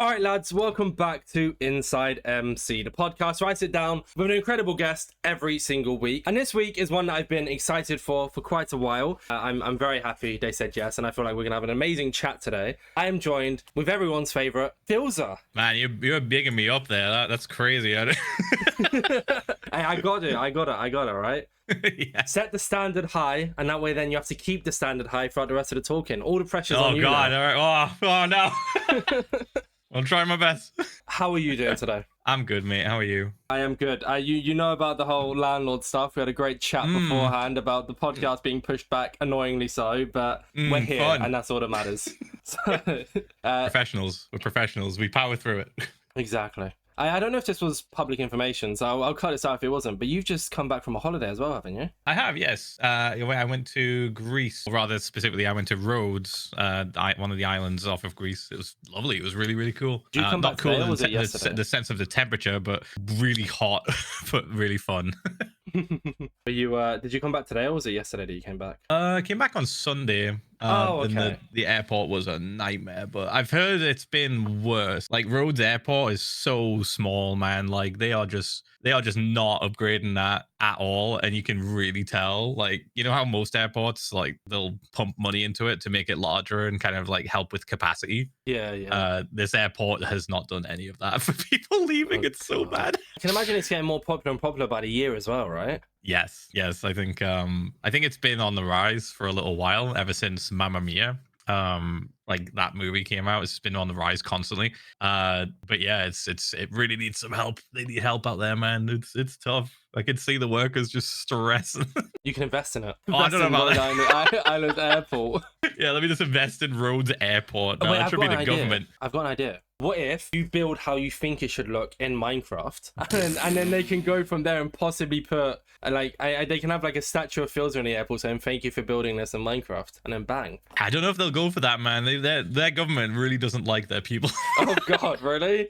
All right, lads, welcome back to InsideMC, the podcast where I sit down with an incredible guest every single week. And this week is one that I've been excited for quite a while. I'm very happy they said yes, and I feel like we're going to have an amazing chat today. I am joined with everyone's favorite, Ph1LzA. Man, you're bigging me up there. That's crazy. I got it, right? Yeah. Set the standard high, and that way then you have to keep the standard high throughout the rest of the talking. All the pressure's on you. Oh, God. now. All right. Oh no. I'm trying my best. How are you doing today? I'm good, mate. How are you? I am good. You know about the whole landlord stuff. We had a great chat beforehand about the podcast being pushed back, annoyingly so, but we're here, fun. and that's all that matters. So, Professionals. We're professionals. We power through it. Exactly. I don't know if this was public information, so I'll cut this out if it wasn't, but you've just come back from a holiday as well, haven't you? I have, yes. I went to Greece, or rather specifically, I went to Rhodes, one of the islands off of Greece. It was lovely. It was really, really cool. Did you come back not cool today, or in was it yesterday? the sense of the temperature, but really hot, but really fun. But did you come back today, or was it yesterday that you came back? I came back on Sunday. Okay. And the airport was a nightmare, but I've heard it's been worse. Like Rhodes Airport is so small, man. Like they are just not upgrading that at all, and you can really tell. Like, you know how most airports, like, they'll pump money into it to make it larger and kind of like help with capacity. Yeah. This airport has not done any of that for people leaving. It's so bad. I can imagine it's getting more popular and popular by the year as well, right? Yes. I think it's been on the rise for a little while, ever since Mamma Mia. Like that movie came out. It's been on the rise constantly. But yeah, it really needs some help. They need help out there, man. It's tough. I can see the workers just stressing. You can invest in it. I don't know about that. Island Airport. Yeah, let me just invest in Rhodes Airport. Wait, That should be the government. I've got an idea. What if you build how you think it should look in Minecraft, and then they can go from there and possibly put they can have like a statue of Ph1LzA in the airport saying thank you for building this in Minecraft, and then bang. I don't know if they'll go for that, man. Their government really doesn't like their people. Oh God, really?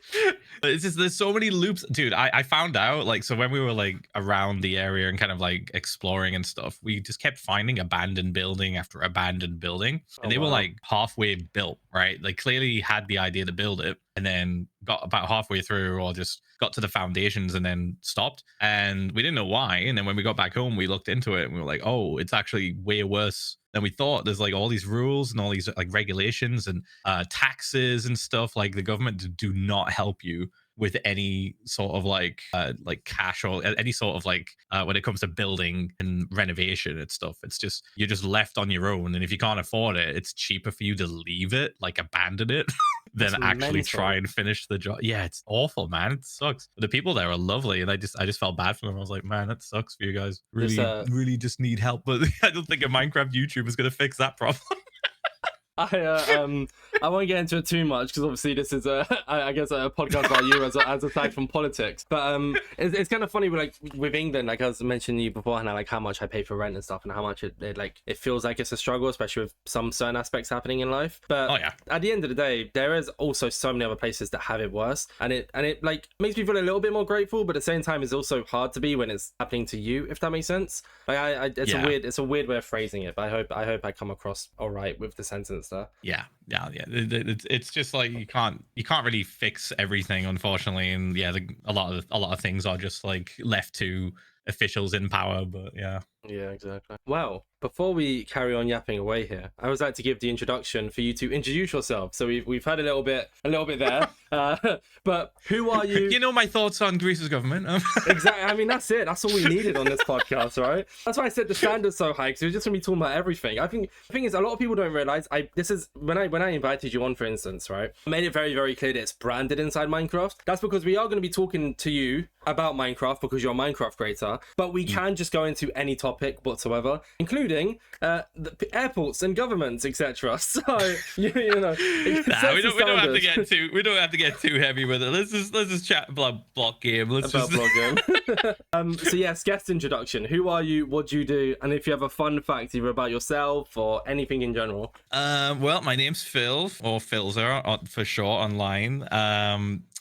It's just there's so many loops, dude. I found out, like, so when we were like around the area and kind of like exploring and stuff, we just kept finding abandoned building after abandoned building, and they were like halfway built, right? They clearly had the idea to build it, and then got about halfway through, or just got to the foundations and then stopped, and we didn't know why. And then when we got back home, we looked into it and we were like, oh, it's actually way worse than we thought. There's like all these rules and all these like regulations and taxes and stuff. Like the government do not help you with any sort of like cash or any sort of like when it comes to building and renovation and stuff. It's just, you're just left on your own, and if you can't afford it, it's cheaper for you to leave it, like abandon it, than actually try and finish the job. Yeah, it's awful, man. It sucks. The people there are lovely, and I just felt bad for them. I was like, man, that sucks for you guys. Really just need help. But I don't think a Minecraft YouTube is gonna fix that problem. I won't get into it too much because obviously this is I guess a podcast about you as a tag from politics. But it's kind of funny with England, like I was mentioning to you beforehand, like how much I pay for rent and stuff, and how much it feels like it's a struggle, especially with some certain aspects happening in life. But at the end of the day, there is also so many other places that have it worse, and it like makes me feel a little bit more grateful. But at the same time, it's also hard to be when it's happening to you, if that makes sense. Like it's a weird way of phrasing it, but I hope I come across all right with the sentence there. Yeah. It's just like you can't really fix everything, unfortunately, and a lot of things are just like left to officials in power. But yeah, exactly. Well, before we carry on yapping away here, I would like to give the introduction for you to introduce yourself. So we've had a little bit there, but who are you? You know my thoughts on Greece's government. Exactly. I mean, that's it. That's all we needed on this podcast, right? That's why I said the standard's so high, because we're just gonna be talking about everything. I think the thing is, a lot of people don't realize. This is when I invited you on, for instance, right? I made it very, very clear that it's branded inside Minecraft. That's because we are going to be talking to you about Minecraft because you're a Minecraft creator, but we can just go into any topic whatsoever, including the airports and governments, etc. So we don't have to get too heavy with it. Let's just chat about block game. Block game. So yes, guest introduction. Who are you? What do you do? And if you have a fun fact either about yourself or anything in general. Well, my name's Phil, or Ph1LzA for short online.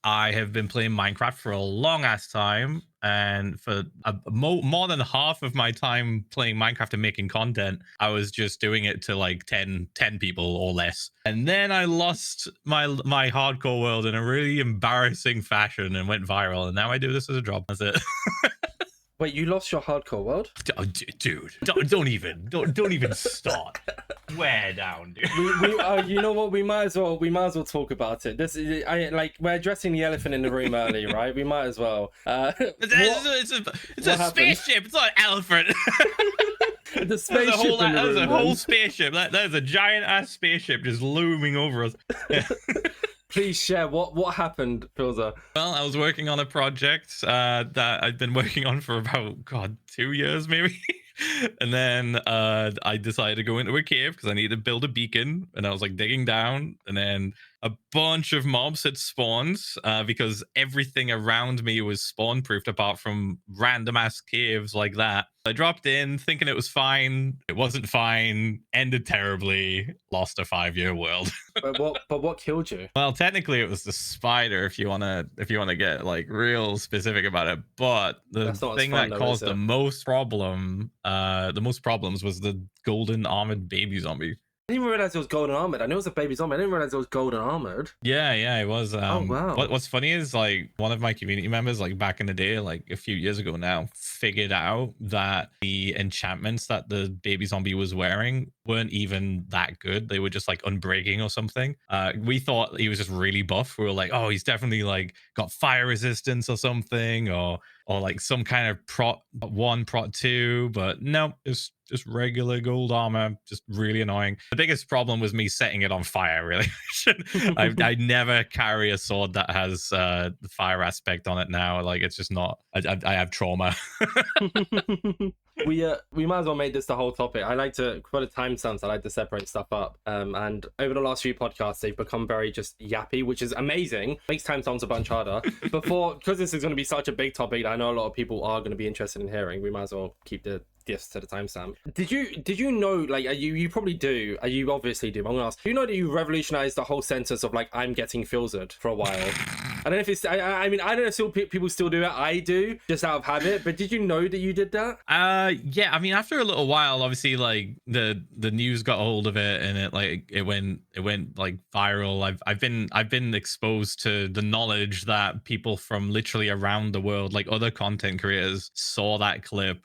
I have been playing Minecraft for a long ass time, and for more than half of my time playing Minecraft and making content, I was just doing it to like 10 people or less. And then I lost my hardcore world in a really embarrassing fashion and went viral, and now I do this as a job. That's it. Wait, you lost your hardcore world? Dude, don't even start. Swear down, dude. You know what? We might as well talk about it. This is, we're addressing the elephant in the room early, right? We might as well. It's a spaceship. It's not an elephant. The spaceship. There's a whole spaceship. There's a giant ass spaceship just looming over us. Please share what happened, Philza. Well, I was working on a project that I'd been working on for about 2 years maybe. And then I decided to go into a cave because I needed to build a beacon, and I was like digging down, and then a bunch of mobs had spawned because everything around me was spawn proofed apart from random ass caves like that. I dropped in thinking it was fine. It wasn't fine. Ended terribly. Lost a 5-year world. but what killed you? Well, technically it was the spider if you wanna get like real specific about it. But the thing that caused the most problems was the golden armored baby zombie. I didn't even realize it was golden armored. I knew it was a baby zombie. I didn't realize it was golden armored. Yeah, it was. Oh wow. What's funny is like one of my community members, like back in the day, like a few years ago now, figured out that the enchantments that the baby zombie was wearing weren't even that good. They were just like unbreaking or something. We thought he was just really buff. We were like, oh, he's definitely like got fire resistance or something, or like some kind of prot 1, prot 2, but no, it's just regular gold armor, just really annoying. The biggest problem was me setting it on fire, really. I never carry a sword that has the fire aspect on it now. Like, it's just not, I have trauma. We might as well make this the whole topic. I like to, for the timestamps, I like to separate stuff up. And over the last few podcasts, they've become very just yappy, which is amazing. Makes timestamps a bunch harder. Because this is going to be such a big topic that I know a lot of people are going to be interested in hearing, we might as well keep the gifts to the timestamp. Did you know, like, you probably do, you obviously do, but I'm gonna ask, do you know that you revolutionized the whole sentence of like, I'm getting Philza'd for a while? I don't know if it's, I mean, I don't know if people still do it. I do, just out of habit, but did you know that you did that? Yeah, I mean, after a little while, obviously, like the news got a hold of it, and it went like viral. I've been exposed to the knowledge that people from literally around the world, like other content creators, saw that clip.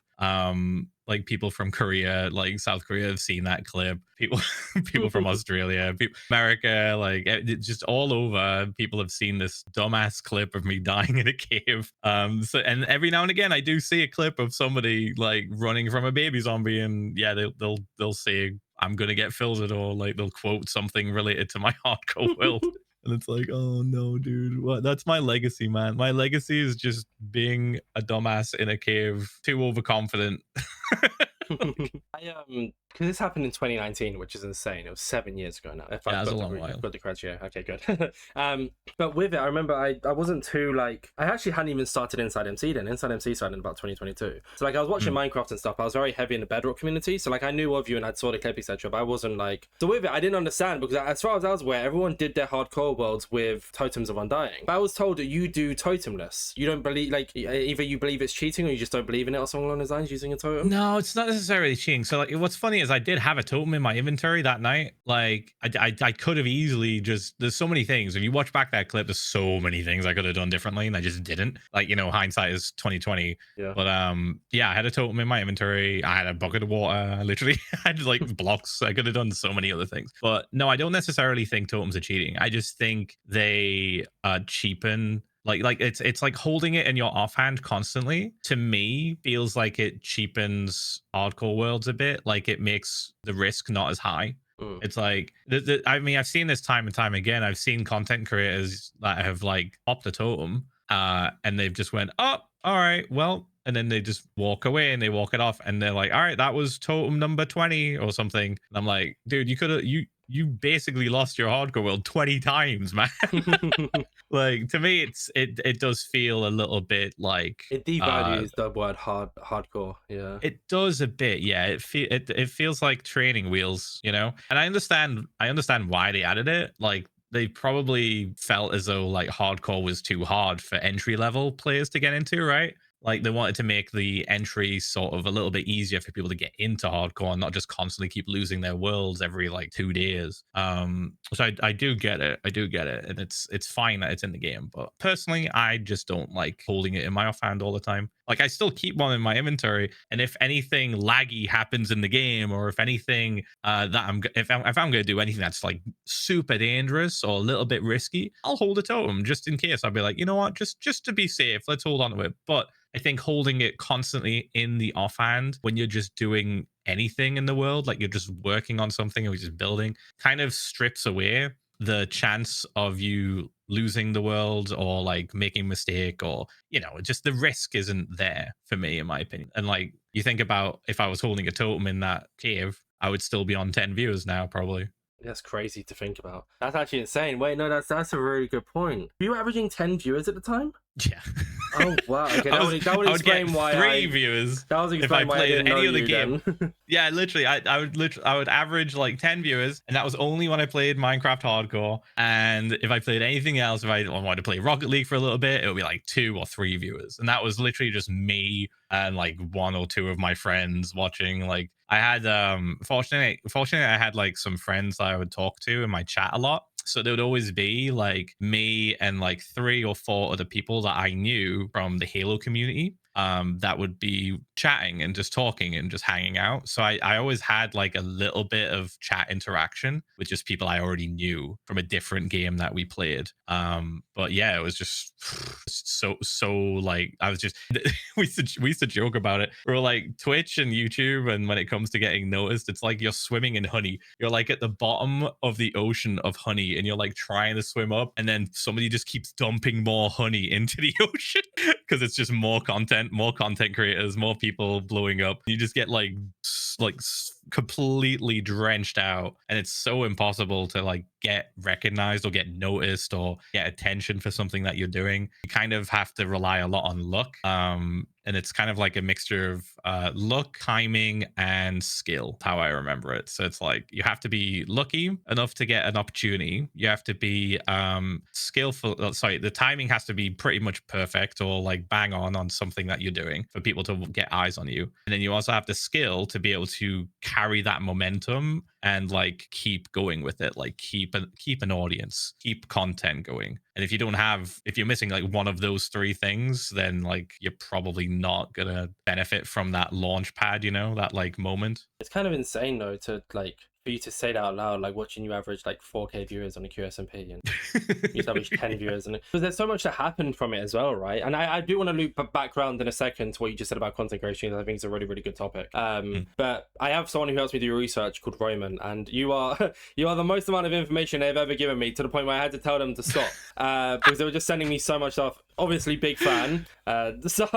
Like people from Korea, like South Korea, have seen that clip. People from Australia, America, like just all over, people have seen this dumbass clip of me dying in a cave. So, and every now and again, I do see a clip of somebody like running from a baby zombie, and yeah, they'll say, "I'm gonna get Philza'd," or like they'll quote something related to my hardcore world. And it's like, oh no, dude, what? That's my legacy, man. My legacy is just being a dumbass in a cave, too overconfident. Because this happened in 2019, which is insane. It was 7 years ago now. If I've got the correct year. Okay, good. But with it, I remember I wasn't too like, I actually hadn't even started InsideMC then. InsideMC started in about 2022. So like I was watching Minecraft and stuff. I was very heavy in the Bedrock community. So like I knew of you and I saw the clip, etc. But I wasn't like, so with it, I didn't understand, because as far as I was aware, everyone did their hardcore worlds with Totems of Undying. But I was told that you do totemless. You don't believe, like, either you believe it's cheating or you just don't believe in it or something along those lines, using a totem. No, it's not necessarily cheating. So like, what's funny is I did have a totem in my inventory that night. Like I could have easily just, there's so many things. If you watch back that clip, there's so many things I could have done differently, and I just didn't. Like, you know, hindsight is 2020. Yeah. But yeah, I had a totem in my inventory. I had a bucket of water. I literally had like blocks. I could have done so many other things. But no, I don't necessarily think totems are cheating. I just think they cheapen. Like it's like holding it in your offhand constantly, to me, feels like it cheapens hardcore worlds a bit. Like it makes the risk not as high. It's like, I mean, I've seen this time and time again. I've seen content creators that have like popped a totem and they've just went, oh, all right, well, and then they just walk away and they walk it off, and they're like, all right, that was totem number 20 or something. And I'm like, dude, you could have, you basically lost your hardcore world 20 times, man. Like, to me, it does feel a little bit like it devalues the word hardcore. Yeah, it does a bit. Yeah, it feels like training wheels, you know. And I understand why they added it. Like, they probably felt as though like hardcore was too hard for entry level players to get into, right? Like they wanted to make the entry sort of a little bit easier for people to get into hardcore and not just constantly keep losing their worlds every like 2 days. So I do get it. I do get it. And it's fine that it's in the game. But personally, I just don't like holding it in my offhand all the time. Like I still keep one in my inventory. And if anything laggy happens in the game, or if anything if I'm going to do anything that's like super dangerous or a little bit risky, I'll hold a totem just in case. I'll be like, you know what, just to be safe, let's hold on to it. But I think holding it constantly in the offhand when you're just doing anything in the world, like you're just working on something or you're just building, kind of strips away the chance of you losing the world or like making a mistake, or just the risk isn't there for me, in my opinion. And like you think about if I was holding a totem in that cave, I would still be on 10 viewers now, probably. That's crazy to think about. That's actually insane. Wait, no, that's a really good point. You were averaging 10 viewers at the time? Yeah. Oh wow. Okay, that would explain why three viewers. That was if I played any other game. Yeah, literally, I would average like 10 viewers, and that was only when I played Minecraft Hardcore. And if I played anything else, if I wanted to play Rocket League for a little bit, it would be like 2 or 3 viewers, and that was literally just me and like 1 or 2 of my friends watching. Like I had fortunately I had like some friends that I would talk to in my chat a lot. So there would always be like me and like 3 or 4 other people that I knew from the Halo community that would be chatting and just talking and just hanging out. So I always had like a little bit of chat interaction with just people I already knew from a different game that we played. But yeah, it was just so like I was just we used to joke about it. We were like Twitch and YouTube, and when it comes to getting noticed, it's like you're swimming in honey. You're like at the bottom of the ocean of honey, and you're like trying to swim up, and then somebody just keeps dumping more honey into the ocean because it's just more content creators, more people blowing up. You just get like completely drenched out, and it's so impossible to like get recognized or get noticed or get attention for something that you're doing. You kind of have to rely a lot on luck. And it's kind of like a mixture of luck, timing, and skill, how I remember it. So it's like you have to be lucky enough to get an opportunity. You have to be skillful. The timing has to be pretty much perfect or like bang on something that you're doing for people to get eyes on you. And then you also have the skill to be able to carry that momentum and like keep going with it, like keep an audience, keep content going. And if you're missing like one of those 3 things, then like you're probably not gonna benefit from that launch pad, that like moment. It's kind of insane though to like for you to say that out loud, like watching you average like 4K viewers on a QSMP and you average 10 viewers, and because there's so much that happened from it as well, right? And I do want to loop back around in a second to what you just said about content creation. I think it's a really, really good topic. But I have someone who helps me do research called Roman, and you are the most amount of information they've ever given me, to the point where I had to tell them to stop because they were just sending me so much stuff. Obviously, big fan. So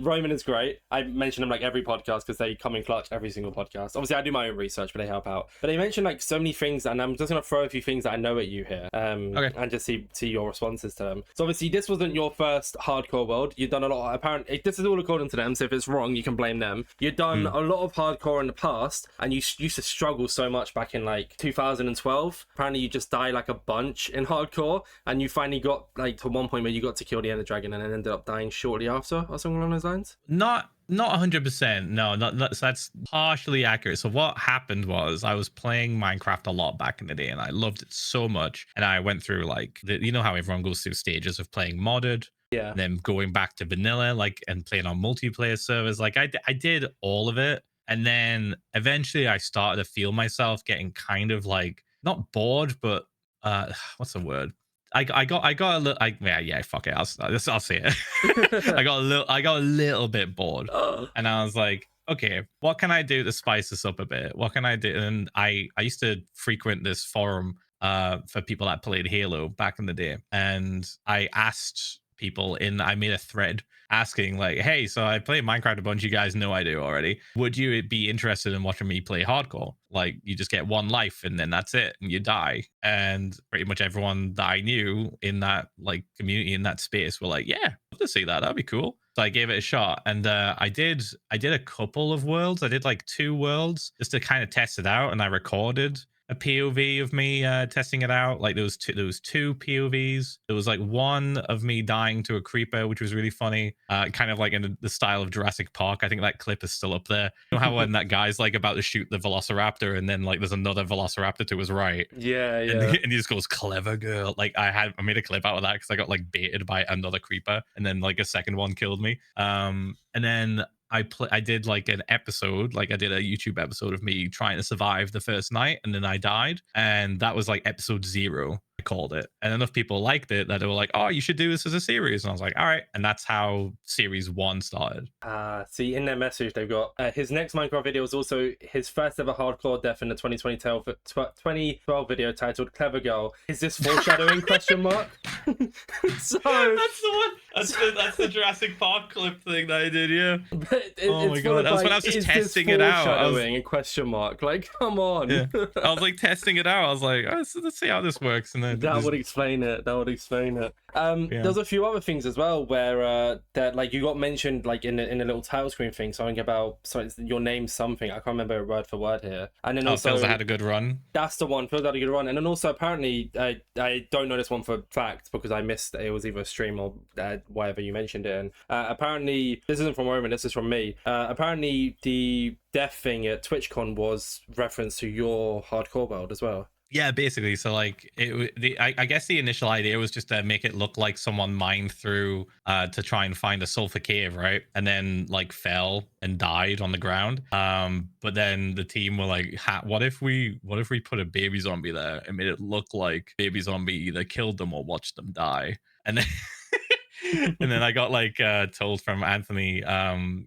Roman is great. I mention them like every podcast because they come in clutch every single podcast. Obviously, I do my own research, but they help out. But they mentioned like so many things, and I'm just gonna throw a few things that I know at you here, okay, and just see your responses to them. So obviously, this wasn't your first hardcore world. You've done a lot. Apparently, this is all according to them. So if it's wrong, you can blame them. You've done a lot of hardcore in the past, and you used to struggle so much back in like 2012. Apparently, you just die like a bunch in hardcore, and you finally got like to one point where you got to kill the Ender Dragon, and then ended up dying shortly after, or something along those lines. Not 100%. No, not so that's partially accurate. So what happened was I was playing Minecraft a lot back in the day, and I loved it so much. And I went through like how everyone goes through stages of playing modded, yeah, and then going back to vanilla, like, and playing on multiplayer servers. Like I did all of it, and then eventually I started to feel myself getting kind of like not bored, but what's the word? I got a little. Fuck it. I'll say it. I got a little bit bored, and I was like, okay, what can I do to spice this up a bit? What can I do? And I used to frequent this forum for people that played Halo back in the day, and I asked people I made a thread asking like, hey, so I play Minecraft a bunch, you guys know I do already. Would you be interested in watching me play hardcore? Like, you just get one life and then that's it, and you die. And pretty much everyone that I knew in that like community, in that space, were like, yeah, I'd love to see that. That'd be cool. So I gave it a shot, and I did a couple of worlds. I did like 2 worlds just to kind of test it out, and I recorded a POV of me testing it out. Like there was two POVs. There was like one of me dying to a creeper, which was really funny. Kind of like in the style of Jurassic Park. I think that clip is still up there. You know how when that guy's like about to shoot the Velociraptor, and then like there's another Velociraptor to his right. Yeah, and he just goes, "Clever girl." Like I made a clip out of that because I got like baited by another creeper, and then like a second one killed me. And then I did like an episode, like I did a YouTube episode of me trying to survive the first night, and then I died, and that was like episode 0. I called it, and enough people liked it that they were like, "Oh, you should do this as a series," and I was like, "All right," and that's how series 1 started. See, in their message they've got his next Minecraft video was also his first ever hardcore death in the 2012 video titled "Clever Girl." Is this foreshadowing? Question mark. So that's the one. That's the Jurassic Park clip thing that I did. Yeah. Oh my god, that was when I was just testing it out. Foreshadowing? Question mark. Like, come on. Yeah. I was like testing it out. I was like, oh, let's see how this works, and then that would explain it. There's a few other things as well where that like you got mentioned like in a little title screen thing, something about your name something. I can't remember word for word here. And then also Phil's had a good run. That's the one. Phil's had a good run. And then also apparently I don't know this one for fact because I missed it. Was either a stream or whatever you mentioned it in. Apparently this isn't from Roman, this is from me. Apparently the death thing at TwitchCon was reference to your hardcore world as well. Yeah, basically. So like I guess the initial idea was just to make it look like someone mined through to try and find a sulfur cave, right? And then like fell and died on the ground. But then the team were like, what if we put a baby zombie there and made it look like baby zombie either killed them or watched them die? And then and then I got like told from Anthony,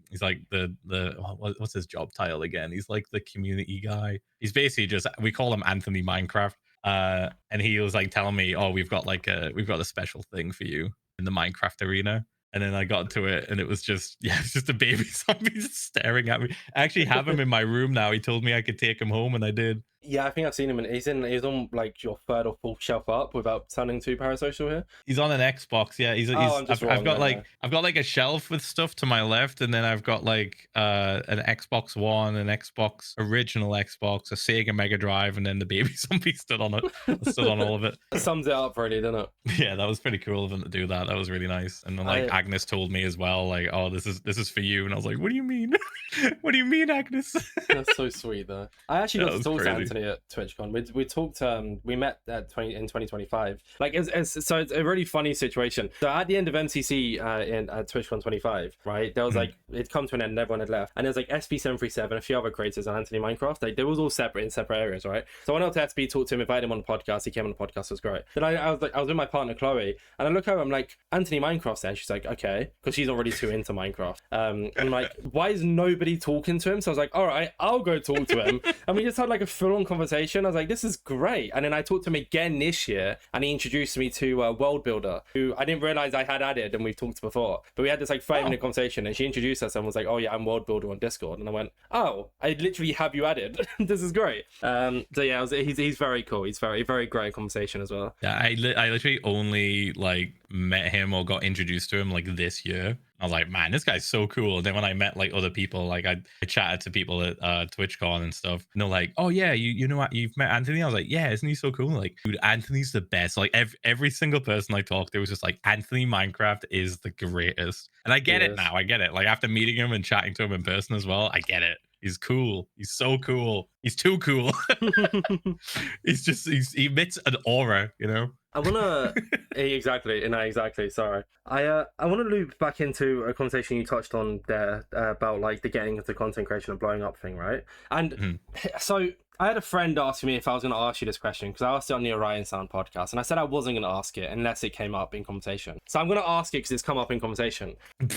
he's like what's his job title again? He's like the community guy. He's basically just, we call him Anthony Minecraft. And he was like telling me, oh, we've got a special thing for you in the Minecraft arena. And then I got to it, and it was just, it's just a baby zombie just staring at me. I actually have him in my room now. He told me I could take him home, and I did. Yeah, I think I've seen him, and he's on like your 3rd or 4th shelf up without sounding too parasocial here. He's on an Xbox, yeah. I've got like a shelf with stuff to my left, and then I've got like an Xbox One, an Xbox original Xbox, a Sega Mega Drive, and then the baby zombie stood on it. Stood on all of it. Sums it up really, doesn't it? Yeah, that was pretty cool of him to do that. That was really nice. And then like Agnes told me as well, like, oh, this is for you, and I was like, what do you mean? What do you mean, Agnes? That's so sweet though. I actually got to talk to Anthony at TwitchCon. We talked. We met in 2025. Like it's a really funny situation. So at the end of MCC at TwitchCon 25, right? There was like it come to an end. And everyone had left, and there's like SB737, a few other creators, and Anthony Minecraft. They was all separate in separate areas, right? So I went out to SB, talked to him, invited him on the podcast. He came on the podcast. It was great. Then I was with my partner Chloe, and I look over. I'm like, Anthony Minecraft's there. And she's like, okay, because she's already too into Minecraft. And I'm like, why is nobody talking to him? So I was like, all right, I'll go talk to him. And we just had like a full-on conversation. I was like, this is great. And then I talked to him again this year, and he introduced me to World Builder, who I didn't realize I had added, and we've talked before. But we had this like 5-minute conversation, and she introduced us and was like, oh yeah, I'm World Builder on Discord. And I went, oh, I literally have you added. This is great. So yeah, he's very cool. He's very great conversation as well. Yeah, I literally only like met him or got introduced to him like this year. I was like, man, this guy's so cool. And then when I met like other people, like I chatted to people at TwitchCon and stuff, and they're like, oh yeah, you know what, you've met Anthony? I was like, yeah, isn't he so cool? Like, dude, Anthony's the best. Like every single person I talked to was just like, Anthony Minecraft is the greatest. And I get it now. I get it. Like after meeting him and chatting to him in person as well, I get it. He's cool. He's so cool. He's too cool. He emits an aura, you know? I wanna exactly. Sorry, I want to loop back into a conversation you touched on there about like the getting into content creation and blowing up thing, right? And so I had a friend ask me if I was going to ask you this question because I asked it on the Orion Sound podcast, and I said I wasn't going to ask it unless it came up in conversation. So I'm going to ask it because it's come up in conversation.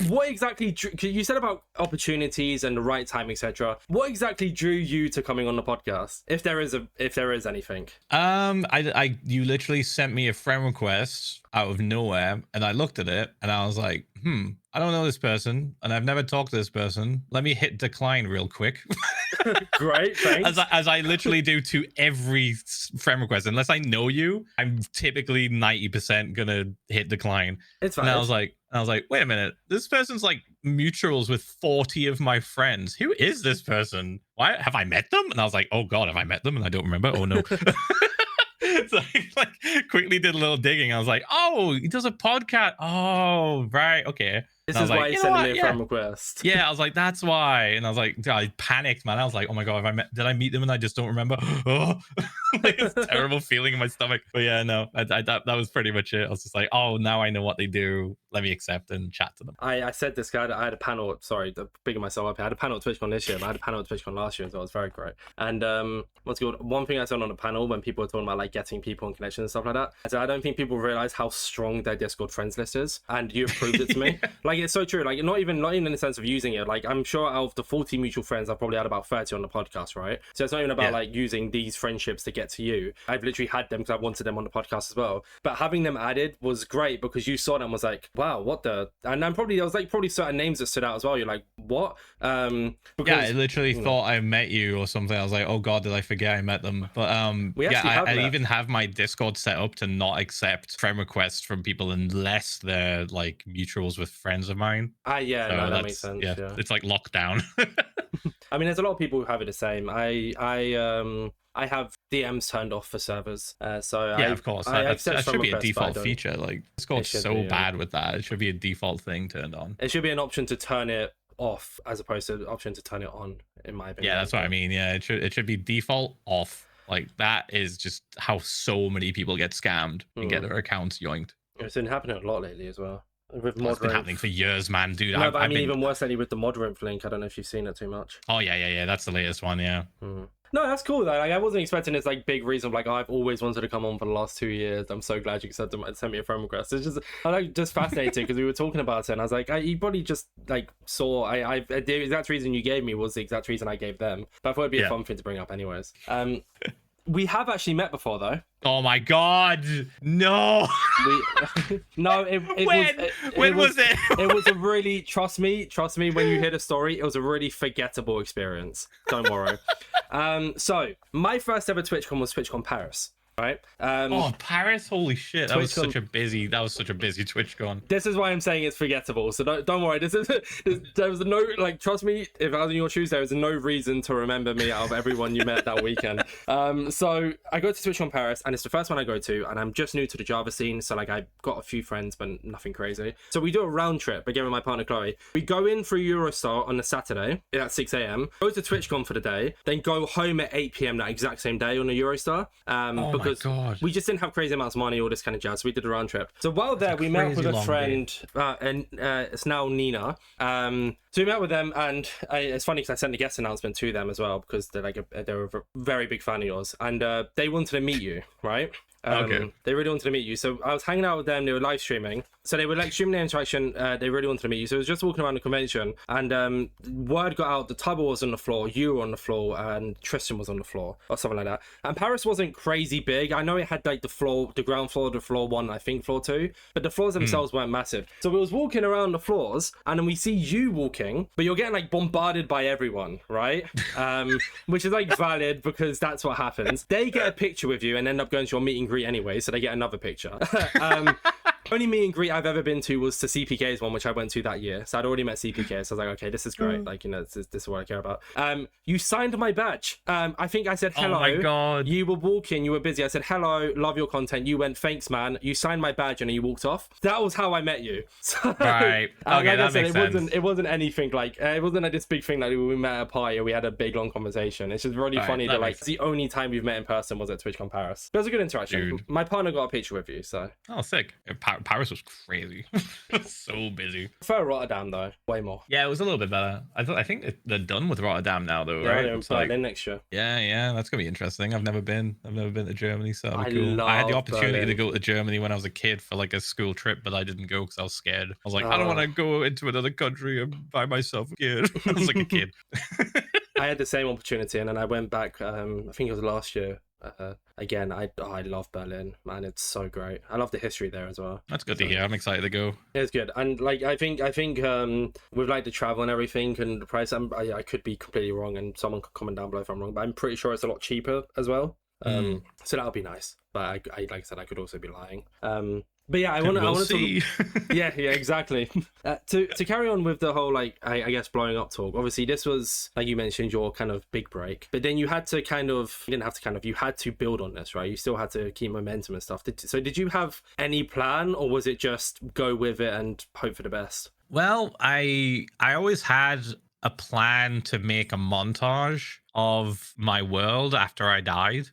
What exactly? Cause you said about opportunities and the right time, etc. What exactly drew you to coming on the podcast? If there is anything. You literally sent me a friend request out of nowhere, and I looked at it and I was like, I don't know this person and I've never talked to this person. Let me hit decline real quick. Great, thanks. As I literally do to every friend request. Unless I know you, I'm typically 90% gonna hit decline. It's And valid. I was like, wait a minute, this person's like mutuals with 40 of my friends. Who is this person? Why have I met them? And I was like, oh god, have I met them? And I don't remember. Oh no. So I like quickly did a little digging. I was like, oh, he does a podcast. Oh, right, okay. This is why you you know sent what? me a friend request. Yeah, I was like, that's why. And I was like, dude, I panicked, man. I was like, oh my god, did I meet them and I just don't remember? Oh, like this terrible feeling in my stomach. But yeah, no, that was pretty much it. I was just like, oh, now I know what they do. Let me accept and chat to them. I said this guy, I had a panel, sorry, bigging myself up. I had a panel at TwitchCon this year, but I had a panel at TwitchCon last year as well. It was very great. And what's good? One thing I said on the panel when people were talking about like getting people and connections and stuff like that, I said, I don't think people realize how strong their Discord friends list is. And you proved it to me. Like, it's so true. Like, not even in the sense of using it. Like, I'm sure out of the 40 mutual friends, I've probably had about 30 on the podcast, right? So it's not even about like using these friendships to get to you. I've literally had them because I wanted them on the podcast as well. But having them added was great because you saw them and was like, wow, what the? And I'm there was like probably certain names that stood out as well. You're like, what? Because, yeah, I literally thought I met you or something. I was like, oh god, did I forget I met them? But yeah, I even have my Discord set up to not accept friend requests from people unless they're like mutuals with friends of mine. Yeah, so no, that makes sense. Yeah, it's like lockdown. I mean, there's a lot of people who have it the same. I have DMs turned off for servers. So yeah, of course. That should be a default feature. Like, Discord's so bad with that. It should be a default thing turned on. It should be an option to turn it off as opposed to an option to turn it on, in my opinion. Yeah, that's what I mean. Yeah, it should be default off. Like, that is just how so many people get scammed and get their accounts yoinked. It's been happening a lot lately as well. With it's been happening for years, man, dude. No, but I mean, even worse lately with the Modrinth link. I don't know if you've seen it too much. Oh yeah. That's the latest one, yeah. No, that's cool though. Like, I wasn't expecting this like big reason of like, oh, I've always wanted to come on for the last 2 years. I'm so glad you sent me a friend request. It's just fascinating because we were talking about it and I was like, you probably just like saw the exact reason you gave me was the exact reason I gave them. But I thought it'd be a fun thing to bring up anyways. We have actually met before though. Oh my god, no. No, when was it? It was a really, trust me, when you hear the story, it was a really forgettable experience. Don't worry. So my first ever TwitchCon was TwitchCon Paris. Right. Oh, Paris! Holy shit! That was such a busy TwitchCon. This is why I'm saying it's forgettable. So don't worry. There was no, like, trust me. If I was in your shoes, there was no reason to remember me out of everyone you met that weekend. So I go to TwitchCon Paris, and it's the first one I go to, and I'm just new to the Java scene, so like I got a few friends, but nothing crazy. So we do a round trip again with my partner Chloe. We go in through Eurostar on the Saturday at 6 a.m. Go to TwitchCon for the day, then go home at 8 p.m. that exact same day on the Eurostar. Because we just didn't have crazy amounts of money, all this kind of jazz. So we did a round trip. So while there, we met with a friend, and it's now Nina. So we met with them, and it's funny because I sent the guest announcement to them as well because they're a very big fan of yours, and they wanted to meet you, right? Okay. They really wanted to meet you. So I was hanging out with them. They were live streaming. So they were like streaming the interaction. They really wanted to meet you. So I was just walking around the convention, and word got out. The Tubber was on the floor, you were on the floor, and Tristan was on the floor, or something like that. And Paris wasn't crazy big. I know it had like the ground floor, the floor 1, I think floor 2, but the floors themselves weren't massive. So we was walking around the floors, and then we see you walking, but you're getting like bombarded by everyone, right? Which is like valid because that's what happens. They get a picture with you and end up going to your meet and greet anyway, so they get another picture. Only meet and greet I've ever been to was to CPK's one, which I went to that year. So I'd already met CPK, so I was like, okay, this is great. Like, you know, this is what I care about. You signed my badge. I think I said hello. Oh my god. You were walking, you were busy. I said hello, love your content. You went, thanks, man. You signed my badge and you walked off. That was how I met you. So, right. Okay, like that makes sense. It wasn't anything like it wasn't like this big thing like we met at a party and we had a big long conversation. It's just really funny that like the only time we've met in person was at TwitchCon Paris. It was a good interaction. Dude. My partner got a picture with you, so. Oh, sick. Paris was crazy. So busy. For Rotterdam though, way more. Yeah, it was a little bit better. I think they're done with Rotterdam now though, yeah, right? They're Berlin next year. Yeah, that's gonna be interesting. I've never been to Germany, so that'll be cool. I had the opportunity to go to Germany when I was a kid for like a school trip, but I didn't go because I was scared. I was like, I don't want to go into another country by myself again. I was like a kid. I had the same opportunity, and then I went back. I think it was last year Again, I love Berlin, man. It's so great. I love the history there as well. That's good to So, hear. I'm excited to go. it's good. And like I think with like the travel and everything and the price, I could be completely wrong, and someone could comment down below if I'm wrong, but I'm pretty sure it's a lot cheaper as well. So that'll be nice. But I like I said, I could also be lying. But yeah, I want We'll to see. yeah, exactly. To carry on with the whole like I guess blowing up talk. Obviously, this was like you mentioned your kind of big break, but then you had to you had to build on this, right? You still had to keep momentum and stuff. So did you have any plan, or was it just go with it and hope for the best? Well, I always had a plan to make a montage of my world after I died.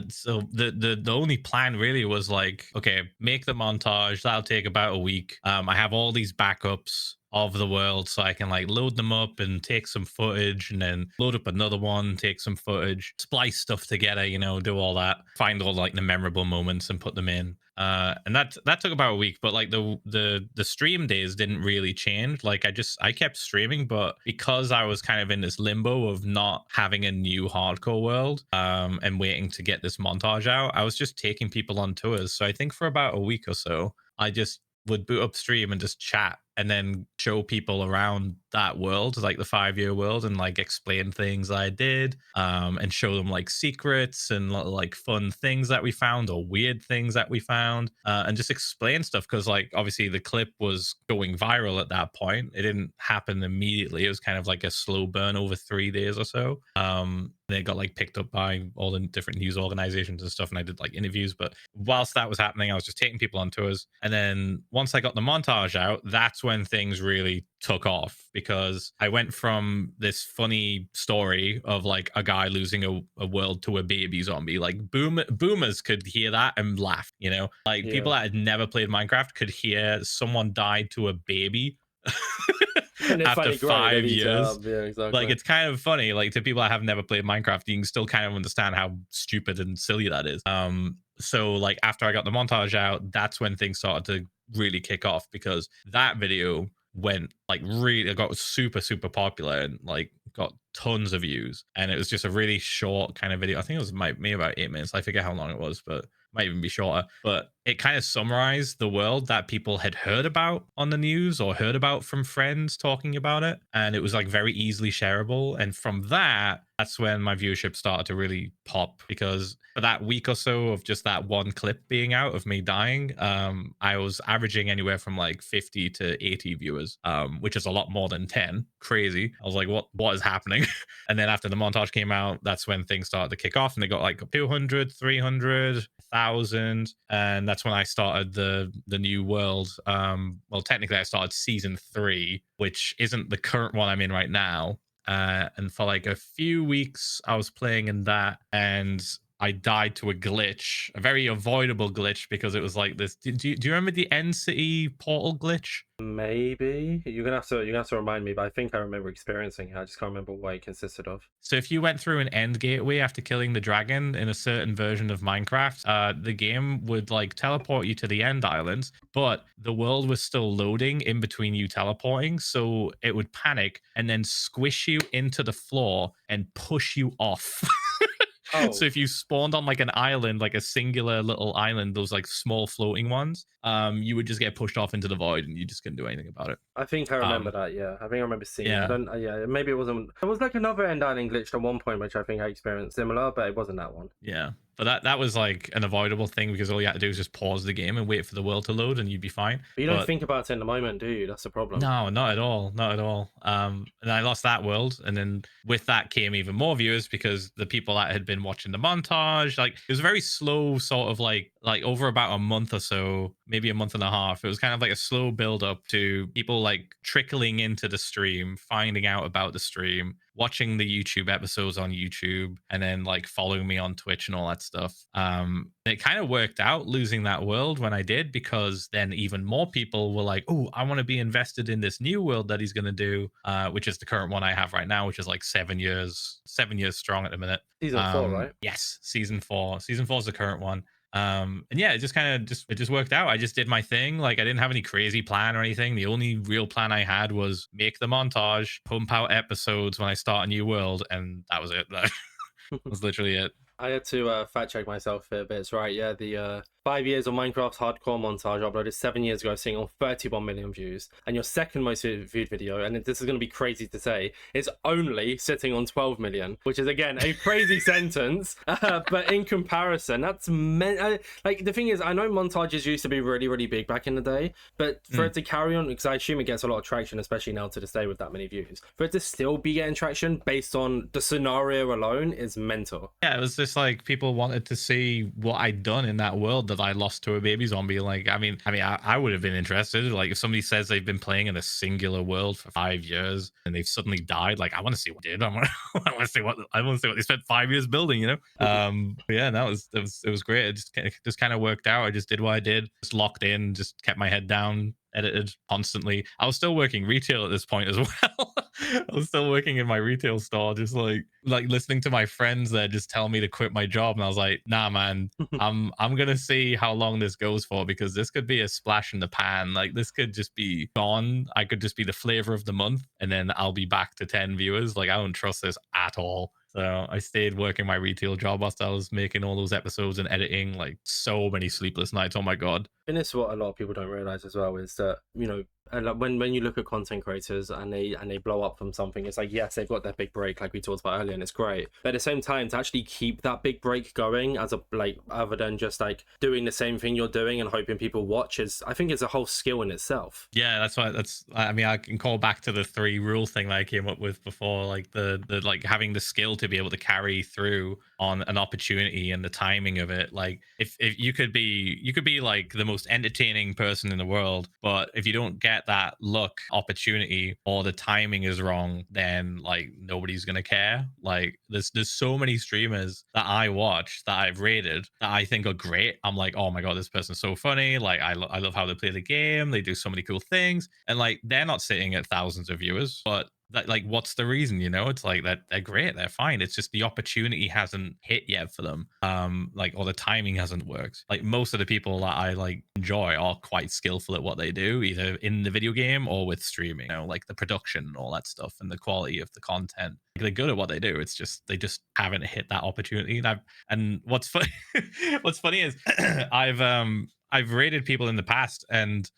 So the only plan really was like, okay, make the montage. That'll take about a week. I have all these backups of the world, so I can like load them up and take some footage, and then load up another one, take some footage, splice stuff together, you know, do all that, find all like the memorable moments and put them in. And that took about a week, but like the stream days didn't really change. Like I kept streaming, but because I was kind of in this limbo of not having a new hardcore world, and waiting to get this montage out, I was just taking people on tours. So I think for about a week or so, I just would boot up stream and just chat, and then show people around that world, like the 5-year world, and like explain things I did, and show them like secrets and like fun things that we found or weird things that we found, and just explain stuff, because like obviously the clip was going viral at that point. It didn't happen immediately. It was kind of like a slow burn over 3 days or so. They got like picked up by all the different news organizations and stuff, and I did like interviews. But whilst that was happening, I was just taking people on tours. And then once I got the montage out, that's when things really took off, because I went from this funny story of like a guy losing a world to a baby zombie. Like boomers could hear that and laugh, you know, like people that had never played Minecraft could hear someone died to a baby And it's after funny, great. They 5 years. yeah, exactly. Like it's kind of funny, like to people that have never played Minecraft, you can still kind of understand how stupid and silly that is. So like after I got the montage out, that's when things started to really kick off, because that video went like really, it got super popular and like got tons of views. And it was just a really short kind of video. I think it was maybe about 8 minutes. I forget how long it was, but might even be shorter. But it kind of summarized the world that people had heard about on the news or heard about from friends talking about it, and it was like very easily shareable. And from that's when my viewership started to really pop, because for that week or so of just that one clip being out of me dying, I was averaging anywhere from like 50 to 80 viewers, which is a lot more than 10. Crazy. I was like, what is happening? And then after the montage came out, that's when things started to kick off, and they got like 200, 300, 1,000, and that's when I started the new world. Well, technically I started season 3, which isn't the current one I'm in right now. And for like a few weeks I was playing in that, and I died to a glitch, a very avoidable glitch, because it was like this. Do you remember the End City portal glitch? Maybe you're gonna have to remind me, but I think I remember experiencing it. I just can't remember what it consisted of. So if you went through an end gateway after killing the dragon in a certain version of Minecraft, the game would like teleport you to the end island, but the world was still loading in between you teleporting, so it would panic and then squish you into the floor and push you off. Oh. So if you spawned on like an island, like a singular little island, those like small floating ones, you would just get pushed off into the void, and you just couldn't do anything about it. I think I remember that. Yeah, I think I remember seeing. Yeah. It. I don't. Yeah, maybe it wasn't. It was like another end island glitch at one point, which I think I experienced similar, but it wasn't that one. Yeah. But that was like an avoidable thing, because all you had to do was just pause the game and wait for the world to load, and you'd be fine. But you don't think about it in the moment, do you? That's the problem. No, not at all. Not at all. And I lost that world, and then with that came even more viewers, because the people that had been watching the montage, like it was very slow, sort of like over about a month or so, maybe a month and a half. It was kind of like a slow build up to people like trickling into the stream, finding out about the stream, watching the YouTube episodes on YouTube, and then like following me on Twitch and all that stuff. It kind of worked out losing that world when I did, because then even more people were like, oh, I want to be invested in this new world that he's going to do, which is the current one I have right now, which is like 7 years strong at the minute. Season 4, right? Yes, season 4 is the current one. And yeah, it just kind of it just worked out. I just did my thing. Like I didn't have any crazy plan or anything. The only real plan I had was make the montage, pump out episodes when I start a new world, and that was it. That was literally it. I had to fact check myself here, but it's right. Yeah, the 5 years of Minecraft's hardcore montage uploaded 7 years ago, seeing on 31 million views. And your second most viewed video, and this is going to be crazy to say, is only sitting on 12 million, which is again a crazy sentence. But in comparison, that's like the thing is, I know montages used to be really, really big back in the day, but for it to carry on, because I assume it gets a lot of traction, especially now to this day with that many views, for it to still be getting traction based on the scenario alone is mental. Yeah, it was just like people wanted to see what I'd done in that world that I lost to a baby zombie. Like, I would have been interested. Like, if somebody says they've been playing in a singular world for 5 years and they've suddenly died, like, I want to see what they did. I want to see what they spent 5 years building. You know? But yeah, it was great. It just kind of worked out. I just did what I did, just locked in, just kept my head down, edited constantly. I was still working retail at this point as well. I was still working in my retail store, just like listening to my friends there just tell me to quit my job, and I was like, nah man, I'm gonna see how long this goes for, because this could be a splash in the pan. Like, this could just be gone. I could just be the flavor of the month, and then I'll be back to 10 viewers. Like, I don't trust this at all. So I stayed working my retail job whilst I was making all those episodes and editing, like so many sleepless nights. Oh my god. And it's what a lot of people don't realize as well, is that, you know, when you look at content creators and they blow up from something, it's like, yes, they've got their big break like we talked about earlier, and it's great, but at the same time, to actually keep that big break going, as a like, other than just like doing the same thing you're doing and hoping people watch, is, I think it's a whole skill in itself. Yeah, I mean, I can call back to the 3 rule thing that I came up with before, like the like having the skill to be able to carry through on an opportunity and the timing of it. Like, if you could be like the most entertaining person in the world, but if you don't get that luck opportunity, or the timing is wrong, then like nobody's gonna care. Like, there's so many streamers that I watch that I've rated that I think are great. I'm like, oh my god, this person's so funny. Like, I love how they play the game. They do so many cool things, and like, they're not sitting at thousands of viewers, but that, like, what's the reason? You know, it's like that they're great, they're fine. It's just the opportunity hasn't hit yet for them, like, or the timing hasn't worked. Like, most of the people that I like enjoy are quite skillful at what they do, either in the video game or with streaming. You know, like the production and all that stuff, and the quality of the content. Like, they're good at what they do. It's just they just haven't hit that opportunity. And what's funny, what's funny is I've rated people in the past, and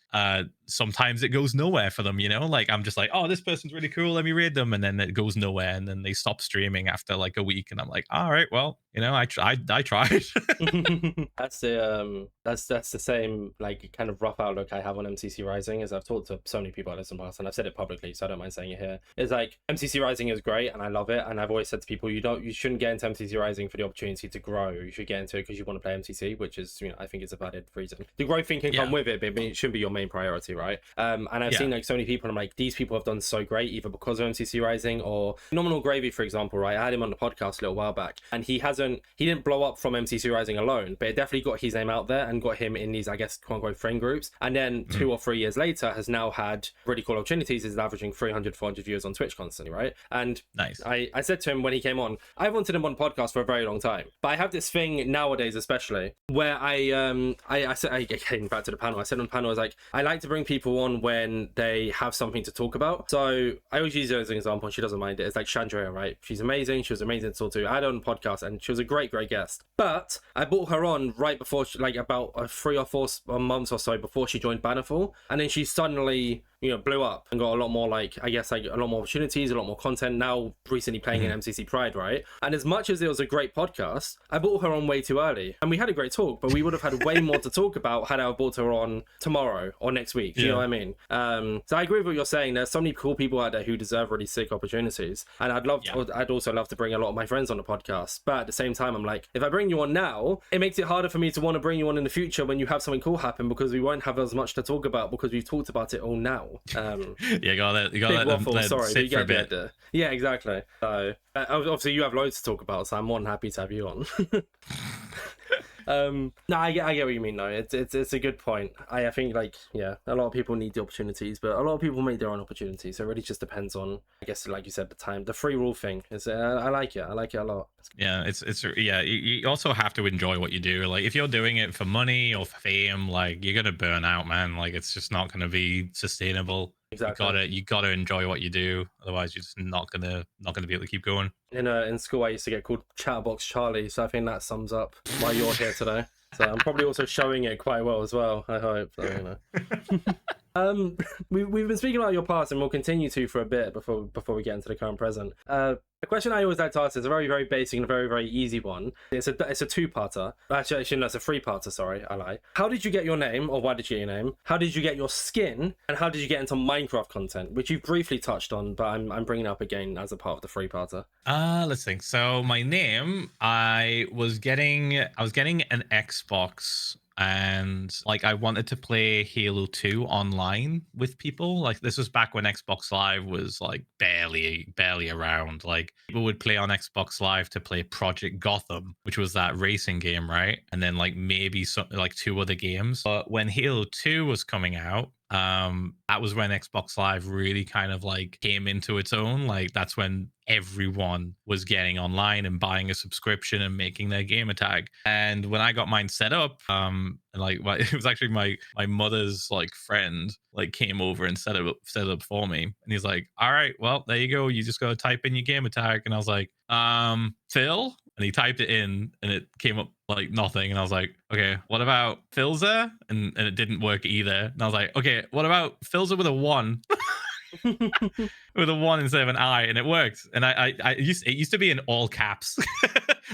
sometimes it goes nowhere for them, you know? Like, I'm just like, oh, this person's really cool, let me raid them, and then it goes nowhere, and then they stop streaming after like a week, and I'm like, all right, well, you know, I tried. That's the same like kind of rough outlook I have on MCC Rising, as I've talked to so many people at this in the past, and I've said it publicly, so I don't mind saying it here. It's like, MCC Rising is great and I love it, and I've always said to people, you shouldn't get into MCC Rising for the opportunity to grow. You should get into it because you want to play MCC, which is, you know, I think it's a valid reason. The growth thing can come with it, but it shouldn't be your main priority, right? And I've seen like so many people, and I'm like, these people have done so great either because of MCC Rising, or Nominal Gravy, for example, right? I had him on the podcast a little while back, and he didn't blow up from MCC Rising alone, but it definitely got his name out there and got him in these, I guess, quote unquote friend groups. And then 2 or 3 years later has now had really cool opportunities, is averaging 300, 400 viewers on Twitch constantly, right? And nice. I said to him when he came on, I wanted him on podcast for a very long time, but I have this thing nowadays, especially, where I said, I came back to the panel, I said on the panel, I was like, I like to bring people on when they have something to talk about. So I always use her as an example, and she doesn't mind it. It's like Chandra, right? She's amazing. She was amazing to talk to. I had her on the podcast, and she was a great guest. But I brought her on right before, like about 3 or 4 months or so before she joined Bannerful, and then she suddenly, you know, blew up and got a lot more, like, I guess, like a lot more opportunities, a lot more content, now recently playing in MCC Pride, right? And as much as it was a great podcast, I brought her on way too early, and we had a great talk, but we would have had way more to talk about had I brought her on tomorrow or next week. Do you know what I mean? So I agree with what you're saying. There's so many cool people out there who deserve really sick opportunities, and I'd also love to bring a lot of my friends on the podcast, but at the same time, I'm like, if I bring you on now, it makes it harder for me to want to bring you on in the future when you have something cool happen, because we won't have as much to talk about because we've talked about it all now. You gotta let them sit for a bit. Yeah, exactly. So obviously you have loads to talk about, so I'm more than happy to have you on. No, I get what you mean though. It's a good point. I think, like, yeah, a lot of people need the opportunities, but a lot of people make their own opportunities, so it really just depends on, I guess, like you said, the time. The free rule thing is I like it a lot. Yeah, you also have to enjoy what you do. Like, if you're doing it for money or for fame, like, you're gonna burn out, man. Like, it's just not gonna be sustainable. Exactly. You gotta enjoy what you do, otherwise you're just not gonna be able to keep going. In school, I used to get called Chatterbox Charlie, so I think that sums up why you're here today. So I'm probably also showing it quite well as well. I hope. So, you know. We've been speaking about your past, and we'll continue to for a bit before we get into the current present. The question I always like to ask is a very, very basic and a very, very easy one. It's a two-parter. Actually, no, it's a three-parter. Sorry, I lie. How did you get your name, or why did you get your name? How did you get your skin, and how did you get into Minecraft content, which you've briefly touched on, but I'm bringing up again as a part of the three-parter. Let's think. So my name, I was getting an Xbox, and like I wanted to play Halo 2 online with people. Like this was back when Xbox Live was like barely around. Like people would play on Xbox Live to play Project Gotham, which was that racing game, right? And then like maybe like 2 other games. But when Halo 2 was coming out, that was when Xbox Live really kind of like came into its own. Like that's when everyone was getting online and buying a subscription and making their gamer tag. And when I got mine set up, and like it was actually my mother's like friend like came over and set it up for me, and he's like, all right, well, there you go, you just gotta type in your gamer tag. And I was like, Phil. And he typed it in and it came up like nothing. And I was like, okay, what about Ph1LzA? And it didn't work either. And I was like, okay, what about Ph1LzA with a 1? With a 1 instead of an I, and it worked. And it used to be in all caps,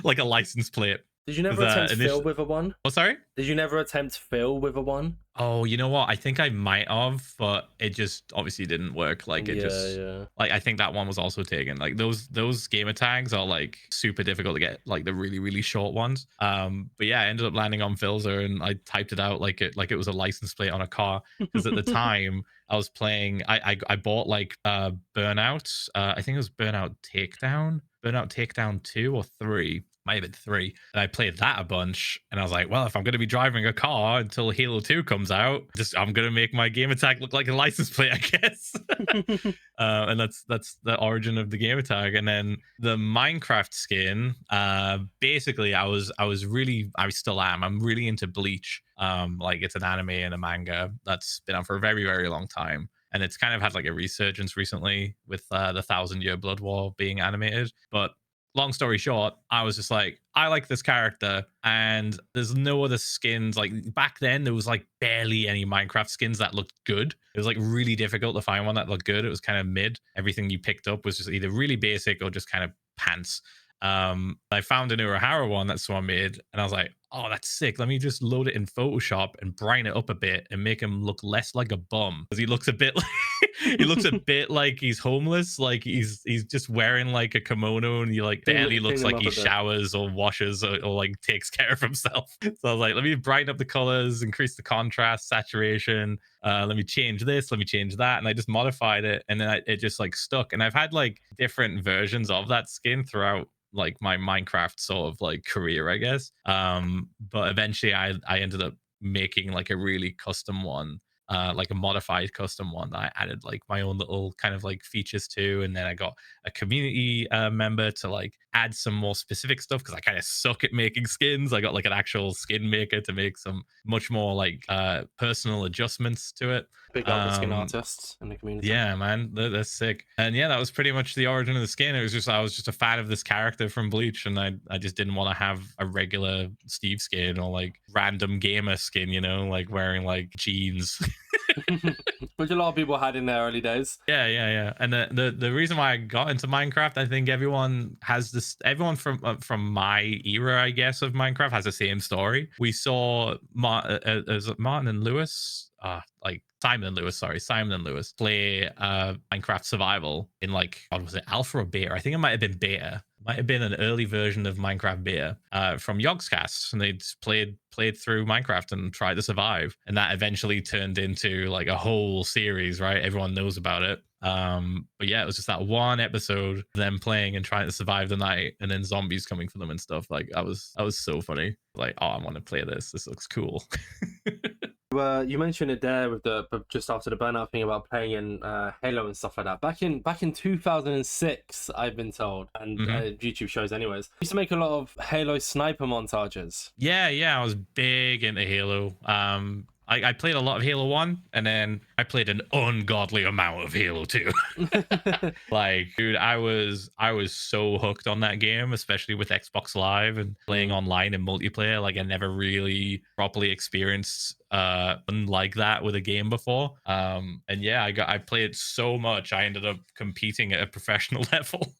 like a license plate. Did you never attempt Phil with a 1? Oh, sorry? Did you never attempt Phil with a 1? Oh, you know what? I think I might have, but it just obviously didn't work. Like it like I think that one was also taken. Like those gamer tags are like super difficult to get, like the really, really short ones. But yeah, I ended up landing on Phil.zA, and I typed it out like it was a license plate on a car. Because at the time I was playing, I bought like Burnout. I think it was Burnout Takedown 2 or 3. Might have been 3. And I played that a bunch, and I was like, well, if I'm going to be driving a car until Halo 2 comes out, I'm going to make my gamer tag look like a license plate, I guess. And that's the origin of the gamer tag. And then the Minecraft skin, basically I still am. I'm really into Bleach. Like it's an anime and a manga that's been on for a very, very long time. And it's kind of had like a resurgence recently with the 1,000-Year Blood War being animated. But long story short, I was just like, I like this character, and there's no other skins. Like back then, there was like barely any Minecraft skins that looked good. It was like really difficult to find one that looked good. It was kind of mid. Everything you picked up was just either really basic or just kind of pants. I found an Urahara one that someone made, and I was like, oh, that's sick. Let me just load it in Photoshop and brighten it up a bit and make him look less like a bum, because he looks a bit like he looks a bit like he's homeless. Like he's just wearing like a kimono, and he like barely looks like he showers or washes or like takes care of himself. So I was like, let me brighten up the colors, increase the contrast, saturation. Let me change this, let me change that. And I just modified it, and then it just like stuck. And I've had like different versions of that skin throughout like my Minecraft sort of like career, I guess. But eventually I ended up making like a really custom one, like a modified custom one that I added like my own little kind of like features to. And then I got a community member to like add some more specific stuff, because I kind of suck at making skins. I got like an actual skin maker to make some much more like personal adjustments to it. Big up the skin artists in the community. Yeah, man, they're sick. And yeah, that was pretty much the origin of the skin. It was just, I was just a fan of this character from Bleach, and I just didn't want to have a regular Steve skin or like random gamer skin, you know, like wearing like jeans. Which a lot of people had in their early days. Yeah. And the reason why I got into Minecraft, I think everyone from my era, I guess, of Minecraft has the same story. We saw Martin and Lewis, like Simon and Lewis play Minecraft Survival in like, was it alpha or beta? I think it might have been beta. Might have been an early version of Minecraft beta from Yogscast, and they just played through Minecraft and tried to survive, and that eventually turned into like a whole series, right? Everyone knows about it. But yeah, it was just that one episode of them playing and trying to survive the night, and then zombies coming for them and stuff. Like that was so funny. Like, oh, I want to play this. This looks cool. You mentioned it there with just after the burnout thing about playing in Halo and stuff like that. Back in 2006, I've been told, and YouTube shows anyways, I used to make a lot of Halo sniper montages. Yeah, I was big into Halo. I played a lot of Halo 1, and then I played an ungodly amount of Halo 2. Like, dude, I was so hooked on that game, especially with Xbox Live and playing online and multiplayer. Like, I never really properly experienced like that with a game before. And yeah, I played so much I ended up competing at a professional level.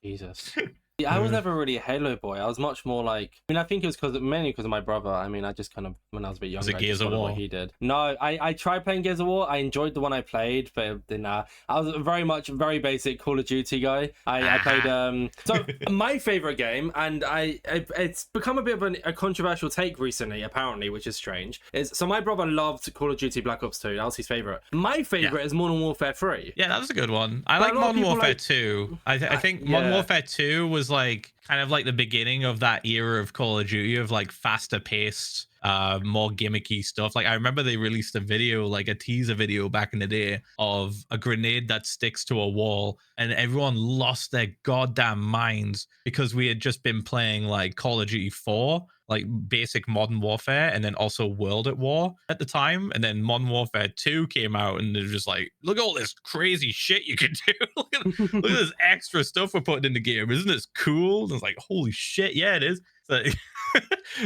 Jesus. Yeah, I was never really a Halo boy. I was much more like, I mean, I think it was mainly because of my brother. I mean, I just kind of, when I was a bit younger, Was it Gears of War? What he did. No, I tried playing Gears of War. I enjoyed the one I played, but nah. I was very basic Call of Duty guy. I played, so my favorite game, and it's become a bit of a controversial take recently, apparently, which is strange, is, so my brother loved Call of Duty Black Ops 2. That was his favorite. My favorite is Modern Warfare 3. Yeah, that was a good one. I like Modern Warfare 2. I think Modern Warfare 2 was like kind of like the beginning of that era of Call of Duty, of like faster paced, more gimmicky stuff. Like, I remember they released a video, like a teaser video back in the day, of a grenade that sticks to a wall, and everyone lost their goddamn minds because we had just been playing like Call of Duty 4, like basic Modern Warfare, and then also World at War at the time. And then Modern Warfare 2 came out, and they're just like, look at all this crazy shit you can do. look at this extra stuff we're putting in the game. Isn't this cool? And it's like, holy shit, yeah, it is. So,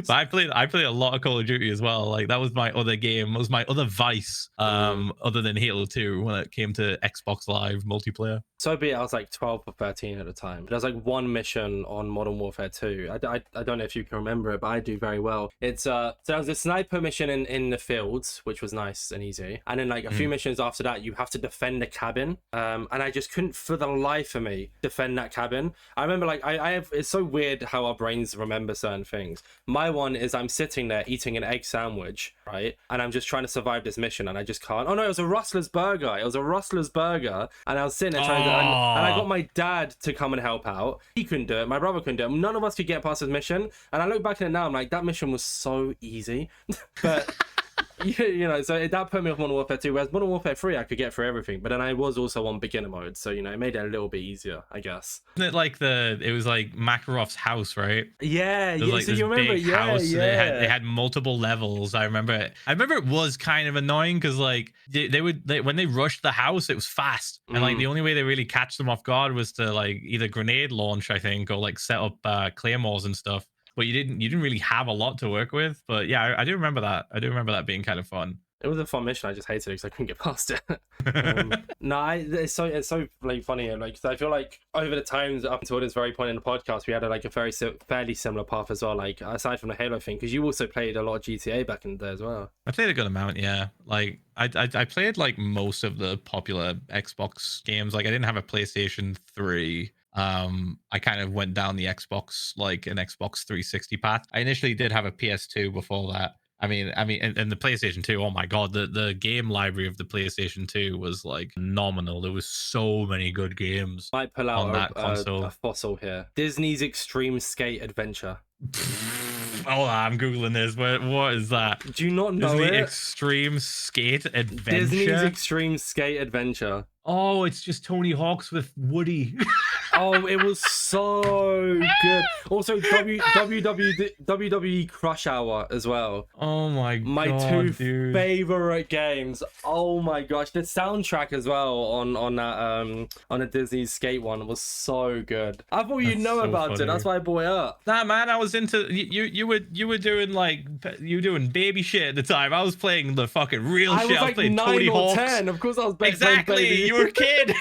so I played a lot of Call of Duty as well. Like, that was my other game. It was my other vice, other than Halo 2, when it came to Xbox Live multiplayer. So be it, I was like 12 or 13 at the time. There's like one mission on Modern Warfare 2. I don't know if you can remember it, but I do very well. It's so there was a sniper mission in the fields, which was nice and easy. And then like a few missions after that, you have to defend a cabin. And I just couldn't for the life of me defend that cabin. I remember like I have, it's so weird how our brains remember certain things. My one is I'm sitting there eating an egg sandwich, right? And I'm just trying to survive this mission, and I just can't. Oh no, it was a Rustler's burger. It was a Rustler's burger, and I was sitting there trying to. And I got my dad to come and help out. He couldn't do it. My brother couldn't do it. None of us could get past this mission. And I look back at it now, I'm like, that mission was so easy. But you know, so that put me off Modern Warfare 2. Whereas Modern Warfare 3, I could get through everything. But then I was also on beginner mode, so you know, it made it a little bit easier, I guess. Isn't it like it was like Makarov's house, right? Yeah, yeah. Like, so you remember? House, they had multiple levels. I remember it was kind of annoying because like they would when they rushed the house, it was fast, and like the only way they really catch them off guard was to like either grenade launch, I think, or like set up claymores and stuff. But you didn't really have a lot to work with. But yeah, I do remember that. I do remember that being kind of fun. It was a fun mission. I just hated it because I couldn't get past it. It's so like funny. Like, I feel like over the times up until this very point in the podcast, we had like a fairly similar path as well. Like, aside from the Halo thing, because you also played a lot of GTA back in the day as well. I played a good amount, yeah. Like I played like most of the popular Xbox games. Like, I didn't have a PlayStation 3. I kind of went down the Xbox, like an Xbox 360 path. I initially did have a PS2 before that. I mean, and the PlayStation 2, oh my god, the game library of the PlayStation 2 was like phenomenal. There was so many good games. Might pull out on that console. A fossil here. Disney's Extreme Skate Adventure. Oh, I'm googling this. What is that? Do you not know Disney it? Extreme Skate Adventure. Disney's Extreme Skate Adventure. Oh, it's just Tony Hawk's with Woody. Oh, it was so good. Also, WWE Crush Hour as well. Oh my god, my two dude. favorite games. Oh my gosh, the soundtrack as well on that on a Disney Skate one was so good. I thought you'd know about it. That's why I brought it up. Nah, man, I was into you were doing like baby shit at the time. I was playing the fucking real shit. I was playing 9 Tony or Hawk's. 10. Of course, I was playing Exactly. You were a kid.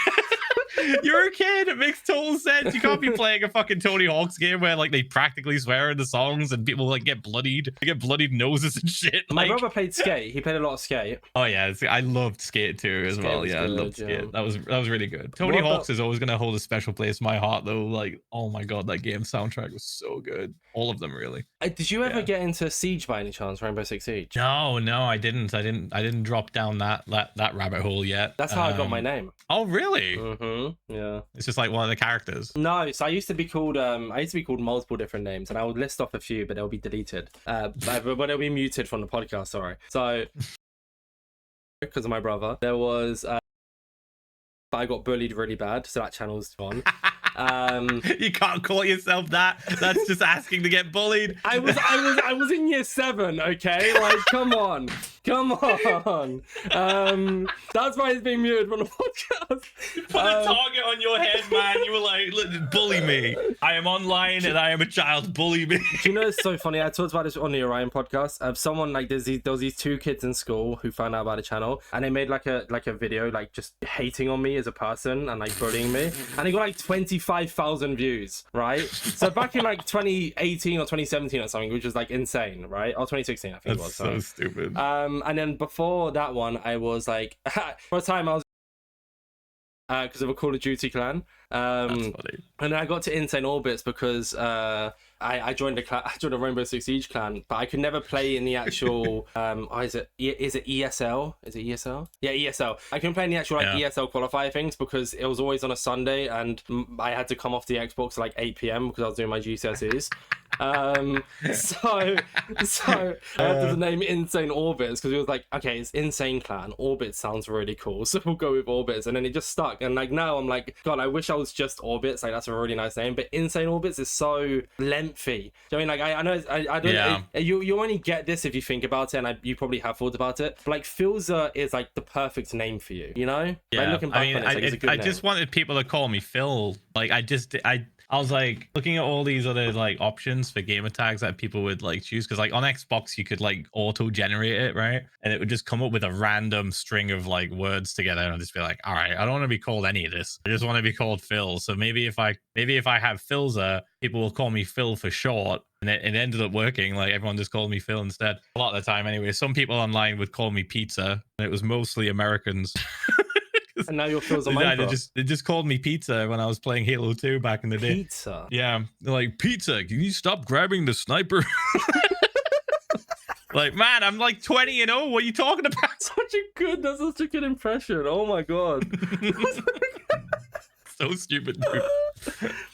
You're a kid. It makes total sense. You can't be playing a fucking Tony Hawk's game where like they practically swear in the songs and people like get bloodied. They get bloodied noses and shit. My brother played Skate. He played a lot of Skate. Oh yeah, I loved Skate too as well. Yeah, good, I loved Skate. That was really good. Tony Hawk's is always gonna hold a special place in my heart though. Like, oh my god, that game soundtrack was so good. All of them really. Did you ever get into Siege by any chance? Rainbow Six Siege? No, I didn't. I didn't drop down that rabbit hole yet. That's how I got my name. Oh really? Yeah. It's just like one of the characters. No, so I used to be called multiple different names, and I would list off a few, but they'll be deleted. But they'll be muted from the podcast. Sorry. So because of my brother, there was. I got bullied really bad, so that channel's gone. You can't call yourself that. That's just asking to get bullied. I was in year 7, okay? Like, come on. That's why he's being muted from the podcast. Put a target on your head, man. You were like, look, bully me. I am online and I am a child. Bully me. Do you know, it's so funny? I talked about this on the Orion podcast. Someone like there was these 2 kids in school who found out about the channel, and they made like a video like just hating on me as a person and like bullying me, and it got like 25,000 views, right? So back in like 2018 or 2017 or something, which was like insane, right? Or 2016, I think it was. So stupid. And then before that one, I was like, for a time I was because of a Call of Duty clan. That's funny. And then I got to Insane Orbits because I joined a Rainbow Six Siege clan, but I could never play in the actual is it ESL? Is it ESL? Yeah, ESL. I couldn't play in the actual ESL qualifier things because it was always on a Sunday, and I had to come off the Xbox at like 8 p.m. because I was doing my GCSEs. So I had to name Insane Orbits because it was like, okay, it's Insane Clan. Orbits sounds really cool, so we'll go with Orbits, and then it just stuck. And like now I'm like, God, I wish I was just Orbits. Like that's a really nice name, but Insane Orbits is so lengthy. Do you know what I mean? Like I know I don't. Yeah. You only get this if you think about it, and you probably have thought about it. But like Philza is like the perfect name for you. You know? Yeah. Like, looking back on it, it's a good I name. just wanted people to call me Phil. Like I was like looking at all these other like options for gamer tags that people would like choose, because like on Xbox you could like auto generate it, right? And it would just come up with a random string of like words together, and I'd just be like, all right, I don't want to be called any of this. I just want to be called Phil. So maybe if I have Philza, people will call me Phil for short. And it ended up working. Like everyone just called me Phil instead. A lot of the time anyway. Some people online would call me Pizza, and it was mostly Americans. And now you're Phil's on Minecraft. They just called me Pizza when I was playing Halo 2 back in the day. Pizza? Yeah. They're like, Pizza, can you stop grabbing the sniper? Like, man, I'm like 20 and 0. What are you talking about? That's such a good impression. Oh my God. So stupid, dude.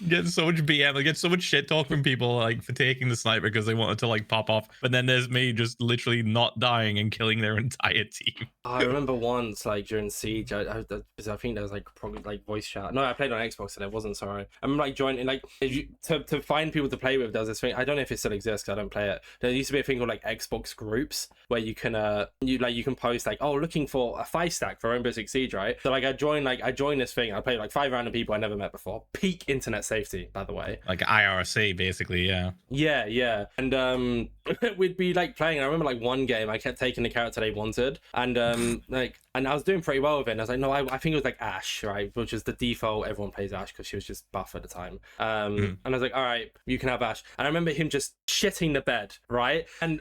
Getting so much BM, I get so much shit talk from people like for taking the sniper because they wanted to like pop off, but then there's me just literally not dying and killing their entire team. I remember once like during Siege, I think there was like probably like voice chat. No, I played on Xbox and it wasn't. Sorry, I'm like joining like to find people to play with. There's this thing. I don't know if it still exists because I don't play it. There used to be a thing called like Xbox groups where you can you can post like, oh, looking for a 5-stack for Rainbow Six Siege, right? So like I joined this thing. I played like 5 random people I never met before. Peak internet safety, by the way. Like IRC, basically, yeah. Yeah. And we'd be like playing. I remember like one game I kept taking the character they wanted, and and I was doing pretty well with it. And I was like, no, I think it was like Ash, right? Which is the default. Everyone plays Ash because she was just buff at the time. And I was like, all right, you can have Ash. And I remember him just shitting the bed, right? And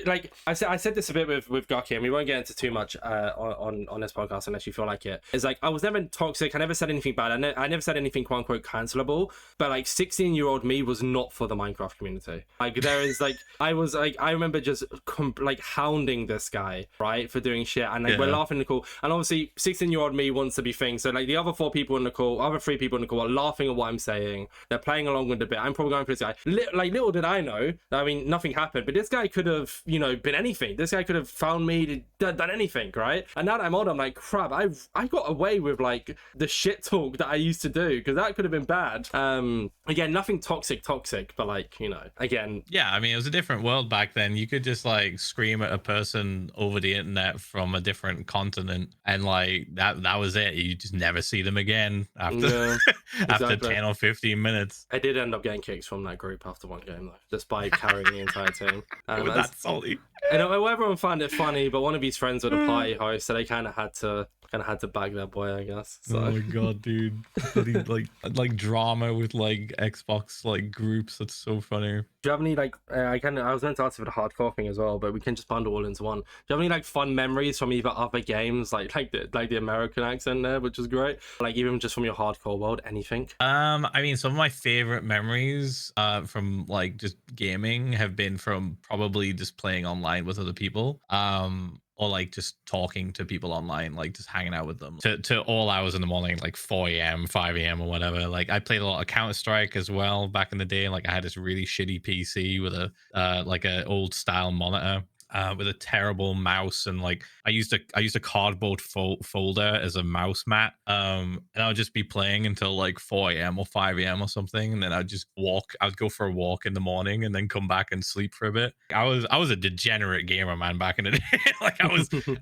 like I said this a bit with Gaki, and we won't get into too much on this podcast unless you feel like it. It's like I was never toxic. I never said anything bad. I never said anything quote unquote cancelable. But like 16-year-old me was not for the Minecraft community. Like there is like I remember just like hounding this guy, right, for doing shit, and like we're laughing in the call, and obviously 16-year-old me wants to be thing. So like the other 3 people in the call are laughing at what I'm saying. They're playing along with the bit. I'm probably going for this guy. Like little did I know. I mean, nothing happened, but this guy could have, been anything. This guy could have found me, done anything, right? And now that I'm older, I'm like, crap. I got away with like the shit talk that I used to do because that could have been bad. Again, nothing toxic, but like again. Yeah, I mean, it was a different world back then. You could just like scream at a person over the internet from a different continent, and like that was it. You just never see them again after after 10 or 15 minutes. I did end up getting kicked from that group after one game though, just by carrying the entire team. That's salty. And everyone found it funny, but one of his friends were the party host, so they kind of had to bag their boy, I guess. So. Oh my God, dude! like drama with like Xbox like groups. That's so funny. Do you have any like I was meant to ask for the hardcore thing as well, but we can just bundle all into one. Do you have any like fun memories from either other games, like the American accent there, which is great, like even just from your hardcore world, anything? I mean, some of my favorite memories from like just gaming have been from probably just playing online with other people. Or like just talking to people online, like just hanging out with them to all hours in the morning, like 4 a.m., 5 a.m. or whatever. Like I played a lot of Counter-Strike as well back in the day. Like I had this really shitty PC with a like an old style monitor. with a terrible mouse, and like I used a cardboard folder as a mouse mat, and I would just be playing until like 4 a.m. or 5 a.m. or something, and then I'd go for a walk in the morning and then come back and sleep for a bit. I was a degenerate gamer, man, back in the day. Like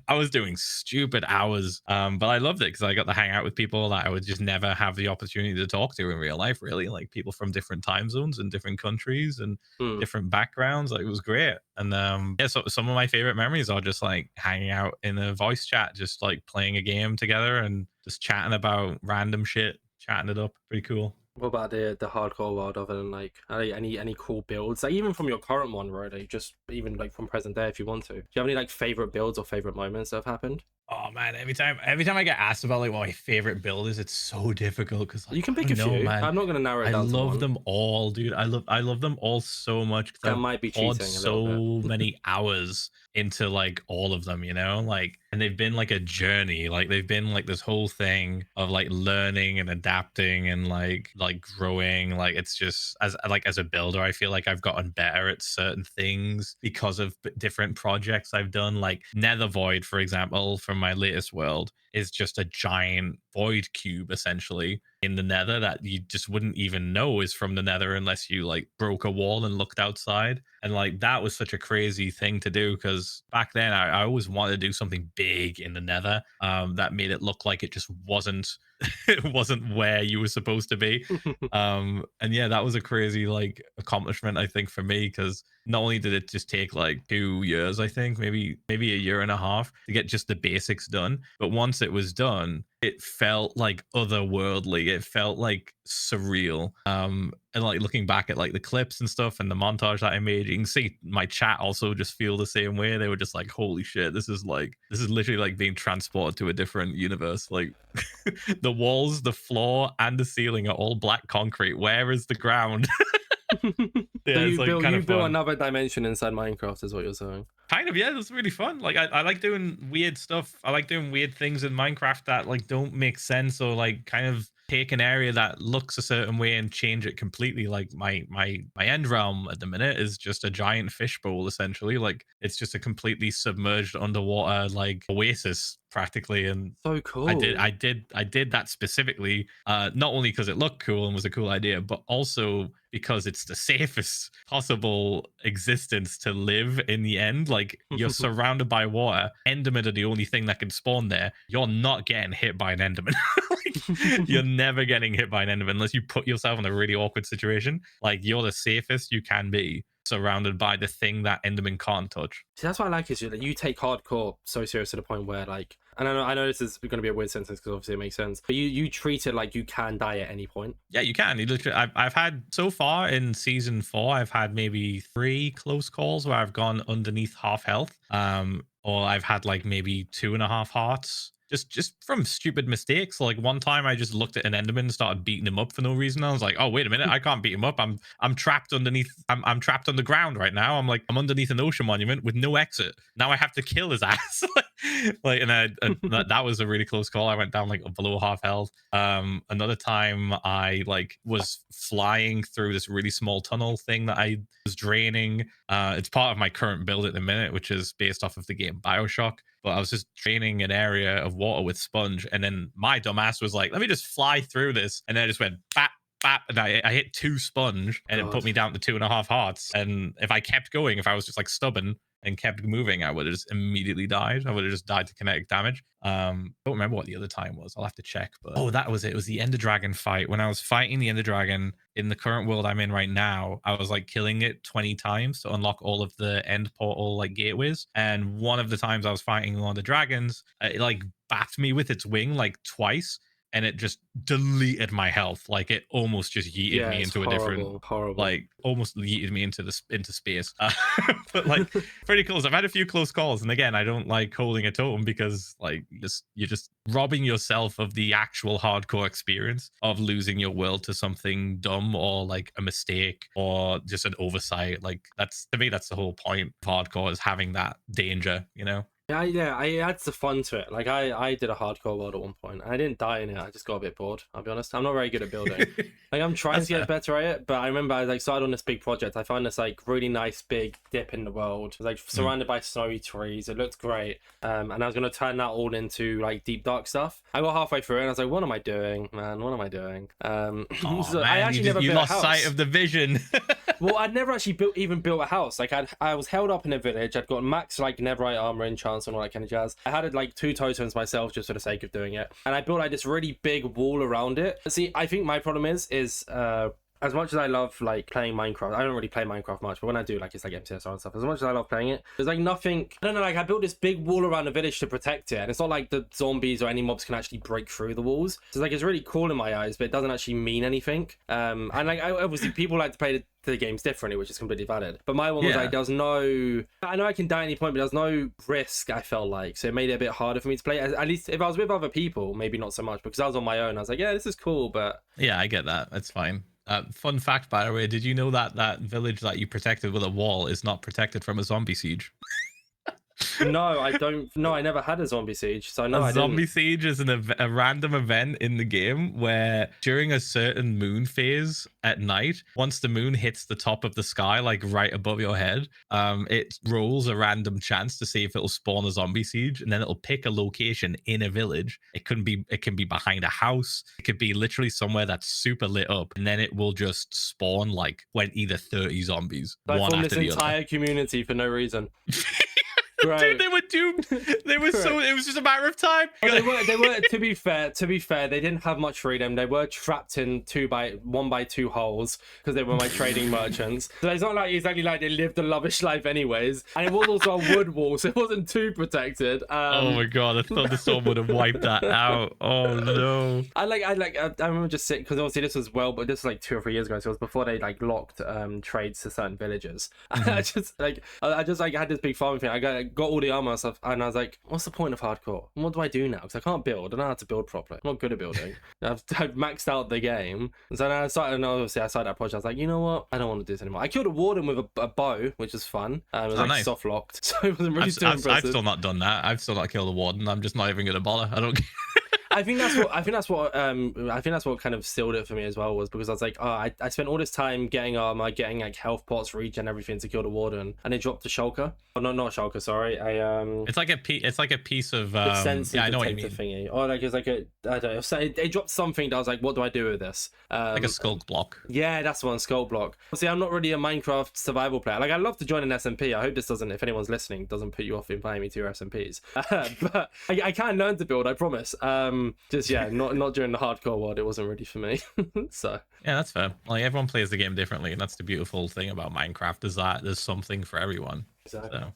I was doing stupid hours, but I loved it because I got to hang out with people that I would just never have the opportunity to talk to in real life, really, like people from different time zones and different countries and Hmm. different backgrounds. Like, it was great. And yeah, so some of my favorite memories are just like hanging out in a voice chat, just like playing a game together and just chatting about random shit, chatting it up. Pretty cool. What about the hardcore world, other than like any cool builds, like even from your current one, right? Like just even like from present day, if you want to. Do you have any like favorite builds or favorite moments that have happened? Oh man, every time I get asked about like what my favorite build is, it's so difficult because You like can I pick a don't know, few. man. I'm not gonna narrow it I down to love one. them all, dude. I love them all so much because That I've might be poured cheating a little bit. so many hours into like all of them, you know? Like, and they've been like a journey. Like, they've been like this whole thing of like learning and adapting and like growing. Like, it's just as a builder, I feel like I've gotten better at certain things because of different projects I've done. Like Nether Void, for example, from my latest world, is just a giant void cube essentially in the nether that you just wouldn't even know is from the nether unless you like broke a wall and looked outside. And like that was such a crazy thing to do because back then I always wanted to do something big in the nether, that made it look like it just wasn't it wasn't where you were supposed to be. And yeah, that was a crazy like accomplishment, I think, for me, because not only did it just take like 2 years, I think maybe a year and a half to get just the basics done, but once it was done, it felt like otherworldly. It felt like surreal. And like looking back at like the clips and stuff and the montage that I made, you can see my chat also just feel the same way. They were just like, holy shit, this is literally like being transported to a different universe. Like the walls, the floor, and the ceiling are all black concrete. Where is the ground? So Yeah, it's like kind you of built fun. another dimension inside Minecraft, is what you're saying. Kind of, yeah, that's really fun. Like I like doing weird stuff. I like doing weird things in Minecraft that like don't make sense, or like kind of take an area that looks a certain way and change it completely. Like my end realm at the minute is just a giant fishbowl essentially. Like it's just a completely submerged underwater like oasis practically. And So I did cool. I did I did that specifically, not only because it looked cool and was a cool idea, but also because it's the safest possible existence to live in the end. Like, you're surrounded by water. Endermen are the only thing that can spawn there. You're not getting hit by an Enderman. Like, you're never getting hit by an Enderman unless you put yourself in a really awkward situation. Like, you're the safest you can be, surrounded by the thing that Enderman can't touch. See, that's what I like is you take hardcore so serious to the point where like, and I know this is going to be a weird sentence because obviously it makes sense, but you treat it like you can die at any point. Yeah, you can. You literally, I've had so far in season 4, I've had maybe 3 close calls where I've gone underneath half health, or I've had like maybe 2.5 hearts. Just from stupid mistakes. Like one time, I just looked at an Enderman and started beating him up for no reason. I was like, "Oh, wait a minute! I can't beat him up. I'm trapped underneath. I'm trapped on the ground right now. I'm underneath an ocean monument with no exit. Now I have to kill his ass." Like, and that was a really close call. I went down like below half health. Another time I like was flying through this really small tunnel thing that I was draining. It's part of my current build at the minute, which is based off of the game Bioshock. But I was just draining an area of water with sponge, and then my dumbass was like, "Let me just fly through this," and then I just went bap bap, and I hit 2 sponge, and it put me down to 2.5 hearts. And if I kept going, if I was just like stubborn and kept moving, I would have just immediately died. I would have just died to kinetic damage. Don't remember what the other time was. I'll have to check. But oh, that was it. It was the Ender Dragon fight. When I was fighting the Ender Dragon in the current world I'm in right now, I was like killing it 20 times to unlock all of the end portal like gateways. And one of the times I was fighting one of the dragons, it like backed me with its wing like twice, and it just deleted my health. Like, it almost just yeeted Yeah, me it's into a different, horrible. like almost yeeted me into space. But like pretty cool. So I've had a few close calls, and again, I don't like holding a totem because like you're just robbing yourself of the actual hardcore experience of losing your world to something dumb or like a mistake or just an oversight. Like, that's, to me, that's the whole point of hardcore, is having that danger, you know. Yeah, I adds the fun to it. Like I did a hardcore world at one point. I didn't die in it. I just got a bit bored. I'll be honest. I'm not very good at building. Like I'm trying to get better at it, but I remember I like started on this big project. I found this like really nice big dip in the world. It was like surrounded by snowy trees. It looked great. And I was gonna turn that all into like deep dark stuff. I got halfway through it and I was like, what am I doing, man? What am I doing? So man, I actually never built lost a house. Sight of the vision. Well, I'd never actually built a house. Like I was held up in a village. I'd got max like netherite armor and chance and all that kind of jazz. I had like 2 totems myself just for the sake of doing it, and I built like this really big wall around it. See, I think my problem is as much as I love like playing Minecraft, I don't really play Minecraft much, but when I do, like it's like MCSR and stuff. As much as I love playing it, there's like nothing. I don't know. Like I built this big wall around the village to protect it, and it's not like the zombies or any mobs can actually break through the walls. So like it's really cool in my eyes, but it doesn't actually mean anything. And like obviously people like to play the games differently, which is completely valid. But my one was like there's no. I know I can die at any point, but there's no risk. I felt like so it made it a bit harder for me to play. At least if I was with other people, maybe not so much because I was on my own. I was like, yeah, this is cool, but yeah, I get that. That's fine. Fun fact, by the way, did you know that that village that you protected with a wall is not protected from a zombie siege? No, I don't. No, I never had a zombie siege, so no, I didn't. Zombie siege is a random event in the game where during a certain moon phase at night, once the moon hits the top of the sky, like right above your head, it rolls a random chance to see if it'll spawn a zombie siege, and then it'll pick a location in a village. It can be behind a house. It could be literally somewhere that's super lit up, and then it will just spawn like 20 to 30 zombies. Like one after the other. This entire community for no reason. Right. Dude, they were doomed. They were so. It was just a matter of time. Well, they were. To be fair, they didn't have much freedom. They were trapped in 1 by 2 holes because they were my trading merchants. So it's not like exactly like they lived a lavish life, anyways. And it was also a wood wall, so it wasn't too protected. Oh my god! I thought the storm would have wiped that out. Oh no! I remember just sitting because obviously this was but this was like 2 or 3 years ago, so it was before they like locked trades to certain villages. Mm-hmm. I just had this big farming thing. I got all the armor and stuff, and I was like, what's the point of hardcore? What do I do now? Because I can't build. I don't know how to build properly. I'm not good at building. I've maxed out the game. And so then I started that project. I was like, you know what? I don't want to do this anymore. I killed a warden with a bow, which was fun. It was nice. Soft locked. So it wasn't really too impressive. I've still not done that. I've still not killed a warden. I'm just not even going to bother. I don't I think that's what kind of sealed it for me as well, was because I was like, I spent all this time getting armor, getting like health pots, regen, everything to kill the warden, and it dropped the shulker. Oh no, not shulker, sorry. It's like a piece of yeah, I know what you mean. Thingy. Or like it's like I don't know. So it dropped something that I was like, what do I do with this? Like a skull block. Yeah, that's one, skull block. See, I'm not really a Minecraft survival player. Like I'd love to join an SMP. I hope this doesn't, if anyone's listening, doesn't put you off inviting me to your SMPs. But I can learn to build, I promise. Just not during the hardcore world. It wasn't really for me. So yeah, that's fair. Like everyone plays the game differently, and that's the beautiful thing about Minecraft, is that there's something for everyone. Exactly. So.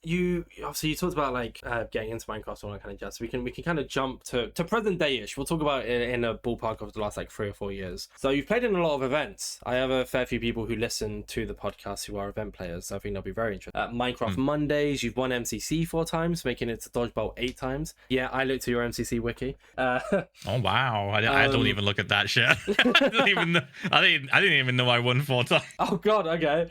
You talked about like getting into Minecraft and all that kind of jazz. So we can kind of jump to present day-ish. We'll talk about it in a ballpark of the last like 3 or 4 years. So you've played in a lot of events. I have a fair few people who listen to the podcast who are event players, so I think they'll be very interested. Minecraft Mondays, you've won MCC 4 times, making it to Dodgeball 8 times. Yeah, I looked to your MCC wiki. Oh wow, I don't even look at that shit. I didn't even know I won 4 times. Oh god, okay.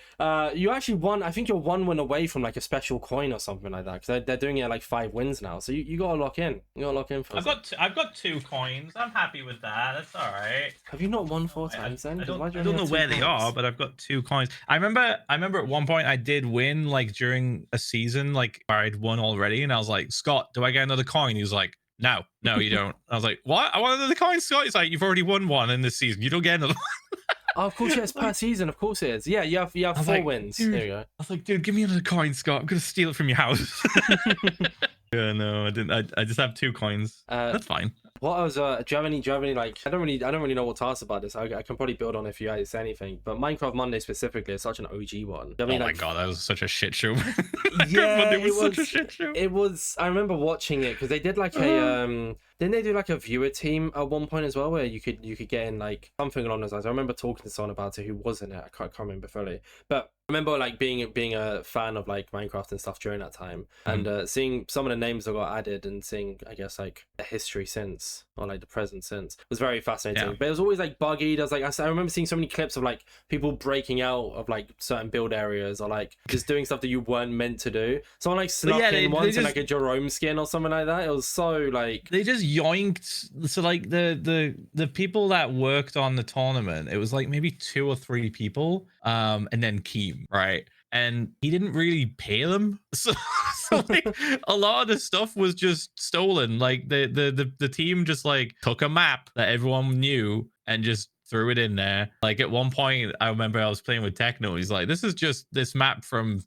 You actually won. I think you're 1 win away from like a special coin or something like that, because they're doing it at like 5 wins now, so you gotta lock in. For I've got 2 coins. I'm happy with that. That's all right. Have you not won 4 times then? I don't know where they are, but I've got 2 coins. I remember at one point I did win like during a season, like I'd won already, and I was like, Scott, do I get another coin? He was like, no, you don't. I was like, what? I want another coin, Scott. He's like, you've already won 1 in this season. You don't get another one. Oh, of course, yeah, it's per season. Of course it is. Yeah, you have 4 wins. Dude, there you go. I was like, dude, give me another coin, Scott. I'm gonna steal it from your house. Yeah, no, I didn't. I just have 2 coins. That's fine. What else? Do you have any like? I don't really know what to ask about this. I can probably build on if you guys say anything. But Minecraft Monday specifically is such an OG one. I mean, oh my god, that was such a shit show. Yeah, it was such a shit show. It was. I remember watching it because they did like a Didn't they do like a viewer team at one point as well, where you could get in like something along those lines? I remember talking to someone about it who was in it. I can't remember fully, but I remember like being a fan of like Minecraft and stuff during that time, and seeing some of the names that got added and seeing, I guess, like the history since, or like the present since, was very fascinating. But it was always like buggy. There's like I remember seeing so many clips of like people breaking out of like certain build areas, or like just doing stuff that you weren't meant to do. Someone like snuck in once in like a Jerome skin or something like that. It was so like they just yoinked. So like the people that worked on the tournament, it was like maybe 2 or 3 people, and then Keem, right? And he didn't really pay them, so like a lot of the stuff was just stolen. Like the team just like took a map that everyone knew and just threw it in there. Like at one point, I remember I was playing with Techno. He's like, "This is just this map from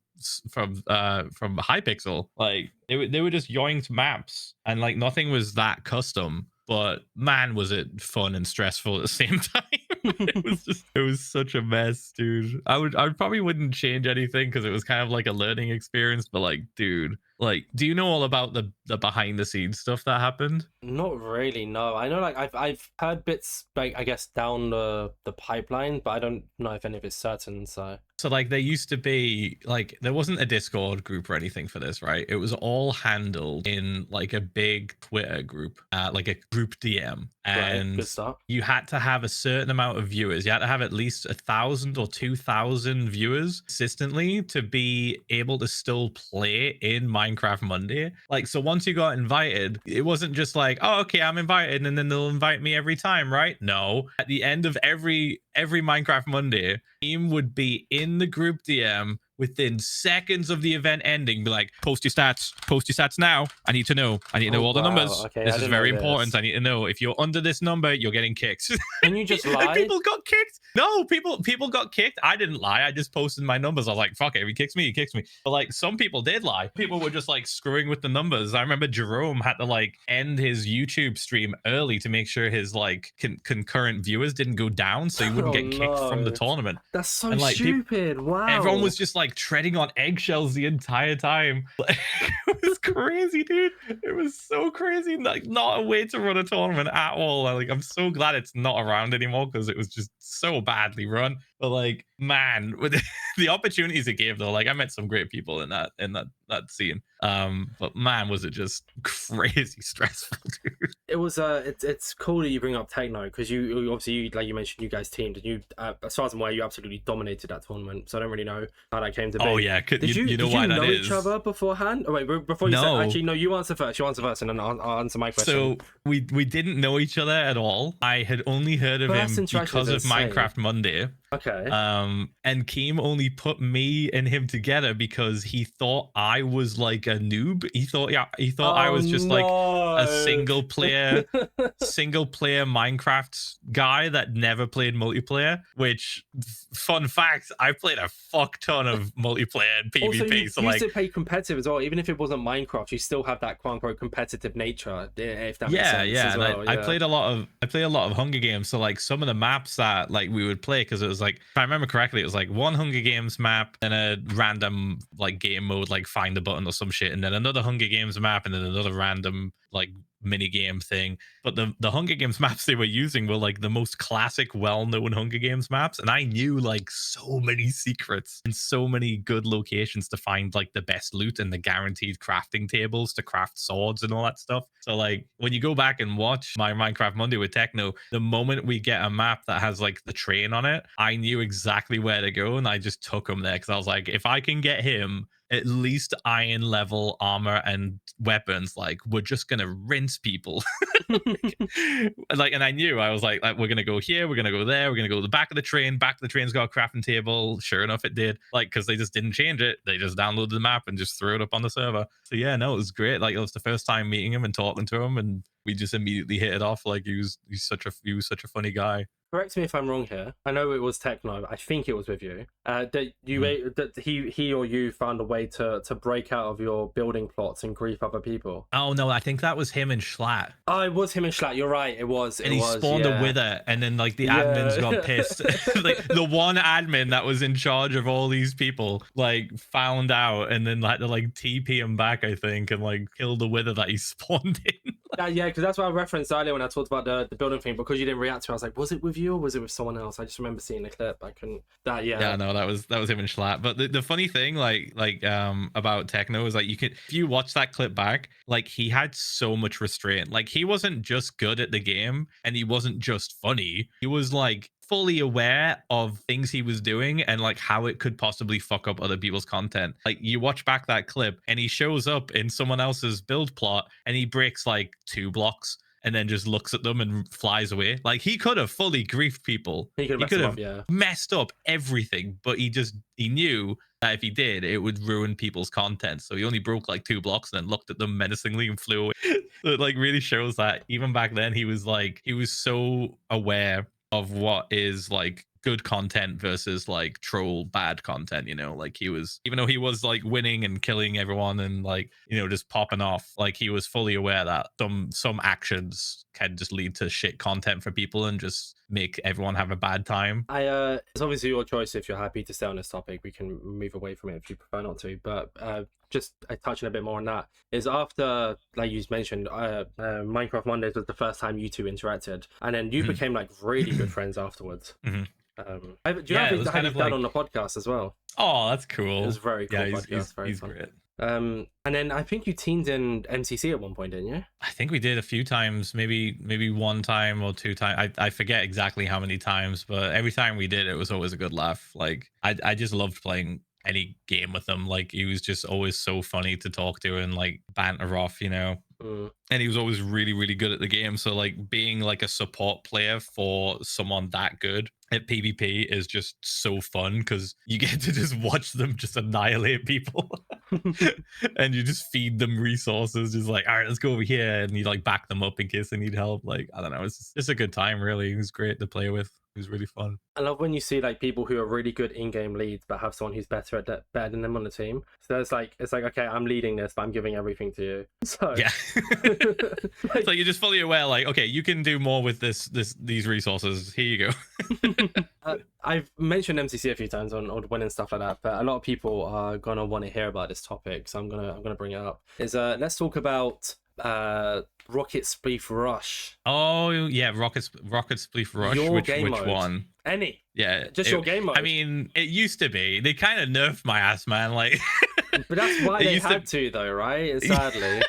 Hypixel." Like they were just yoinked maps, and like nothing was that custom. But man, was it fun and stressful at the same time. It was such a mess, dude. I probably wouldn't change anything because it was kind of like a learning experience. But like, dude, like, do you know all about the behind the scenes stuff that happened? Not really, no. I know like I've heard bits like I guess down the pipeline, but I don't know if any of it's certain. So like there used to be like there wasn't a Discord group or anything for this, right? It was all handled in like a big Twitter group, like a group DM, and you had to have a certain amount of viewers. You had to have at least 1,000 or 2,000 viewers consistently to be able to still play in Minecraft Monday. Like, so once you got invited, it wasn't just like, oh, okay, I'm invited, and then they'll invite me every time, right? No, at the end of every Minecraft Monday, team would be in the group DM within seconds of the event ending, be like, post your stats now. I need to know all the numbers. Okay, this is very important. I need to know if you're under this number, you're getting kicked. And you just lied? People got kicked. No, people got kicked. I didn't lie. I just posted my numbers. I was like, fuck it, if he kicks me, he kicks me. But like some people did lie. People were just like screwing with the numbers. I remember Jerome had to like end his YouTube stream early to make sure his like concurrent viewers didn't go down, so he wouldn't get kicked from the tournament. That's so stupid. Wow. Everyone was just like treading on eggshells the entire time. It was crazy, dude. It was so crazy. Like, not a way to run a tournament at all. Like, I'm so glad it's not around anymore because it was just so badly run. But like, man, with the opportunities it gave though, like I met some great people in that scene. But man, was it just crazy stressful, dude. It was it's cool that you bring up Techno because you obviously, like you mentioned, you guys teamed, and you as far as I'm aware, you absolutely dominated that tournament. So I don't really know how that came to be. Oh yeah, did you know each other beforehand? Oh, wait, before you said, actually no, you answer first. You answer first, and then I'll answer my question. So we didn't know each other at all. I had only heard of him because of Minecraft Monday. Okay. And Keem only put me and him together because he thought I was like a noob. He thought I was just like a single player Minecraft guy that never played multiplayer. Which, fun fact, I played a fuck ton of multiplayer and PvP. Also, you so used like, to play competitive as well, even if it wasn't Minecraft. You still have that quote unquote competitive nature. If that makes sense. Yeah, as well. I played a lot of Hunger Games. So like some of the maps that like we would play, because it was like, if I remember correctly, it was like one Hunger Games map, then a random like game mode, like find a button or some shit, and then another Hunger Games map, and then another random like mini game thing. But the Hunger Games maps they were using were like the most classic, well-known Hunger Games maps, and I knew like so many secrets and so many good locations to find like the best loot and the guaranteed crafting tables to craft swords and all that stuff. So like when you go back and watch my Minecraft Monday with Techno, the moment we get a map that has like the train on it, I knew exactly where to go, and I just took him there because I was like, if I can get him at least iron level armor and weapons, like we're just gonna rinse people. Like, and I knew, I was like we're gonna go here, we're gonna go there, we're gonna go to the back of the train. Back of the train's got a crafting table. Sure enough, it did. Like, because they just didn't change it, they just downloaded the map and just threw it up on the server. So yeah, no, it was great. Like, it was the first time meeting him and talking to him, and we just immediately hit it off. Like, he was such a funny guy. Correct me if I'm wrong here. I know it was Techno. I think it was with you. That he or you found a way to break out of your building plots and grief other people. Oh no, I think that was him and Schlatt. Oh, it was him and Schlatt. You're right. It was. And he spawned a wither, and then like the admins got pissed. Like the one admin that was in charge of all these people like found out, and then had to like TP him back, I think, and like kill the wither that he spawned in. Yeah, because that's what I referenced earlier when I talked about the building thing. Because you didn't react to it, I was like, was it with you or was it with someone else? I just remember seeing the clip. I couldn't. Yeah, no, that was him and Schlatt. But the funny thing, about Techno is like you could, if you watch that clip back, like he had so much restraint. Like he wasn't just good at the game and he wasn't just funny. He was like fully aware of things he was doing and like how it could possibly fuck up other people's content. Like you watch back that clip and he shows up in someone else's build plot and he breaks like 2 blocks and then just looks at them and flies away. Like he could have fully griefed people. He could have messed up everything, but he knew that if he did, it would ruin people's content. So he only broke like 2 blocks and then looked at them menacingly and flew away. So it like really shows that even back then he was so aware of what is like good content versus like troll bad content, you know. Like he was, even though he was like winning and killing everyone and like, you know, just popping off, like he was fully aware that some actions can just lead to shit content for people and just make everyone have a bad time. It's obviously your choice. If you're happy to stay on this topic, we can move away from it if you prefer not to, but just touching a bit more on that is after, like you mentioned, Minecraft Mondays was the first time you two interacted, and then you became like really good friends afterwards. Do you know how he's done on the podcast as well? Oh, that's cool. It was very cool. He's very fun. Great. And then I think you teamed in MCC at one point, didn't you? I think we did a few times, maybe 1 time or 2 times. I forget exactly how many times, but every time we did, it was always a good laugh. Like I just loved playing any game with him. Like he was just always so funny to talk to and like banter off, you know. And he was always really, really good at the game. So like being like a support player for someone that good at PvP is just so fun because you get to just watch them just annihilate people. And you just feed them resources, just like, all right, let's go over here, and you like back them up in case they need help. Like, I don't know, it's just a good time. Really, it was great to play with. It was really fun. I love when you see like people who are really good in-game leads but have someone who's better than them on the team. So it's like okay, I'm leading this, but I'm giving everything to you. So yeah. So you're just fully aware, like, okay, you can do more with these resources. Here you go. I've mentioned MCC a few times on Win and stuff like that, but a lot of people are gonna want to hear about this topic, so I'm gonna bring it up. Let's talk about Rocket Spleef Rush. Oh yeah, Rocket Spleef Rush. Which one? Any? Yeah, just your game mode. I mean, it used to be. They kind of nerfed my ass, man. Like, but that's why they had to, though, right? Sadly.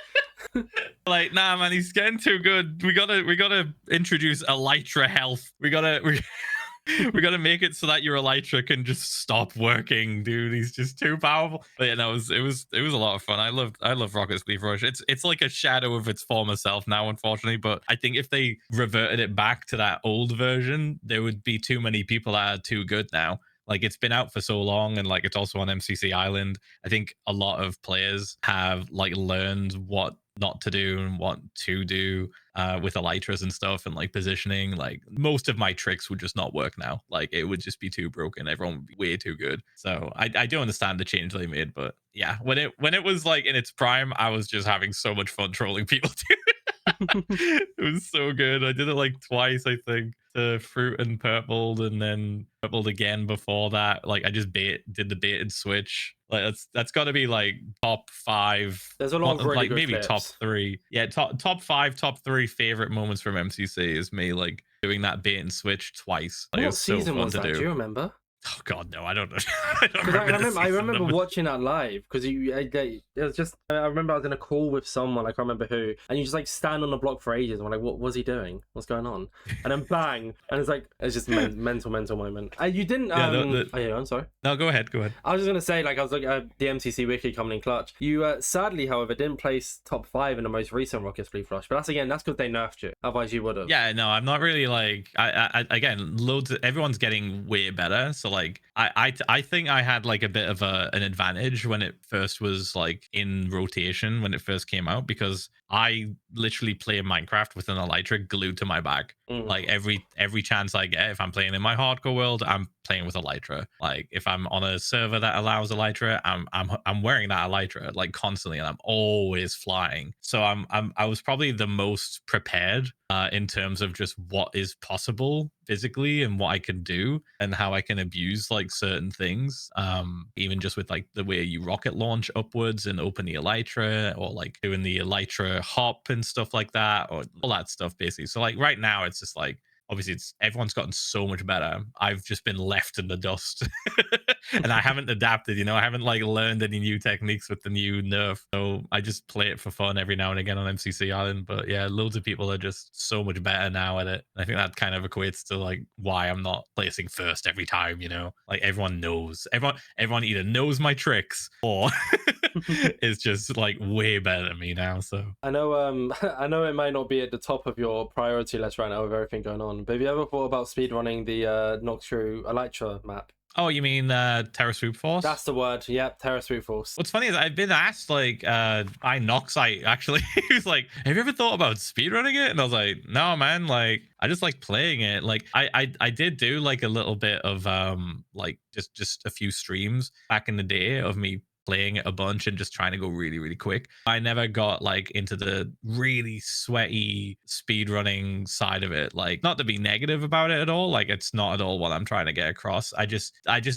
Like, nah, man, he's getting too good. We gotta introduce Elytra health. We gotta make it so that your Elytra can just stop working, dude. He's just too powerful. But yeah, no, it was a lot of fun. I love Rocket Spleef Rush. It's like a shadow of its former self now, unfortunately. But I think if they reverted it back to that old version, there would be too many people that are too good now. Like, it's been out for so long, and like it's also on MCC Island. I think a lot of players have like learned what not to do and what to do with Elytras and stuff, and like positioning. Like, most of my tricks would just not work now. Like, it would just be too broken. Everyone would be way too good. So I do understand the change they made, but yeah, when it was like in its prime, I was just having so much fun trolling people too. It was so good. I did it like twice, I think, to Fruit and Purpled, and then Purpled again before that. Like, I just did the bait and switch. Like, that's got to be like top 5. There's a lot of really like good maybe clips. top 3. Yeah, top 5, top 3 favorite moments from MCC is me like doing that bait and switch twice. Like, What season was that? Do you remember? Oh God, no, I don't know. I remember watching that live because it was just. I remember I was in a call with someone, I can't remember who, and you just like stand on the block for ages. And I'm like, what was he doing? What's going on? And then bang, and it's just mental moment. You didn't. Yeah, I'm sorry. No, go ahead. I was just gonna say, like, I was looking at the MCC wiki coming in clutch. You sadly, however, didn't place top 5 in the most recent Rocket Spleef Rush, but that's because they nerfed you. Otherwise, you would have. Yeah, no, I'm not really like. I again, everyone's getting way better, so like I think I had like a bit of an advantage when it first was like in rotation when it first came out, because I literally play Minecraft with an Elytra glued to my back. Like every chance I get, if I'm playing in my hardcore world, I'm playing with elytra. Like if I'm on a server that allows elytra, I'm wearing that elytra like constantly, and I'm always flying. So I was probably the most prepared in terms of just what is possible physically and what I can do and how I can abuse like certain things. Even just with like the way you rocket launch upwards and open the elytra, or like doing the elytra hop and stuff like that, or all that stuff basically. So like right now it's just like, obviously it's everyone's gotten so much better. I've just been left in the dust and I haven't adapted, you know, I haven't like learned any new techniques with the new nerf. So I just play it for fun every now and again on MCC Island. But yeah, loads of people are just so much better now at it. I think that kind of equates to like why I'm not placing first every time, you know, like everyone knows, everyone either knows my tricks or is just like way better than me now. So I know I know it might not be at the top of your priority list right now with everything going on, but have you ever thought about speedrunning the Noxtru Elytra map? Oh, you mean Terra Swoop Force? That's the word. Yep, Terra Swoop Force. What's funny is I've been asked like by Noxite actually. He was like, have you ever thought about speedrunning it? And I was like, no man, like I just like playing it. Like I did do like a little bit of like just a few streams back in the day of me playing it a bunch and just trying to go really, really quick. I never got like into the really sweaty speed running side of it. Like, not to be negative about it at all. Like, it's not at all what I'm trying to get across. I just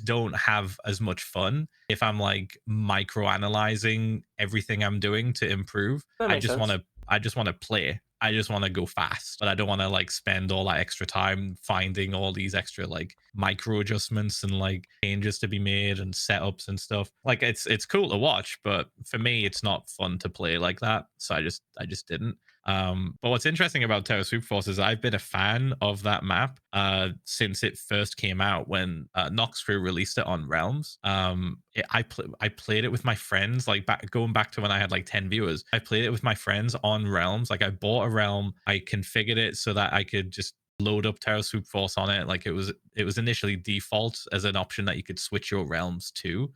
don't have as much fun if I'm like micro analyzing everything I'm doing to improve. I just want to play. I just want to go fast, but I don't want to like spend all that extra time finding all these extra like micro adjustments and like changes to be made and setups and stuff. Like it's cool to watch, but for me, it's not fun to play like that. So I just didn't. But what's interesting about Terra Swoop Force is I've been a fan of that map since it first came out when Noxcrew released it on Realms. I played it with my friends, like going back to when I had like 10 viewers. I played it with my friends on Realms. Like I bought a realm, I configured it so that I could just load up Terra Swoop Force on it. Like it was initially default as an option that you could switch your realms to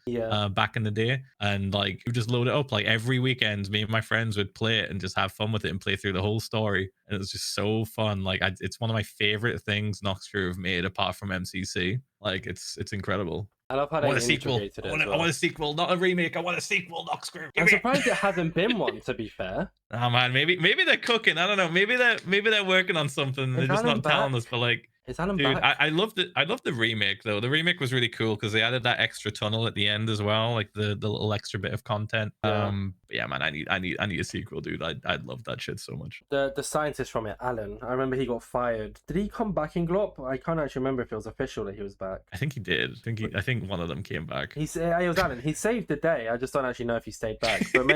back in the day, and like you just load it up. Like every weekend me and my friends would play it and just have fun with it and play through the whole story, and it was just so fun. Like it's one of my favorite things Noxcrew have made apart from MCC. Like it's incredible. I love how they integrated it. I want a sequel, not a remake. I want a sequel, Noxcrew. I'm surprised it hasn't been one, to be fair. Oh man, maybe they're cooking. I don't know. Maybe they're working on something. They're just not telling us. But like, dude, I loved it. I loved the remake though. The remake was really cool because they added that extra tunnel at the end as well, like the little extra bit of content. But yeah, man, I need a sequel, dude. I'd love that shit so much. The scientist from it, Alan. I remember he got fired. Did he come back in Glop? I can't actually remember if it was official that he was back. I think he did. I think one of them came back. It was Alan. He saved the day. I just don't actually know if he stayed back. But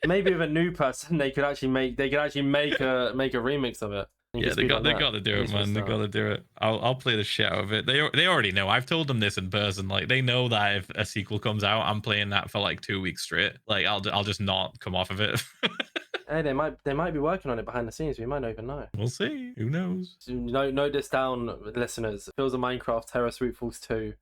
maybe with a new person, they could actually make a remix of it. Yeah, they got to do it, man. They got to do it. I'll play the shit out of it. They already know. I've told them this in person. Like they know that if a sequel comes out, I'm playing that for like 2 weeks straight. Like I'll just not come off of it. Hey, they might be working on it behind the scenes. We might not even know. We'll see. Who knows? So, note this down, listeners. Phil's a Minecraft Terra Swoop Force 2.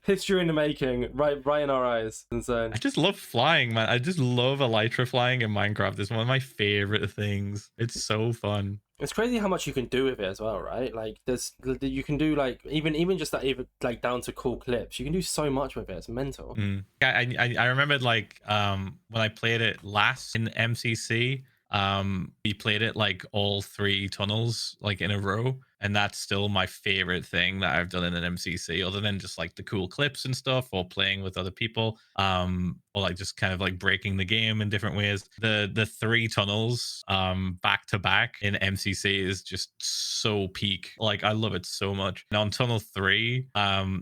history in the making, right in our eyes. Insane. I just love flying, man. I just love elytra flying in Minecraft. It's one of my favorite things. It's so fun. It's crazy how much you can do with it as well, right? Like you can do like even just that, even like down to cool clips. You can do so much with it. It's mental. I remembered like when I played it last in MCC. We played it like all 3 tunnels like in a row, and that's still my favorite thing that I've done in an MCC, other than just like the cool clips and stuff or playing with other people, or like just kind of like breaking the game in different ways. The 3 tunnels back to back in MCC is just so peak. Like I love it so much. And on tunnel 3,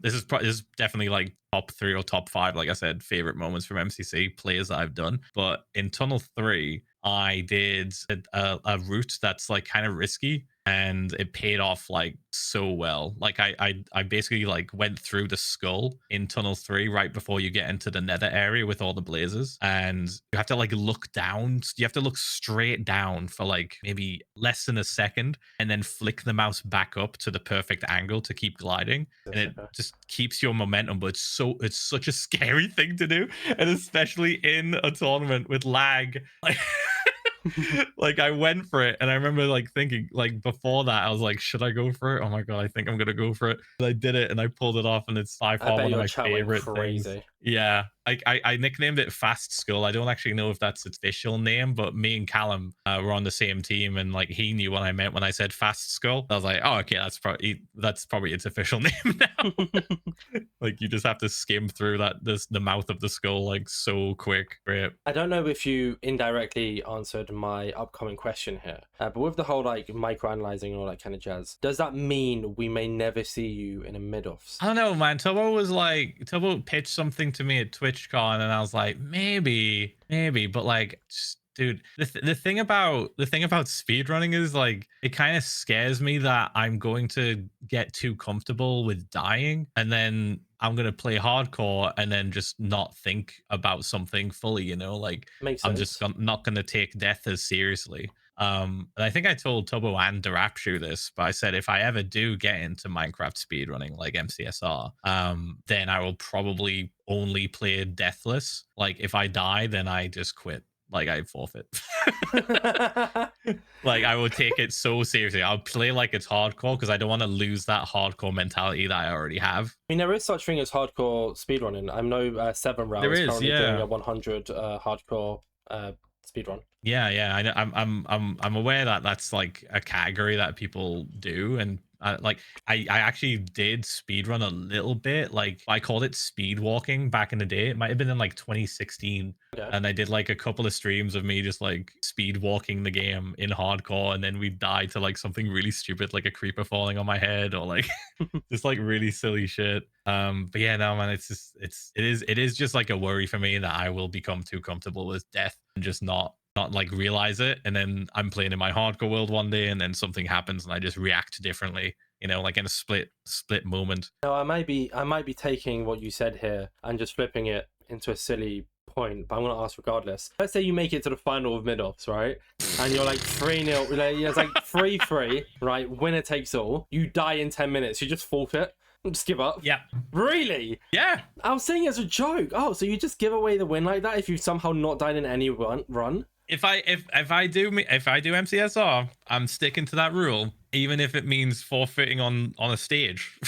this is definitely like top 3 or top 5, like I said, favorite moments from MCC plays that I've done. But in tunnel 3, I did a route that's like kind of risky, and it paid off like so well. Like I basically like went through the skull in tunnel 3 right before you get into the nether area with all the blazes, and you have to like look down. You have to look straight down for like maybe less than a second, and then flick the mouse back up to the perfect angle to keep gliding, and it just keeps your momentum. But it's such a scary thing to do, and especially in a tournament with lag. Like Like I went for it, and I remember like thinking like before that I was like, should I go for it? Oh my god, I think I'm gonna go for it. And I did it and I pulled it off, and it's by I far bet one of your my chat went favorite things. crazy. Yeah, I nicknamed it Fast Skull. I don't actually know if that's its official name, but me and Callum were on the same team, and like he knew what I meant when I said Fast Skull. I was like, oh okay, that's probably its official name now. Like you just have to skim through the mouth of the skull like so quick. Great. I don't know if you indirectly answered my upcoming question here, but with the whole like microanalyzing and all that kind of jazz, does that mean we may never see you in a mid-offs? I don't know, man. Tubbo pitched something to me at TwitchCon, and I was like, maybe, but like, dude, the thing about speedrunning is like it kind of scares me that I'm going to get too comfortable with dying, and then I'm gonna play hardcore and then just not think about something fully, you know, like Makes I'm sense. just not gonna take death as seriously. And I think I told Tubbo and Darapshu this, but I said if I ever do get into Minecraft speedrunning like MCSR, then I will probably only play deathless. Like if I die, then I just quit. Like I forfeit. Like I will take it so seriously. I'll play like it's hardcore because I don't want to lose that hardcore mentality that I already have. I mean, there is such thing as hardcore speedrunning. I know 7 Round There is is, currently doing yeah. a 100 hardcore speedrun. Yeah, yeah. I know, I'm aware that that's like a category that people do, and like I actually did speedrun a little bit. Like I called it speed walking back in the day. It might have been in like 2016. Okay. And I did like a couple of streams of me just like speed walking the game in hardcore, and then we died to like something really stupid, like a creeper falling on my head, or like just like really silly shit. But yeah, no man, it is just like a worry for me that I will become too comfortable with death and just not like realize it, and then I'm playing in my hardcore world one day and then something happens and I just react differently, you know, like in a split moment. No, I might be taking what you said here and just flipping it into a silly point, but I'm gonna ask regardless. Let's say you make it to the final of mid-offs, right? And you're like 3-0, like, it's like 3-3, right? Winner takes all. You die in 10 minutes. You just forfeit. Just give up. Yeah. Really? Yeah. I was saying it as a joke. Oh, so you just give away the win like that if you somehow not died in any run? If I do MCSR, I'm sticking to that rule, even if it means forfeiting on a stage.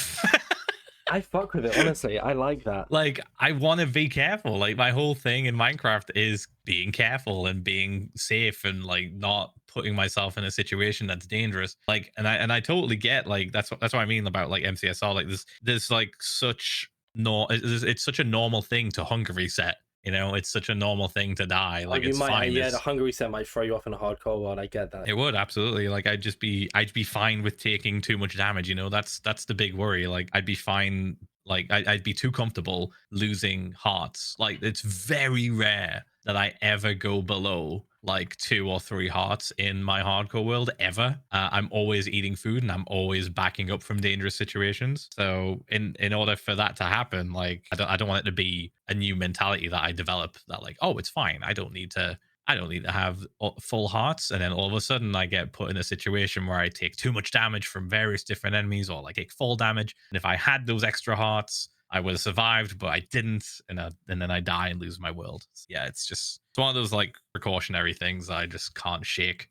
I fuck with it, honestly. I like that. Like, I want to be careful. Like, my whole thing in Minecraft is being careful and being safe and like not putting myself in a situation that's dangerous. Like, and I totally get, like, that's what I mean about like MCSR. Like, there's like such it's such a normal thing to hunger reset. You know, it's such a normal thing to die. Like, you it's might, fine. yeah, the hunger reset might throw you off in a hardcore world. I get that. It would absolutely. Like, I'd be fine with taking too much damage. You know, that's the big worry. Like, I'd be fine. Like, I'd be too comfortable losing hearts. Like, it's very rare that I ever go below like 2 or 3 hearts in my hardcore world ever. I'm always eating food and I'm always backing up from dangerous situations. So in order for that to happen, like I don't want it to be a new mentality that I develop that like, oh, it's fine. I don't need to have full hearts, and then all of a sudden I get put in a situation where I take too much damage from various different enemies, or like take full damage. And if I had those extra hearts, I would have survived, but I didn't, and then I die and lose my world. Yeah, it's one of those like precautionary things that I just can't shake.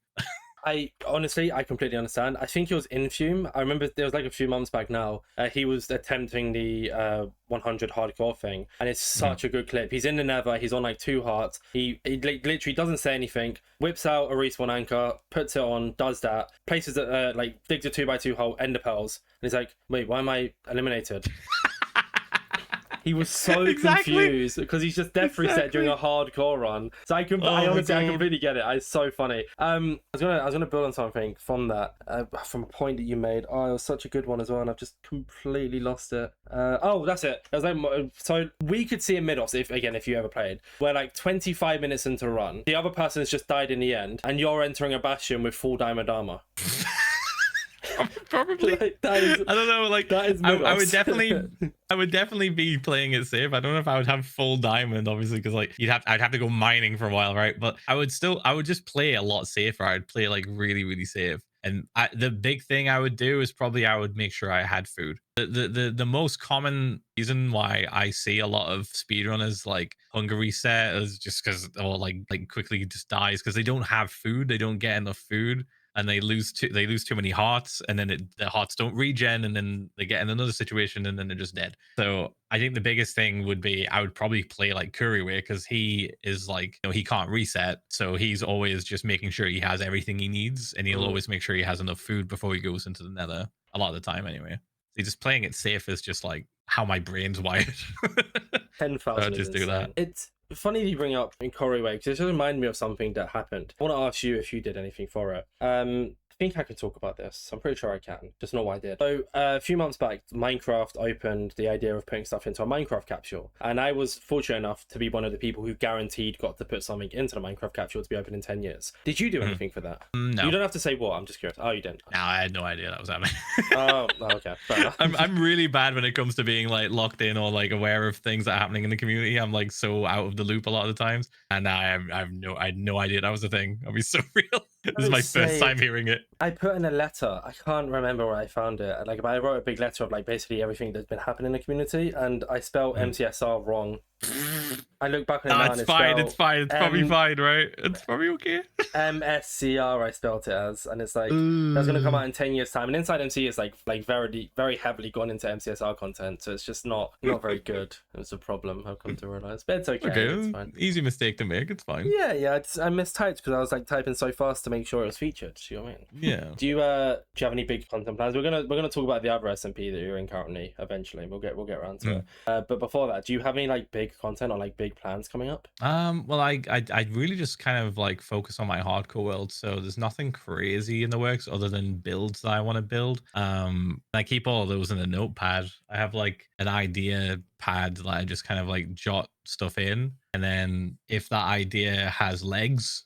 I honestly, I completely understand. I think it was Infume. I remember there was like a few months back now. He was attempting the 100 hardcore thing, and it's such a good clip. He's in the Nether. He's on like 2 hearts. He literally doesn't say anything. Whips out a respawn anchor, puts it on, does that, places it, like digs a 2x2 hole, ender pearls, and he's like, "Wait, why am I eliminated?" He was so confused because he's just death reset during a hardcore run. So I honestly I completely get it. It's so funny. I was gonna build on something from that, from a point that you made. Oh, it was such a good one as well, and I've just completely lost it. Oh, that's it. It was like, so we could see in mid-offs, if you ever played, where like 25 minutes into a run, the other person has just died in the end, and you're entering a bastion with full diamond armor. Probably. Like, that is, I don't know. Like, that is I would definitely be playing it safe. I don't know if I would have full diamond, obviously, because like I'd have to go mining for a while, right? But I would just play a lot safer. I'd play like really, really safe. And the big thing I would do is probably I would make sure I had food. The most common reason why I see a lot of speedrunners like hunger reset is just because, or like quickly just dies because they don't have food, they don't get enough food, and they lose too many hearts, and then the hearts don't regen, and then they get in another situation, and then they're just dead. So I think the biggest thing would be I would probably play like Curryway, because he is like, he can't reset, so he's always just making sure he has everything he needs, and he'll always make sure he has enough food before he goes into the Nether. A lot of the time, anyway. So just playing it safe is just like how my brain's wired. 10,000. Just do that. It's funny that you bring up in Corey because it just reminded me of something that happened. I want to ask you if you did anything for it. I think I can talk about this. I'm pretty sure I can, just not what I did. So a few months back, Minecraft opened the idea of putting stuff into a Minecraft capsule. And I was fortunate enough to be one of the people who guaranteed got to put something into the Minecraft capsule to be open in 10 years. Did you do anything for that? No. You don't have to say what, I'm just curious. Oh, you didn't? No, I had no idea that was happening. Oh, okay. Fair enough. I'm really bad when it comes to being like locked in or like aware of things that are happening in the community. I'm like so out of the loop a lot of the times. And I had no idea that was a thing. I'll be so real. This is my first time hearing it. I put in a letter. I can't remember where I found it. Like, I wrote a big letter of like basically everything that's been happening in the community, and I spelled MCSR wrong. I look back on it now and it's fine. It's fine. It's probably fine, right? It's probably okay. MSCR I spelled it as, and it's like that's gonna come out in 10 years time. And InsideMC is like very heavily gone into MCSR content, so it's just not very good. It's a problem. I've come to realize, but it's okay. It's fine. Easy mistake to make. It's fine. Yeah. I mistyped because I was like typing so fast to make sure it was featured. You know what I mean? Yeah. Do you have any big content plans? We're gonna talk about the other SMP that you're in currently. Eventually, we'll get around to it. But before that, do you have any like big content or like big plans coming up? Well, I really just kind of like focus on my hardcore world, so there's nothing crazy in the works other than builds that I want to build. I keep all of those in a notepad. I have like an idea pad that I just kind of like jot stuff in, and then if that idea has legs,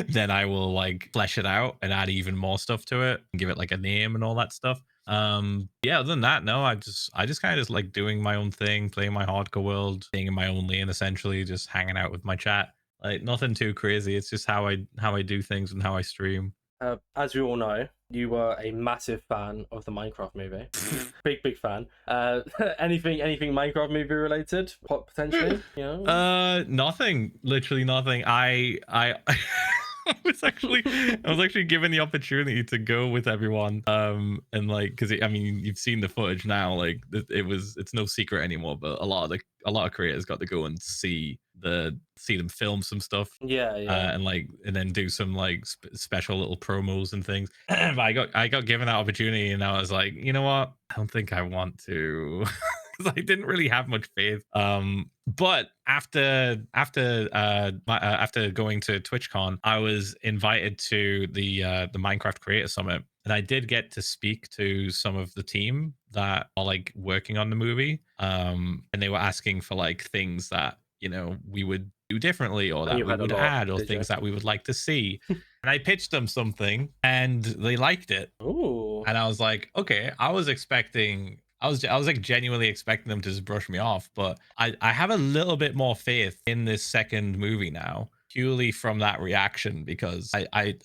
then I will like flesh it out and add even more stuff to it and give it like a name and all that stuff. Yeah, other than that, no, I just kind of just like doing my own thing, playing my hardcore world, staying in my own lane, essentially just hanging out with my chat. Like nothing too crazy. It's just how I do things and how I stream. As we all know, you were a massive fan of the Minecraft movie. big fan. Anything Minecraft movie related potentially, you know? Nothing, literally nothing. I I was actually given the opportunity to go with everyone, and like, because I mean, you've seen the footage now, like it's no secret anymore, but a lot of creators got to go and see them film some stuff, and then do some like special little promos and things. But I got given that opportunity, and I was like, you know what, I don't think I want to. Because I didn't really have much faith. But after going to TwitchCon, I was invited to the Minecraft Creator Summit, and I did get to speak to some of the team that are like working on the movie. And they were asking for like things that, you know, we would do differently, or that we would add, or things that we would like to see. And I pitched them something, and they liked it. Ooh. And I was like, okay, I was like genuinely expecting them to just brush me off, but I have a little bit more faith in this second movie now, purely from that reaction, because I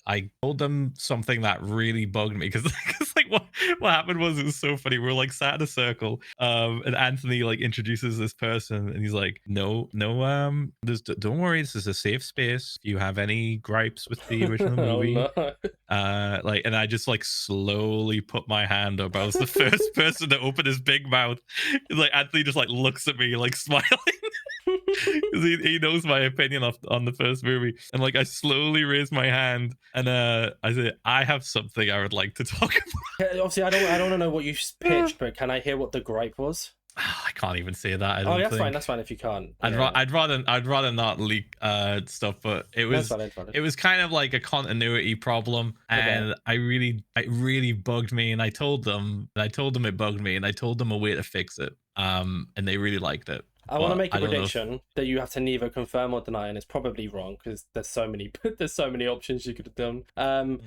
told them something that really bugged me, because like what happened was, it was so funny. We're like sat in a circle, and Anthony like introduces this person, and he's like, no, don't worry, this is a safe space. If you have any gripes with the original movie, like, and I just like slowly put my hand up. I was the first person to open his big mouth. Like Anthony just like looks at me like smiling. Because he knows my opinion on the first movie, and like I slowly raised my hand, and I said, I have something I would like to talk about. Obviously, I don't want to know what you pitched, but can I hear what the gripe was? I can't even say that. That's fine if you can't. I'd rather not leak stuff, but it was kind of like a continuity problem, and it really bugged me, and I told them it bugged me, and I told them a way to fix it, and they really liked it. I want to But make a I don't know prediction that you have to neither confirm or deny, and it's probably wrong because there's so many there's so many options you could have done.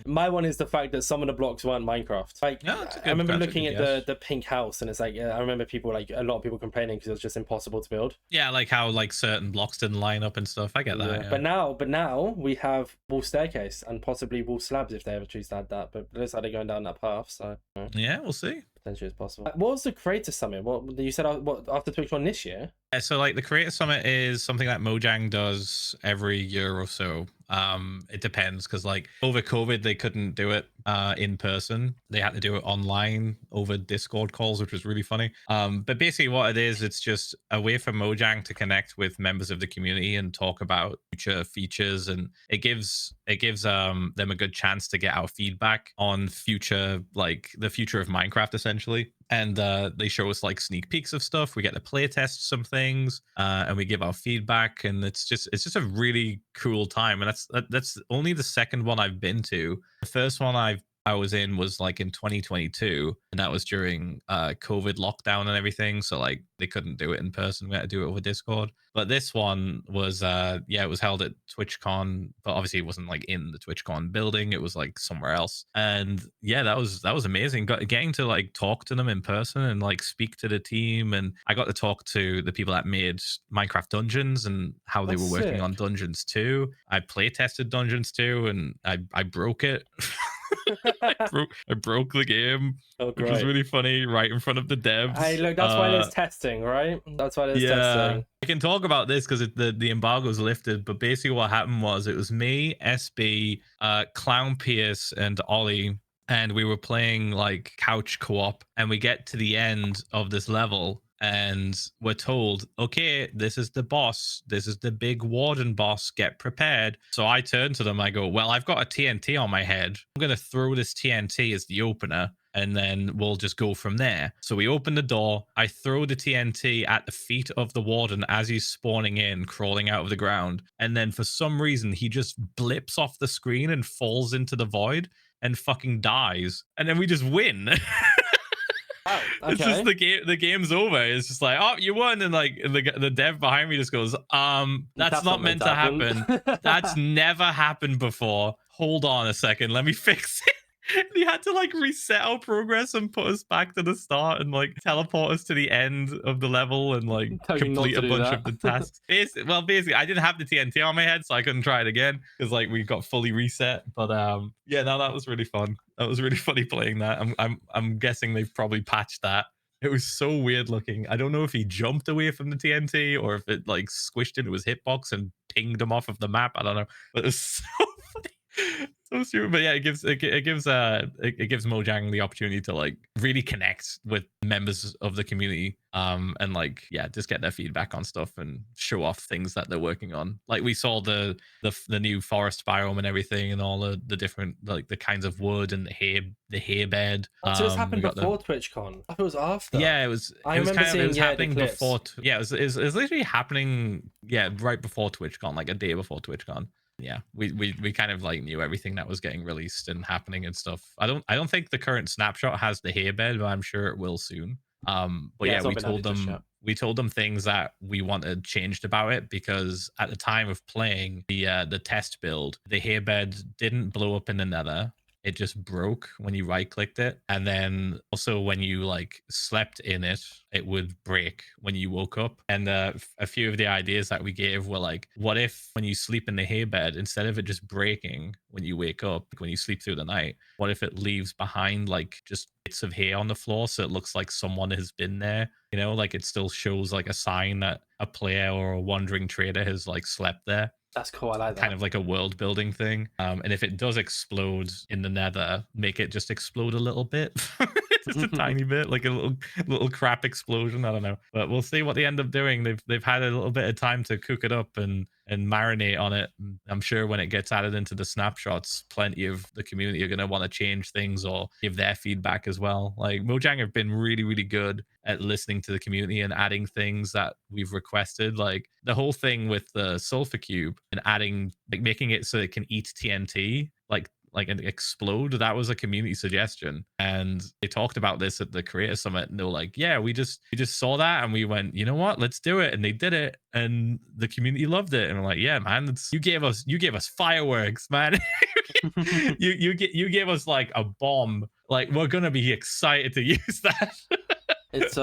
My one is the fact that some of the blocks weren't Minecraft. Like, No, that's a I remember that's a looking good at guess. the pink house, and it's like, I remember people, like a lot of people complaining because it was just impossible to build. Yeah, like how like certain blocks didn't line up and stuff. I get that. Yeah. But now we have wall staircase and possibly wall slabs if they ever choose to add that. But it looks like they're going down that path, so Yeah, we'll see. potentially it's possible. What was the creator summit? What you said? What, after TwitchCon this year? Yeah, so like the Creator Summit is something that Mojang does every year or so. It depends because like over COVID they couldn't do it in person. They had to do it online over Discord calls, which was really funny. But basically what it is, it's just a way for Mojang to connect with members of the community and talk about future features, and it gives them a good chance to get our feedback on future, like the future of Minecraft essentially. And they show us like sneak peeks of stuff. We get to play test some things, and we give our feedback, and it's just a really cool time. And that's only the second one I've been to. The first one I was in was like in 2022, and that was during COVID lockdown and everything. So like they couldn't do it in person. We had to do it over Discord. But this one was it was held at TwitchCon, but obviously it wasn't like in the TwitchCon building. It was like somewhere else. And yeah, that was amazing. Getting to like talk to them in person and like speak to the team, and I got to talk to the people that made Minecraft Dungeons and how they were working on Dungeons 2. I play tested Dungeons 2, and I broke it. I broke the game, which was really funny, right in front of the devs. Hey, look, that's why there's testing, right? That's why there's testing. I can talk about this because the embargo's lifted, but basically what happened was it was me, SB, Clown Pierce, and Ollie, and we were playing like couch co-op, and we get to the end of this level, and we're told, okay, this is the boss. This is the big warden boss. Get prepared. So I turn to them. I go, well, I've got a TNT on my head. I'm going to throw this TNT as the opener, and then we'll just go from there. So we open the door. I throw the TNT at the feet of the warden as he's spawning in, crawling out of the ground. And then for some reason, he just blips off the screen and falls into the void and fucking dies. And then we just win. Oh, okay. It's just the game's over. It's just like, oh, you won, and like the dev behind me just goes, that's not meant to happen. That's never happened before. Hold on a second, let me fix it. He had to like reset our progress and put us back to the start and like teleport us to the end of the level and like complete a bunch of the tasks. Basically, I didn't have the TNT on my head, so I couldn't try it again because like we got fully reset. But yeah, no, that was really fun. That was really funny playing that. I'm guessing they've probably patched that. It was so weird looking. I don't know if he jumped away from the TNT or if it like squished into his hitbox and pinged him off of the map. I don't know, but it was so funny. So stupid. But yeah, it gives Mojang the opportunity to like really connect with members of the community, and like just get their feedback on stuff and show off things that they're working on. Like we saw the new forest biome and everything, and all the different like the kinds of wood and the hay bed. So this happened before TwitchCon. I thought it was after. Yeah, it was. I remember seeing it was happening before. It was literally happening. Yeah, right before TwitchCon, like a day before TwitchCon. Yeah, we kind of like knew everything that was getting released and happening and stuff. I don't think the current snapshot has the hay bed, but I'm sure it will soon. But yeah, we told them things that we wanted changed about it, because at the time of playing the test build, the hay bed didn't blow up in the nether. It just broke when you right clicked it, and then also when you like slept in it, it would break when you woke up. And a few of the ideas that we gave were like, what if when you sleep in the hay bed, instead of it just breaking when you wake up, like when you sleep through the night, what if it leaves behind like just bits of hay on the floor, so it looks like someone has been there, you know, like it still shows like a sign that a player or a wandering trader has like slept there. That's cool. I like that. Kind of like a world building thing. And if it does explode in the nether, make it just explode a little bit. Just a tiny bit, like a little crap explosion. I don't know. But we'll see what they end up doing. They've had a little bit of time to cook it up and marinate on it. I'm sure when it gets added into the snapshots, plenty of the community are going to want to change things or give their feedback as well. Like Mojang have been really, really good at listening to the community and adding things that we've requested. Like the whole thing with the sulfur cube and adding, like making it so it can eat TNT. Like like an explode. That was a community suggestion, and they talked about this at the Creator Summit, and they were like, yeah, we just saw that and we went, you know what, let's do it. And they did it, and the community loved it. And I'm like, yeah, man, you gave us fireworks, man. you gave us like a bomb. Like, we're gonna be excited to use that. It's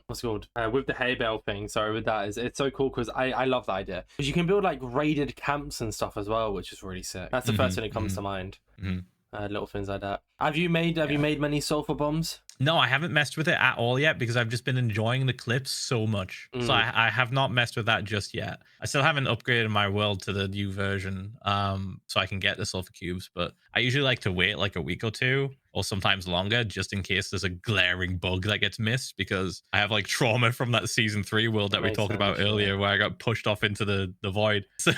what's it called, with the hay bale thing, sorry, with that, is it's so cool because I love the idea, because you can build like raided camps and stuff as well, which is really sick. That's the first thing that comes to mind. Little things like that. Have you made many sulfur bombs? No, I haven't messed with it at all yet, because I've just been enjoying the clips so much. So I have not messed with that just yet. I still haven't upgraded my world to the new version, so I can get the sulfur cubes. But I usually like to wait like a week or two, or sometimes longer, just in case there's a glaring bug that gets missed, because I have like trauma from that season 3 world that we talked about earlier, where I got pushed off into the void. So,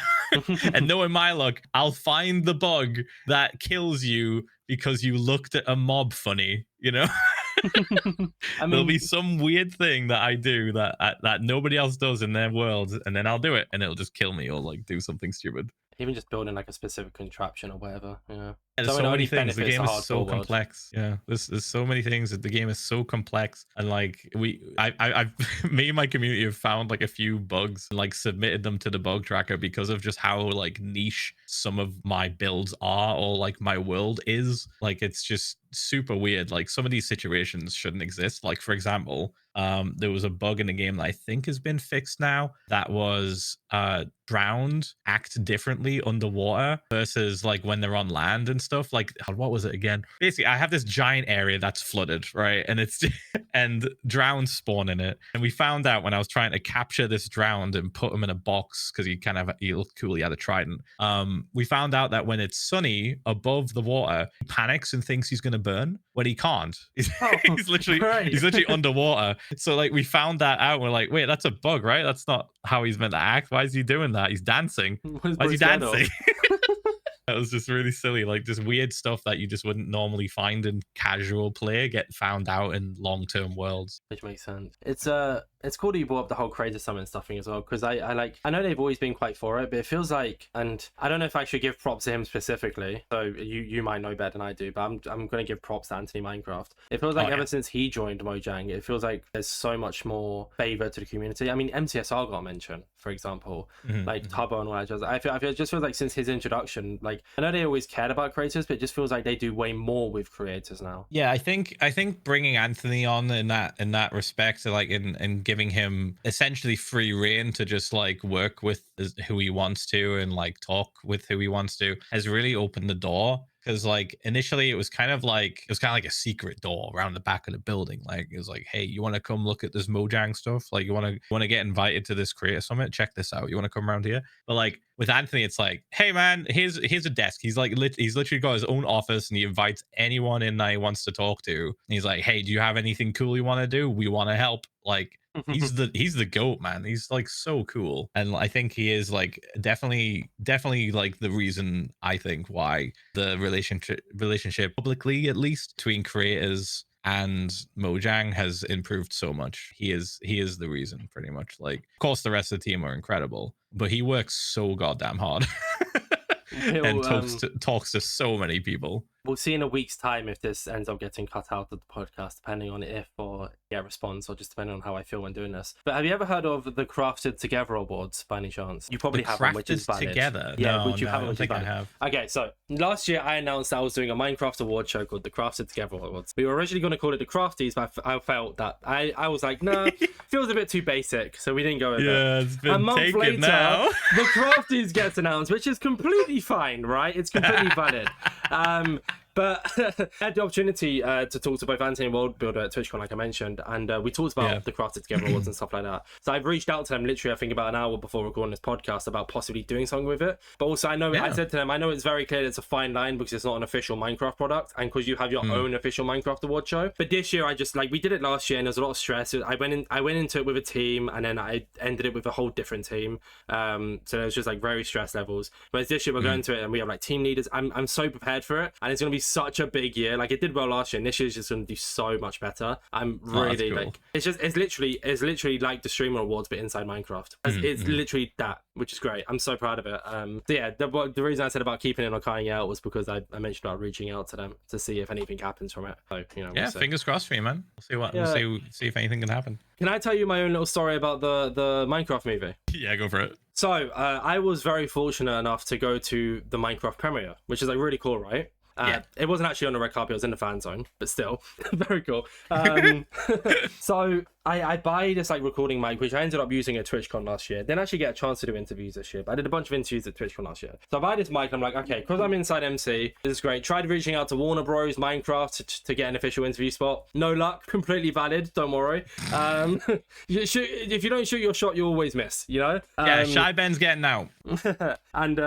and knowing my luck, I'll find the bug that kills you because you looked at a mob funny, you know? I mean, there'll be some weird thing that I do that nobody else does in their world, and then I'll do it and it'll just kill me, or like do something stupid. Even just building like a specific contraption or whatever, you know. Yeah, there's so many things. The game is so complex. Yeah, there's so many things. That the game is so complex, and like I've me and my community have found like a few bugs and like submitted them to the bug tracker because of just how like niche some of my builds are, or like my world is. Like, it's just super weird. Like, some of these situations shouldn't exist. Like, for example, there was a bug in the game that I think has been fixed now, that was drowned act differently underwater versus like when they're on land and stuff. Like, what was it again? Basically, I have this giant area that's flooded, right? And it's and drowned spawn in it. And we found out when I was trying to capture this drowned and put him in a box, because he looked cool, he had a trident. We found out that when it's sunny above the water, he panics and thinks he's gonna burn when he can't. He's literally underwater. So like, we found that out. We're like, wait, that's a bug, right? That's not how he's meant to act. Why is he doing that? He's dancing. Why is he dancing? That was just really silly. Like, just weird stuff that you just wouldn't normally find in casual play get found out in long-term worlds. Which makes sense. It's cool that you brought up the whole Creator Summit stuff thing as well, because I know they've always been quite for it, but it feels like, and I don't know if I should give props to him specifically, so you might know better than I do, but I'm going to give props to Anthony Minecraft. It feels like ever since he joined Mojang, it feels like there's so much more favor to the community. I mean, MCSR got mentioned, for example, like Tubbo and all that. I feel it just feels like since his introduction, like, I know they always cared about creators, but it just feels like they do way more with creators now. Yeah, I think bringing Anthony on in that respect, like in giving him essentially free reign to just like work with who he wants to and like talk with who he wants to, has really opened the door. Because like initially it was kind of like a secret door around the back of the building. Like, it was like, hey, you want to come look at this Mojang stuff? Like, you want to get invited to this Creator Summit? Check this out. You want to come around here? But like with Anthony, it's like, hey man, here's a desk. He's like he's literally got his own office, and he invites anyone in that he wants to talk to. And he's like, hey, do you have anything cool you want to do? We want to help. Like, he's the GOAT, man. He's like so cool. And I think he is like definitely like the reason, I think, why the relationship publicly, at least, between creators and Mojang has improved so much. He is the reason, pretty much. Like, of course the rest of the team are incredible, but he works so goddamn hard. And talks to so many people. We'll see in a week's time if this ends up getting cut out of the podcast, depending on if or get a response, or just depending on how I feel when doing this. But have you ever heard of the Crafted Together Awards by any chance? You probably haven't, which is valid. Together? Yeah, no, which you haven't, which is valid. I have. Okay, so last year I announced that I was doing a Minecraft award show called the Crafted Together Awards. We were originally going to call it the Crafties, but I felt that I was like, nah, feels a bit too basic, so we didn't go with it. Yeah, it's been a month taken later, now. The Crafties gets announced, which is completely fine, right? It's completely valid. But I had the opportunity to talk to both Anthony and World Builder at TwitchCon, like I mentioned, and we talked about the Crafted Together Awards and stuff like that. So I've reached out to them literally, I think, about an hour before recording this podcast about possibly doing something with it. But also, I said to them, I know it's very clear that it's a fine line because it's not an official Minecraft product, and because you have your own official Minecraft award show. But this year, I just, like, we did it last year, and there was a lot of stress. I went into it with a team, and then I ended it with a whole different team. So it was just like very stress levels. Whereas this year, we're going to it, and we have like team leaders. I'm so prepared for it, and it's going to be such a big year. Like it did well last year, and this year's just gonna do so much better. I'm really cool. like, it's literally like the Streamer Awards, but inside Minecraft. It's literally that, which is great. I'm so proud of it. So yeah, the reason I said about keeping it or trying out was because I mentioned about reaching out to them to see if anything happens from it. So we'll see. Fingers crossed for you, man. We'll see if anything can happen. Can I tell you my own little story about the Minecraft movie? Yeah, go for it. So I was very fortunate enough to go to the Minecraft premiere, which is like really cool, right? It wasn't actually on the red carpet, it was in the fan zone, but still very cool. So I buy this like recording mic, which I ended up using at TwitchCon last year. Didn't actually get a chance to do interviews this year, but I did a bunch of interviews at TwitchCon last year. So I buy this mic and I'm like, okay, because I'm InsideMC, this is great. Tried reaching out to Warner Bros, Minecraft to get an official interview spot. No luck, completely valid, don't worry. If you don't shoot your shot, you always miss, Yeah, Shy Ben's getting out. And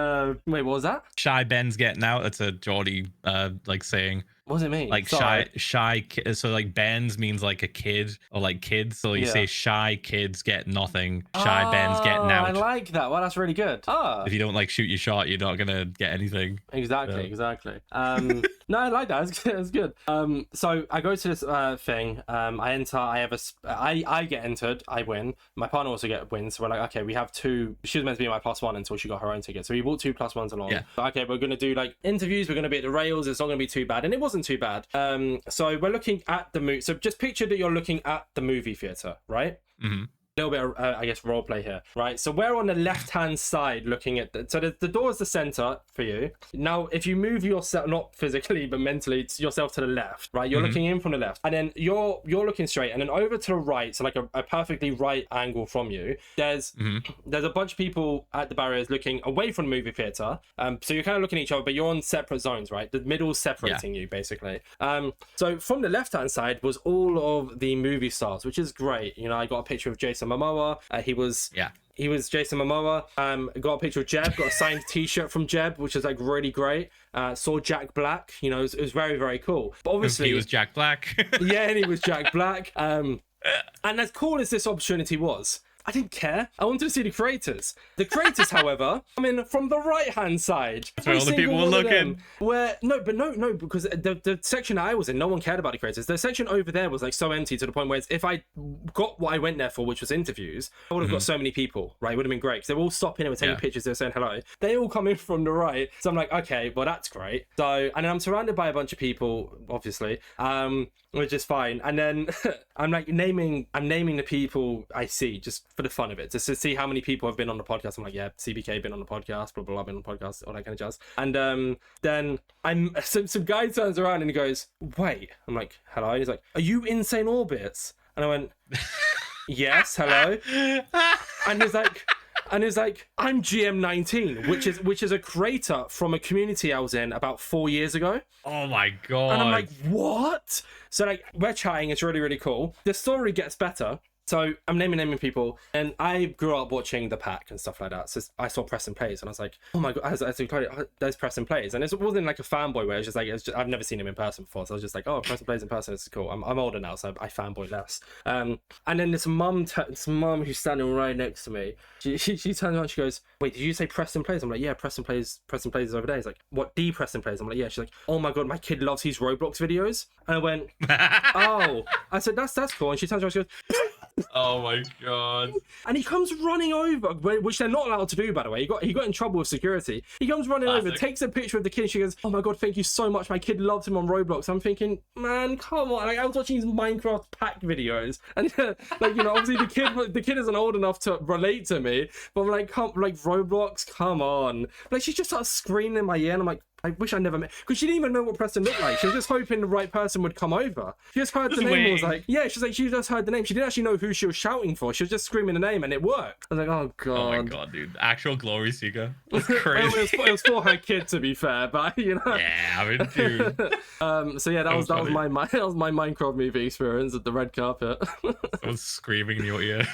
wait, what was that? Shy Ben's getting out. That's a Geordie like saying. What does it mean? Like shy so like Ben's means like a kid or like kids, so you say shy kids get nothing, shy Ben's getting out. I like that. Well, that's really good. If you don't like shoot your shot, you're not gonna get anything. Exactly. No, I like that. It's good. So I go to this thing. I enter. I get entered. I win. My partner also wins. So we're like, okay, we have two. She was meant to be my +1 until she got her own ticket. So we brought 2 +1s along. Yeah. So, okay, we're gonna do like interviews. We're gonna be at the rails. It's not gonna be too bad, and it wasn't too bad. So we're looking at the movie. So just picture that you're looking at the movie theater, right? Mm-hmm. A little bit of, I guess, role play here, right? So we're on the left-hand side looking at so the door is the center for you. Now, if you move yourself, not physically, but mentally, it's yourself to the left, right? You're looking in from the left, and then you're looking straight, and then over to the right, so like a perfectly right angle from you, there's a bunch of people at the barriers looking away from the movie theater. So you're kind of looking at each other, but you're on separate zones, right? The middle's separating you, basically. So from the left-hand side was all of the movie stars, which is great. I got a picture of Jason Momoa. He was Jason Momoa. Got a picture of Jeb. Got a signed T-shirt from Jeb, which is like really great. Saw Jack Black. It was very, very cool. But obviously he was Jack Black. Yeah, and he was Jack Black. And as cool as this opportunity was, I didn't care. I wanted to see the creators. The creators, however, I mean, from the right-hand side. That's where all the people were looking. No, because the section I was in, no one cared about the creators. The section over there was like so empty to the point where if I got what I went there for, which was interviews, I would have got so many people, right? It would have been great because they were all stopping and were taking pictures, they were saying hello. They all come in from the right. So I'm like, okay, well, that's great. So, and then I'm surrounded by a bunch of people, obviously, which is fine. And then I'm naming the people I see just for the fun of it, just to see how many people have been on the podcast. I'm like, yeah, CBK been on the podcast, blah blah blah, been on the podcast, all that kind of jazz. And then some guy turns around and he goes, wait. I'm like, hello. And he's like, are you Insane Orbits? And I went, yes, hello. And he's like, I'm GM19, which is a creator from a community I was in about 4 years ago. Oh my god. And I'm like, what? So like we're chatting, it's really, really cool. The story gets better. So I'm naming people, and I grew up watching The Pack and stuff like that. So I saw Preston Plays, and I was like, oh my god, there's Preston Plays, and it wasn't like a fanboy way. It was just like I've never seen him in person before, so I was just like, oh, Preston Plays in person, this is cool. I'm older now, so I fanboy less. And then this mum who's standing right next to me, she turns around, she goes, wait, did you say Preston Plays? I'm like, yeah, Preston Plays is over there. He's like, what, the Preston Plays? I'm like, yeah. She's like, oh my god, my kid loves his Roblox videos. And I went, oh. I said, that's cool. And she turns around, she goes, oh my god. And he comes running over, which they're not allowed to do, by the way. He got in trouble with security. He comes running over, takes a picture of the kid. She goes, oh my god, thank you so much, my kid loves him on Roblox. I'm thinking, man, come on. Like, I was watching his Minecraft pack videos, and obviously the kid isn't old enough to relate to me, but I'm like, Roblox, come on. Like, she just starts screaming in my ear, and I'm like, I wish I never met, because she didn't even know what Preston looked like. She was just hoping the right person would come over. She just heard the name and was like, yeah, she just heard the name. She didn't actually know who she was shouting for. She was just screaming the name, and it worked. I was like, oh god. Oh my god, dude. Actual glory seeker. That's crazy. it was for her kid, to be fair, but Yeah, I mean, dude. So yeah, that was my Minecraft movie experience at the red carpet. I was screaming in your ear.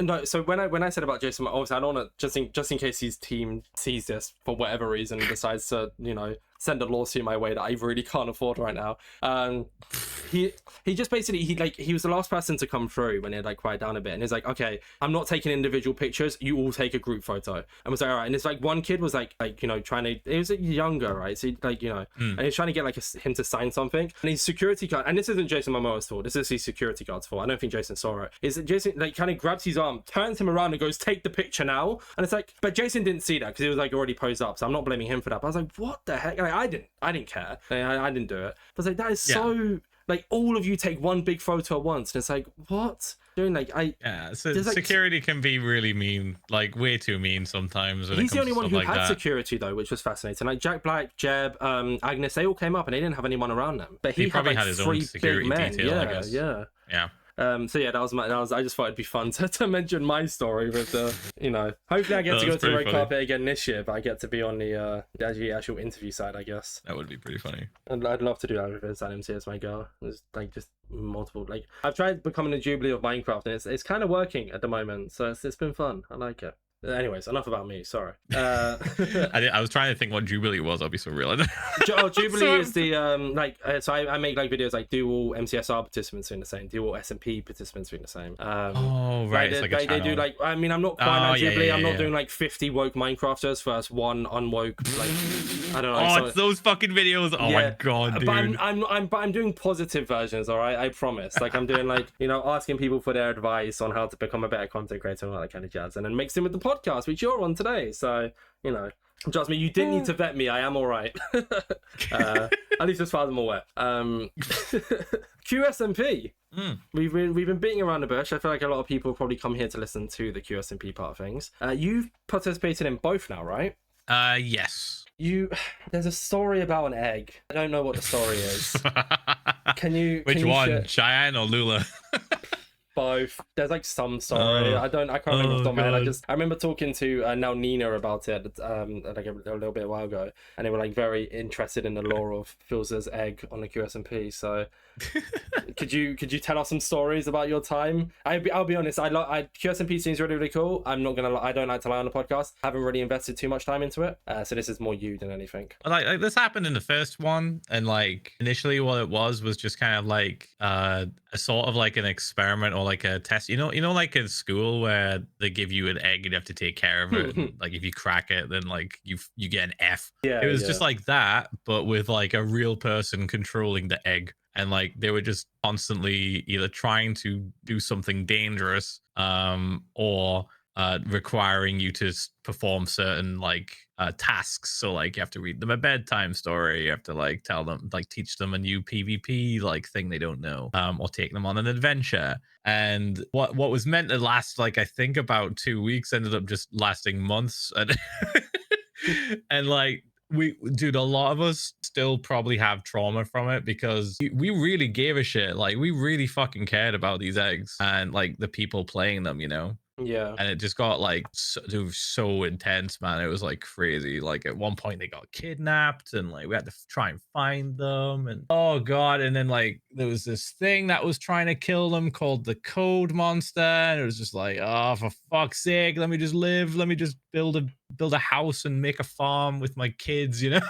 No. So when I said about Jason, obviously I don't want to just in case his team sees this for whatever reason, decides to send a lawsuit my way that I really can't afford right now. he just basically he was the last person to come through when it had like quiet down a bit, and he's like, okay, I'm not taking individual pictures, you all take a group photo. And was like, all right. And it's like one kid was like you know, trying to, it was like younger, right? So like, you know, and he's trying to get like him to sign something, and his security guard, and this isn't Jason Momoa's fault, this is his security guard's fault, I don't think Jason saw it, is that Jason like kind of grabs his arm, turns him around and goes, take the picture now. And it's like, but Jason didn't see that because he was like already posed up, so I'm not blaming him for that. But I was like, what the heck? Like, I didn't care. Like, I didn't do it. But I was like, that is so like, all of you take one big photo at once, and it's like, what? Doing like so like, security can be really mean, like way too mean sometimes. He's the only one who had security though, which was fascinating. Like Jack Black, Jeb, Agnes, they all came up and they didn't have anyone around them. But he probably had like his three own security big men. detail, I guess. Yeah. So yeah, I just thought it'd be fun to mention my story with the, you know, hopefully I get to go to the red carpet again this year, but I get to be on the actual interview side, I guess. That would be pretty funny. I'd love to do that with InsideMC as my girl. There's like just multiple, like I've tried becoming a Jubilee of Minecraft, and it's kind of working at the moment, so it's been fun. I like it. Anyways, enough about me. Sorry. I was trying to think what Jubilee was. I'll be so real. Jubilee is the so I make like videos like, do all MCSR participants doing the same? Do all SMP participants doing the same? Oh right, they do like, I mean, I'm not quite like Jubilee. I'm not doing like 50 woke Minecrafters versus one unwoke, like I don't know. It's those fucking videos. Oh my god, dude. But I'm doing positive versions. All right, I promise. Like I'm doing like, you know, asking people for their advice on how to become a better content creator and all that kind of jazz, and then mixing with the podcast, which you're on today. So, you know, trust me, you didn't need to vet me. I am all right. At least as far as I'm aware. QSMP. We've been beating around the bush. I feel like a lot of people probably come here to listen to the QSMP part of things. You've participated in both now, right? Yes. There's a story about an egg. I don't know what the story is. Which one? Cheyenne or Lula? Both. There's like some story. I can't remember off the top of my head. I remember talking to now Nina about it like a little bit a while ago, and they were like very interested in the lore of Ph1LzA's egg on the QSMP. So could you tell us some stories about your time? I'll be honest, QSMP seems really cool. I'm not gonna lie, I don't like to lie on the podcast. I haven't really invested too much time into it. So this is more you than anything. Like this happened in the first one, and like initially what it was just kind of like a sort of like an experiment or like a test, you know, like in school where they give you an egg and you have to take care of it. And, like if you crack it, then like you get an F. It was just like that, but with like a real person controlling the egg. And like they were just constantly either trying to do something dangerous or requiring you to perform certain like tasks. So like you have to read them a bedtime story, you have to like tell them, like teach them a new PvP like thing they don't know, or take them on an adventure. And what was meant to last like I think about 2 weeks ended up just lasting months. And and like dude, a lot of us still probably have trauma from it because we really gave a shit. Like we really fucking cared about these eggs and like the people playing them, you know. Yeah. And it just got like so intense, man. It was like crazy. Like at one point they got kidnapped and like we had to try and find them, and oh god. And then like there was this thing that was trying to kill them called the Code Monster, and it was just like, oh, for fuck's sake, let me just live, let me just build a house and make a farm with my kids, you know.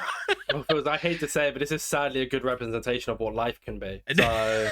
I hate to say it, but this is sadly a good representation of what life can be. So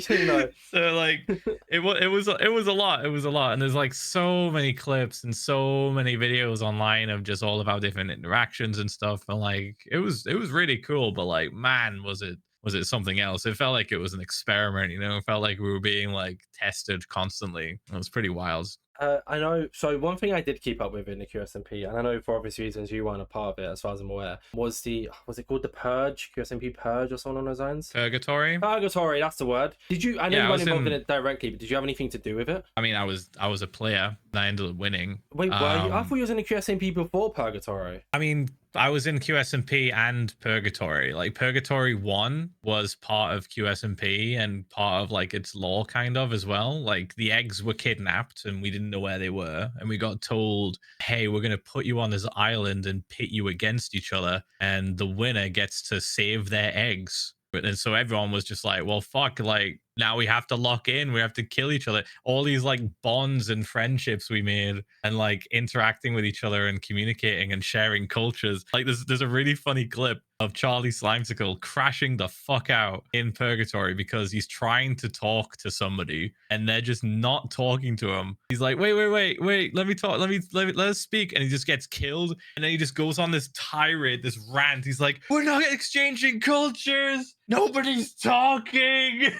you know. So like it was a lot, and there's like so many clips and so many videos online of just all of our different interactions and stuff, and like it was really cool, but like, man, was it something else. It felt like it was an experiment, you know. It felt like we were being like tested constantly. It was pretty wild. I know. So one thing I did keep up with in the QSMP, and I know for obvious reasons you weren't a part of it, as far as I'm aware, was it called the Purge, QSMP Purge, or something on those lines? Purgatory, that's the word. Did you? I know you weren't involved in it directly, but did you have anything to do with it? I mean, I was a player, and I ended up winning. Wait, were you? I thought you was in the QSMP before Purgatory. I mean, I was in QSMP and Purgatory. Like Purgatory 1 was part of QSMP and part of like its lore kind of as well. Like the eggs were kidnapped and we didn't know where they were, and we got told, hey, we're going to put you on this island and pit you against each other, and the winner gets to save their eggs. And so everyone was just like, well, fuck, like now we have to lock in, we have to kill each other. All these like bonds and friendships we made, and like interacting with each other and communicating and sharing cultures. Like there's a really funny clip of Charlie Slimesicle crashing the fuck out in purgatory because he's trying to talk to somebody and they're just not talking to him. He's like, wait, let me talk, let us speak, and he just gets killed. And then he just goes on this tirade, this rant. He's like, we're not exchanging cultures, nobody's talking,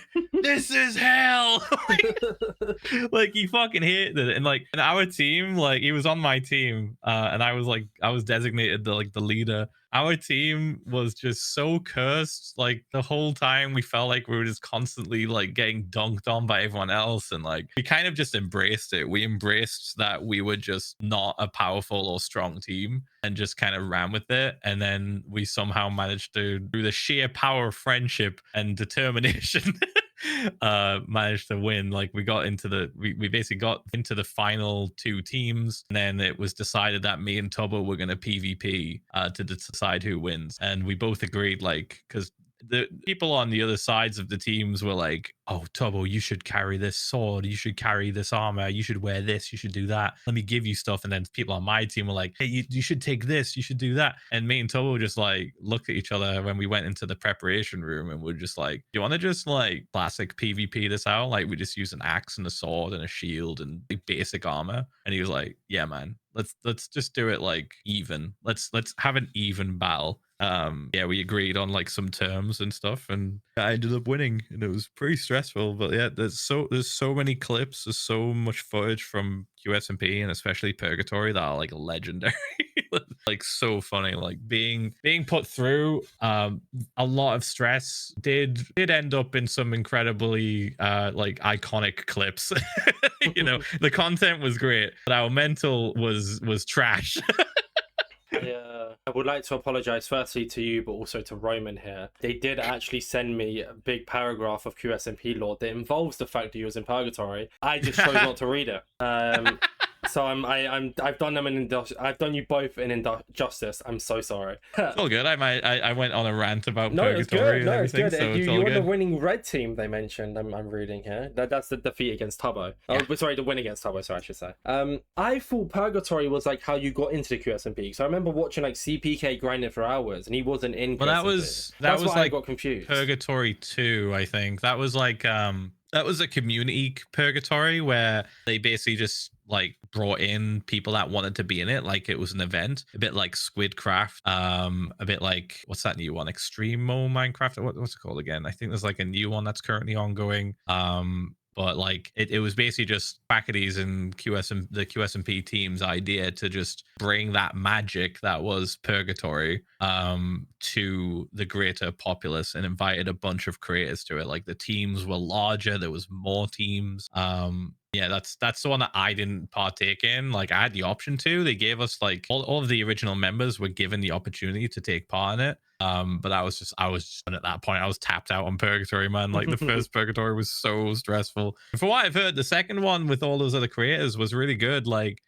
this is hell. Like he fucking hated it. And like in our team, like he was on my team, and I was designated the leader. Our team was just so cursed. Like the whole time we felt like we were just constantly like getting dunked on by everyone else. And like we kind of just embraced it. We embraced that we were just not a powerful or strong team and just kind of ran with it. And then we somehow managed to, through the sheer power of friendship and determination, managed to win. Like we got into we basically got into the final 2 teams, and then it was decided that me and Tubbo were going to PvP to decide who wins. And we both agreed, like, because the people on the other sides of the teams were like, oh, Tubbo, you should carry this sword, you should carry this armor, you should wear this, you should do that, let me give you stuff. And then people on my team were like, hey, you should take this, you should do that. And me and Tubbo just like looked at each other when we went into the preparation room and we're just like, do you want to just like classic PvP this out? Like we just use an axe and a sword and a shield and basic armor. And he was like, yeah, man, let's just do it like even. Let's have an even battle. Yeah, we agreed on like some terms and stuff, and I ended up winning, and it was pretty stressful. But yeah, there's so many clips, there's so much footage from QSMP and especially Purgatory that are like legendary. Like so funny. Like being put through a lot of stress did end up in some incredibly like iconic clips. You know, the content was great, but our mental was trash. I would like to apologize firstly to you, but also to Roman here. They did actually send me a big paragraph of QSMP lore that involves the fact that he was in purgatory. I just chose not to read it. So I've done them I've done you both in injustice. I'm so sorry. It's all good. I went on a rant about no, purgatory it's good. and No, everything. it's good. So You're good. the winning red team they mentioned. I'm reading here. That's the defeat against Tubbo. Yeah. Oh, sorry, the win against Tubbo. Sorry, I should say. I thought purgatory was like how you got into the QSMP. So I remember watching like CPK grinding for hours, and he wasn't in. Well, QSMP. that was why like I got confused. Purgatory 2, I think. That was like that was a community purgatory where they basically just like brought in people that wanted to be in it, like it was an event, a bit like Squidcraft, a bit like, what's that new one, Extremo Minecraft, what's it called again? I think there's like a new one that's currently ongoing. But like it was basically just Facadies and the QSMP team's idea to just bring that magic that was Purgatory to the greater populace, and invited a bunch of creators to it. Like the teams were larger, there was more teams. Yeah, that's the one that I didn't partake in. Like I had the option to. They gave us like all of the original members were given the opportunity to take part in it. But I was just at that point I was tapped out on Purgatory, man. Like the first Purgatory was so stressful. And for what I've heard, the second one with all those other creators was really good. Like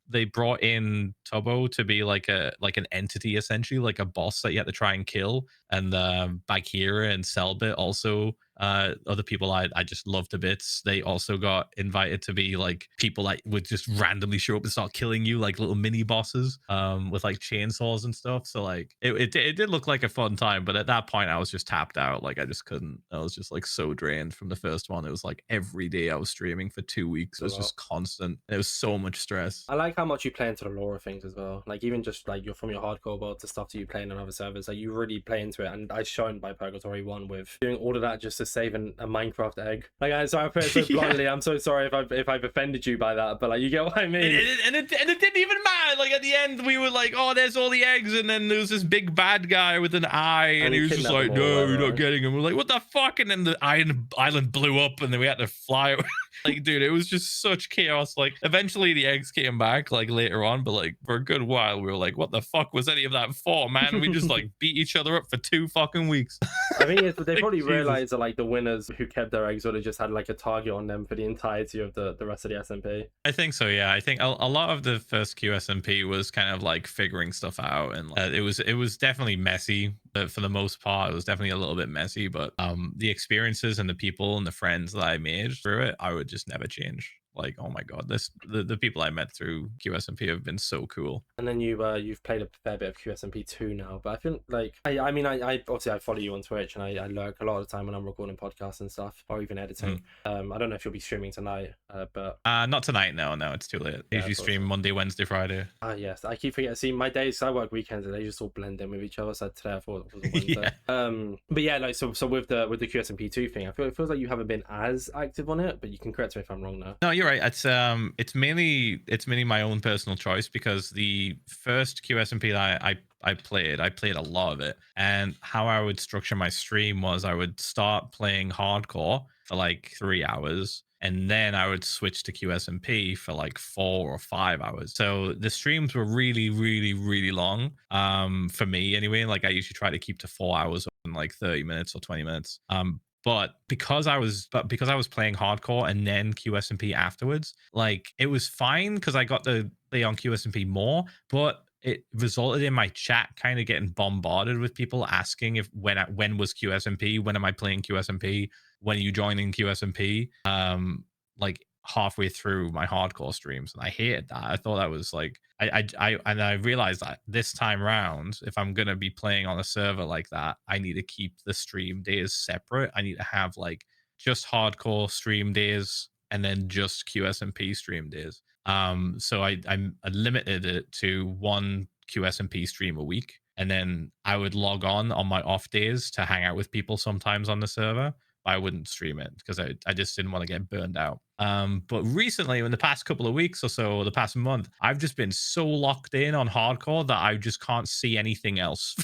they brought in Tubbo to be like an entity, essentially, like a boss that you had to try and kill. And Bakira and Selbit also, other people I just love to bits. They also got invited to be like people that would just randomly show up and start killing you, like little mini bosses with like chainsaws and stuff. So like it did look like a fun time, but at that point I was just tapped out. Like I just couldn't. I was just like so drained from the first one. It was like every day I was streaming for 2 weeks. It was just constant. It was so much stress. I like how much you play into the lore of things as well. Like even just like you're from your hardcore world to stuff that you play in other servers, like you really play into it. And I shown by Purgatory 1 with doing all of that just to save a Minecraft egg. Like I put it so bluntly. I'm so sorry if I've offended you by that, but like you get what I mean. And it didn't even matter. Like at the end we were like, oh, there's all the eggs, and then there was this big bad guy with an eye, and he was just like, no, you're not getting him. We're like, what the fuck? And then the island blew up, and then we had to fly. Like, dude, it was just such chaos. Like eventually the eggs came back like later on, but like for a good while we were like, what the fuck was any of that for, man? We just like beat each other up for 2 fucking weeks. I think they probably realized that like the winners who kept their eggs would have just had like a target on them for the entirety of the rest of the SMP. I think so, yeah. I think a lot of the first QSMP was kind of like figuring stuff out, and it was definitely messy. But for the most part, it was definitely a little bit messy. But the experiences and the people and the friends that I made through it, I would just never change. Like, oh my god, the people I met through QSMP have been so cool. And then you've played a fair bit of QSMP 2 now, but I feel like I mean I obviously I follow you on Twitch, and I lurk a lot of the time when I'm recording podcasts and stuff, or even editing. I don't know if you'll be streaming tonight, but not tonight. No, it's too late. Yeah, Usually stream Monday, Wednesday, Friday. Yes, I keep forgetting. See, my days, I work weekends, and they just all blend in with each other. So today I thought it was a Wednesday. But yeah, like so with the QSMP2 thing, it feels like you haven't been as active on it, but you can correct me if I'm wrong now. No, you're right. It's mainly my own personal choice, because the first QSMP that I played a lot of it, and how I would structure my stream was I would start playing hardcore for like 3 hours, and then I would switch to QSMP for like 4 or 5 hours. So the streams were really, really, really long. For me anyway. Like I usually try to keep to 4 hours and like 30 minutes or 20 minutes. But because I was playing hardcore and then QSMP afterwards, like it was fine because I got to play on QSMP more, but it resulted in my chat kind of getting bombarded with people asking if when was QSMP, when am I playing QSMP, when are you joining QSMP, like halfway through my hardcore streams, and I hated that. I thought that was like I realized that this time round, if I'm gonna be playing on a server like that, I need to keep the stream days separate. I need to have like just hardcore stream days and then just QSMP stream days. So I limited it to 1 QSMP stream a week, and then I would log on my off days to hang out with people sometimes on the server. I wouldn't stream it because I just didn't want to get burned out. But recently, in the past couple of weeks or so, the past month, I've just been so locked in on hardcore that I just can't see anything else.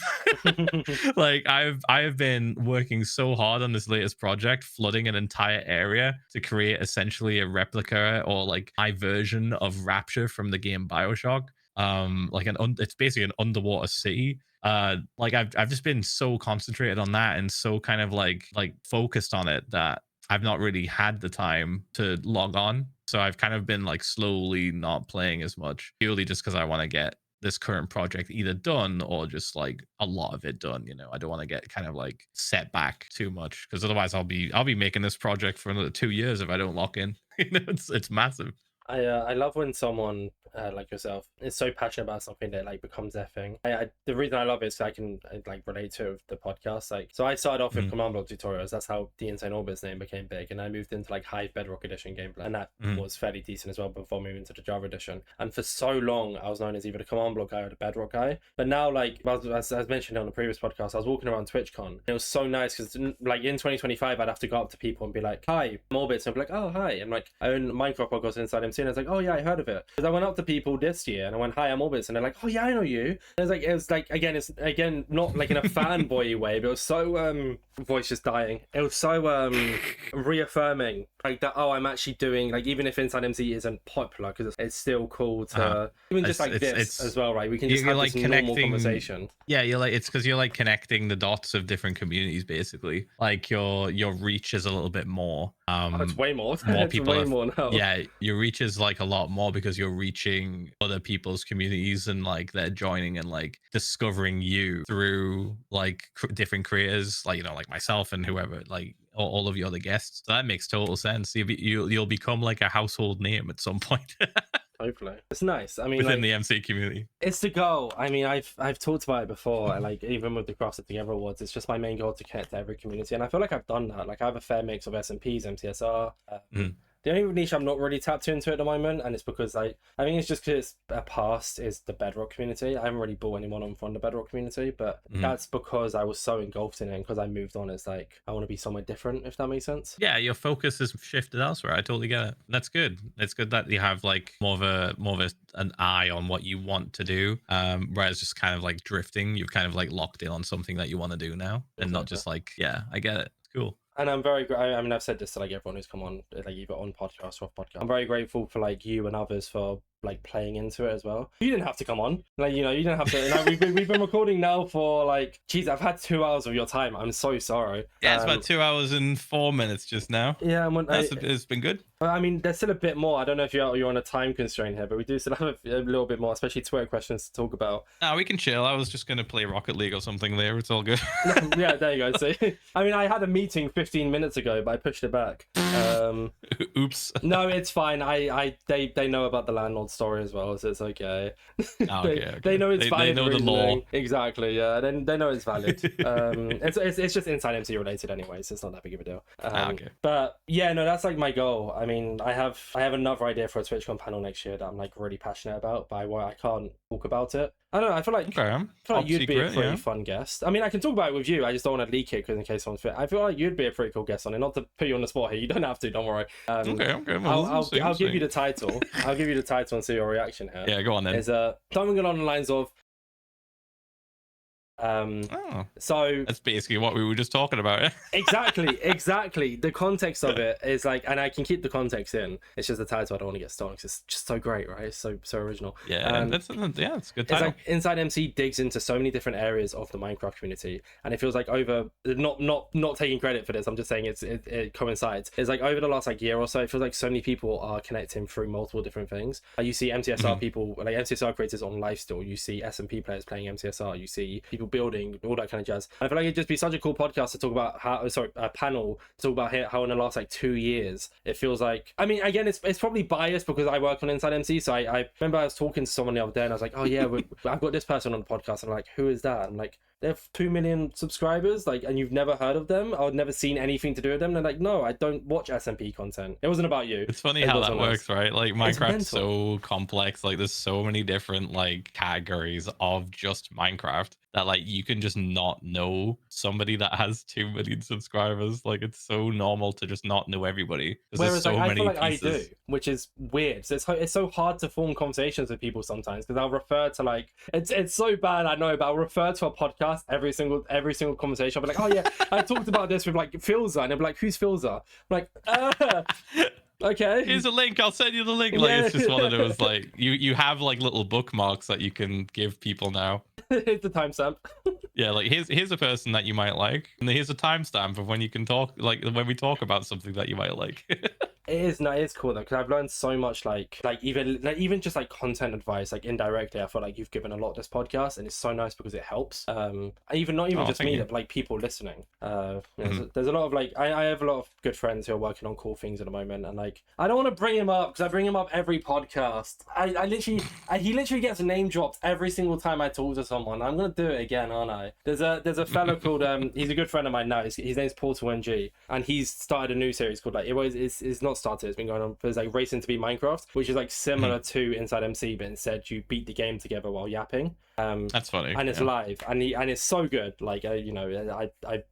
Like I've been working so hard on this latest project, flooding an entire area to create essentially a replica or like my version of Rapture from the game BioShock. Like it's basically an underwater city. Like I've just been so concentrated on that and so kind of like focused on it that I've not really had the time to log on. So I've kind of been like slowly not playing as much, purely just because I want to get this current project either done or just like a lot of it done. You know, I don't want to get kind of like set back too much, because otherwise I'll be making this project for another 2 years if I don't lock in. You know, it's massive. I love when someone like yourself is so passionate about something that like becomes their thing. The reason I love it is so I can like relate to the podcast. Like, so I started off with command block tutorials. That's how the Insane Orbit's name became big, and I moved into like Hive Bedrock Edition gameplay, and that was fairly decent as well before moving to the Java Edition. And for so long, I was known as either the command block guy or the Bedrock guy. But now, like as mentioned on the previous podcast, I was walking around TwitchCon. And it was so nice because like in 2025, I'd have to go up to people and be like, "Hi, I'm Orbits," and I'd be like, "Oh, hi." And like I own Minecraft podcast InsideMC, and I was like, "Oh yeah, I heard of it." Because I went up to people this year and I went, "Hi, I'm Orbits," and they're like, "Oh yeah, I know you." And it was like it's not like in a fanboy way, but it was so voice just dying. It was so reaffirming, like that. Oh, I'm actually doing, like, even if InsideMC isn't popular, because it's still cool to even just like this as well, right? We can just have like this normal conversation. Yeah, you're like, it's because you're like connecting the dots of different communities, basically. Like your reach is a little bit more. It's way more. More It's people. way more now. Yeah, your reach is like a lot more because you're reaching other people's communities, and like they're joining and like discovering you through like different creators, like, you know, like myself and whoever, like all of your other guests. So that makes total sense. You'll become like a household name at some point. Hopefully, it's nice. I mean, within like, the MC community, it's the goal. I mean, I've talked about it before, and like even with the Cross It Together awards, it's just my main goal to connect to every community, and I feel like I've done that. Like I have a fair mix of SMPs, MCSR. The only niche I'm not really tapped into at the moment, and it's because I think it's just because a past is the Bedrock community. I haven't really bought anyone on from the Bedrock community, but that's because I was so engulfed in it, and because I moved on. It's like I want to be somewhere different, if that makes sense. Yeah, your focus has shifted elsewhere. I totally get it. That's good. It's good that you have like more of an eye on what you want to do, whereas just kind of like drifting, you've kind of like locked in on something that you want to do now, and not just like, yeah, I get it. It's cool. And I'm very I mean, I've said this to like everyone who's come on, like either on podcast or off podcast. I'm very grateful for like you and others for like playing into it as well. You didn't have to come on, like, you know, you didn't have to. Like, we've been recording now for like, geez, I've had 2 hours of your time. I'm so sorry. Yeah, it's about 2 hours and 4 minutes just now. Yeah, it's been good. I mean, there's still a bit more. I don't know if you're on a time constraint here, but we do still have a little bit more, especially Twitter questions to talk about. No, we can chill. I was just gonna play Rocket League or something there. It's all good. Yeah, there you go. See, I mean, I had a meeting 15 minutes ago, but I pushed it back. Oops. No, it's fine. They know about the landlord story as well, so it's okay. Oh, okay. They know it's valid. They know the law. Exactly. Yeah, they know it's valid. It's just InsideMC related anyway, so it's not that big of a deal. Okay. But yeah, no, that's like my goal. I mean, I have another idea for a TwitchCon panel next year that I'm like really passionate about, but I can't talk about it. I don't know. I feel like you'd be a pretty fun guest. I mean, I can talk about it with you. I just don't want to leak it because in case someone's fit. I feel like you'd be a pretty cool guest on it. Not to put you on the spot here. You don't have to. Don't worry. Okay. Well, I'll give you the title. I'll give you the title and see your reaction here. Yeah, go on then. Is something along the lines of. So that's basically what we were just talking about. exactly. The context of it is like, and I can keep the context in. It's just the title I don't want to get stolen because it's just so great, right? It's so original. Yeah, it's a good title. It's like InsideMC digs into so many different areas of the Minecraft community, and it feels like over not taking credit for this. I'm just saying it coincides. It's like over the last like year or so, it feels like so many people are connecting through multiple different things. You see MCSR people, like MCSR creators on Lifesteal. You see SMP players playing MCSR. You see people building, all that kind of jazz. And I feel like it'd just be such a cool podcast to talk about a panel to talk about how in the last like 2 years it feels like, I mean, again, it's probably biased because I work on InsideMC, so I remember I was talking to someone the other day and I was like, oh yeah, I've got this person on the podcast, and I'm like, who is that? I'm like, they have 2 million subscribers, like, and you've never heard of them? I've never seen anything to do with them. And they're like, no, I don't watch SMP content. It wasn't about you. It's funny how that works, right? Like, Minecraft's so complex. Like, there's so many different like categories of just Minecraft that like you can just not know somebody that has 2 million subscribers. Like, it's so normal to just not know everybody. Whereas so I feel like pieces. I do, which is weird. So it's so hard to form conversations with people sometimes because I'll refer to like it's so bad, I know, but I'll refer to a podcast every single conversation. I'll be like, oh yeah, I talked about this with like Philza, and they'll be like, who's Philza? I'm like, okay, here's a link, I'll send you the link. Like, it's just one of those, like, you have like little bookmarks that you can give people now. Here's the timestamp. Yeah, like here's a person that you might like, and here's a timestamp of when you can talk, like when we talk about something that you might like. It's cool though, because I've learned so much, like even just like content advice, like indirectly. I feel like you've given a lot to this podcast, and it's so nice because it helps. Not even just me, but like people listening. There's a lot of like I have a lot of good friends who are working on cool things at the moment, and like I don't want to bring him up because I bring him up every podcast. He literally gets name dropped every single time I talk to someone. I'm gonna do it again, aren't I? There's a fellow called he's a good friend of mine now. His name's Ph1LzA, and he's started a new series called like it's not started, it's been going on, but it's like Racing to Beat Minecraft, which is like similar to InsideMC, but instead you beat the game together while yapping. That's funny, and it's live, and it's so good. Like I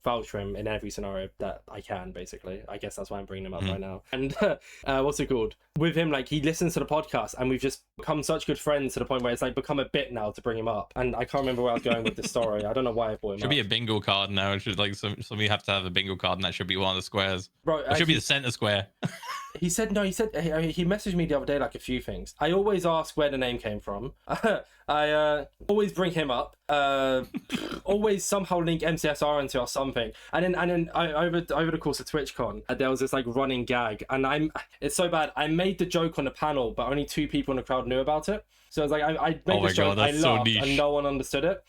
vouch for him in every scenario that I can. Basically, I guess that's why I'm bringing him up right now. And what's it called? With him, like he listens to the podcast, and we've just become such good friends to the point where it's like become a bit now to bring him up. And I can't remember where I was going with this story. I don't know why I brought him up. Should be a bingo card now. It should like somebody have to have a bingo card, and that should be one of the squares. Bro, it should be the center square. He messaged me the other day like a few things. I always ask where the name came from. I always bring him up. Always somehow link MCSR into or something. And then over the course of TwitchCon, there was this like running gag, and it's so bad. I made the joke on the panel, but only 2 people in the crowd knew about it. So it's like I made this joke, I laughed, and no one understood it.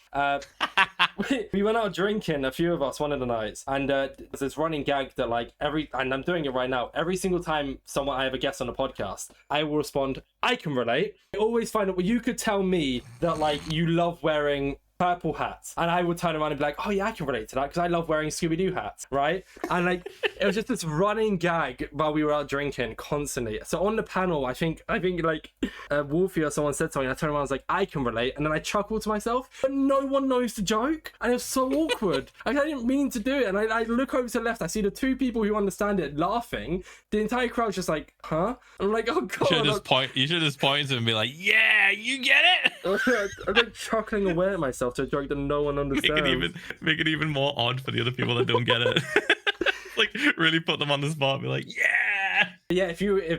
We went out drinking, a few of us, one of the nights, and there's this running gag that like and I'm doing it right now. Every single time I have a guest on a podcast, I will respond, I can relate. I always find out, you could tell me that like you love wearing purple hats, and I would turn around and be like, oh yeah, I can relate to that because I love wearing Scooby-Doo hats, right? And like it was just this running gag while we were out drinking constantly. So on the panel, I think like Wolfie or someone said something, I turned around, I was like, I can relate, and then I chuckled to myself, but no one knows the joke, and it was so awkward. Like, I didn't mean to do it, and I look over to the left, I see the 2 people who understand it laughing. The entire crowd's just like, huh? I'm like, oh god. You should just point to him and be like, yeah, you get it. I'm like chuckling away at myself to a joke that no one understands. Make it even more odd for the other people that don't get it. Like, really put them on the spot and be like, yeah. Yeah,